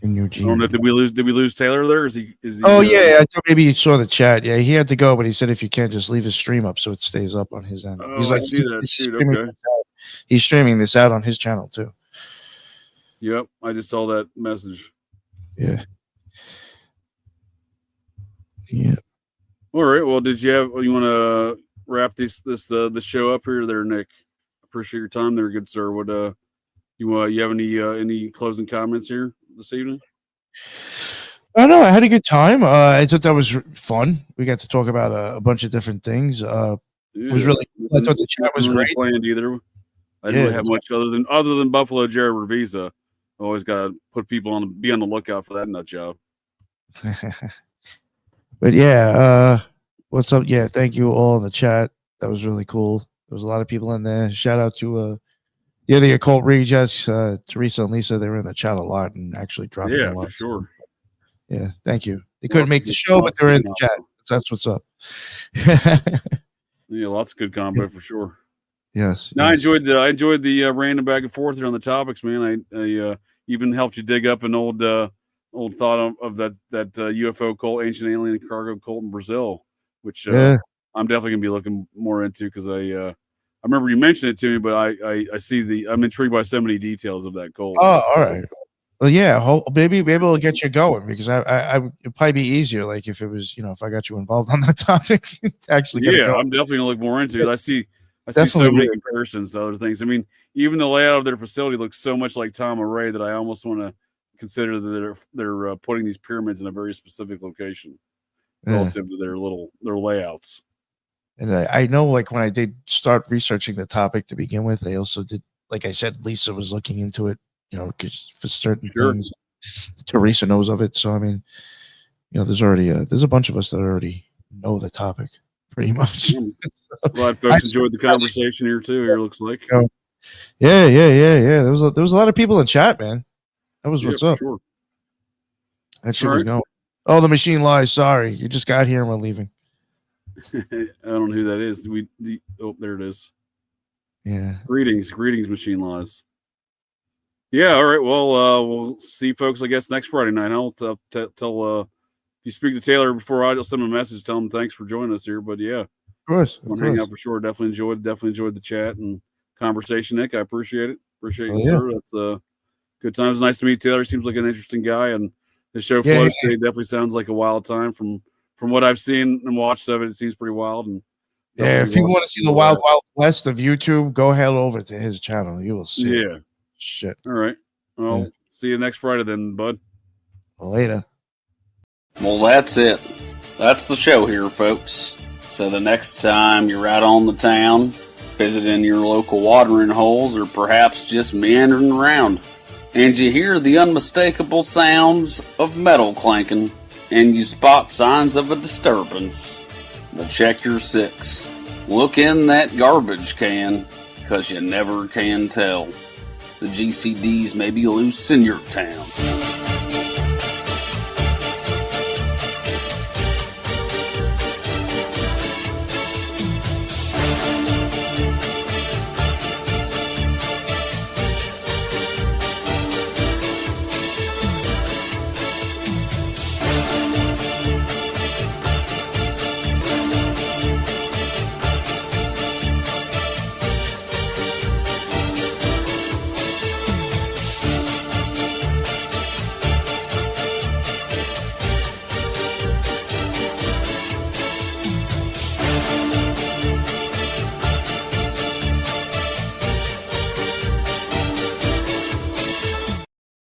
In Eugene. Did we lose Taylor there? Is he Oh yeah, I thought maybe you saw the chat. Yeah, he had to go, but he said if you can't, just leave his stream up so it stays up on his end. Oh, He's like, I see that. Shoot, okay. He's streaming this out on his channel too. Yep, I just saw that message. Yeah. Yeah. All right. Well, you want to wrap the show up here there, Nick? Appreciate your time there, good sir. What you have any closing comments here this evening? I know I had a good time. I thought that was fun. We got to talk about a bunch of different things. It was really. I thought the chat was really great. Planned either. I didn't really have much other than Buffalo Jared Revisa. I always got to put people be on the lookout for that nut job. But yeah, what's up? Yeah, thank you all in the chat. That was really cool. There was a lot of people in there. Shout out to the Occult Rejects, Teresa and Lisa. They were in the chat a lot and actually dropping a lot. For sure. Yeah, thank you. They couldn't make the show, but they were in the chat. That's what's up. Yeah, lots of good combo for sure. Yes. No, yes. I enjoyed the random back and forth here on the topics, man. I even helped you dig up an old thought of that UFO cult, ancient alien cargo cult in Brazil, which I'm definitely gonna be looking more into because I remember you mentioned it to me, but I see I'm intrigued by so many details of that cult. Oh, all right. Well, yeah, maybe we'll get you going because I it'd probably be easier like if it was if I got you involved on that topic. Actually, I'm definitely gonna look more into it. I see so many comparisons to other things. I mean, even the layout of their facility looks so much like Tom Array that I almost want to consider that they're putting these pyramids in a very specific location relative to their layouts. And I know, like, when I did start researching the topic to begin with, I also did, like I said, Lisa was looking into it, you know, 'cause for certain things, Teresa knows of it. So, I mean, you know, there's already there's a bunch of us that already know the topic pretty much. Glad folks enjoyed the conversation here too. Here looks like. Yeah. There was a lot of people in chat, man. That was what's up. Sure. That shit was going. Oh, the machine lies. Sorry, you just got here and we're leaving. I don't know who that is. Oh, there it is. Yeah. Greetings, machine lies. Yeah. All right. Well, we'll see folks, I guess, next Friday night. I'll tell if you speak to Taylor before I'll send him a message. Tell him thanks for joining us here. But yeah, of course. Hang out for sure. Definitely enjoyed the chat and conversation, Nick. I appreciate it. Appreciate you, yeah. sir. That's good times. Nice to meet Taylor. Seems like an interesting guy, and the show flow state definitely sounds like a wild time from what I've seen and watched of it. It seems pretty wild. And if you want to see the wild west of YouTube, go head over to his channel. You will see. Yeah. Shit. All right. Well, see you next Friday then, bud. Later. Well, that's it. That's the show here, folks. So the next time you're out on the town, visiting your local watering holes, or perhaps just meandering around, and you hear the unmistakable sounds of metal clanking, and you spot signs of a disturbance, but check your six. Look in that garbage can, because you never can tell. The GCDs may be loose in your town.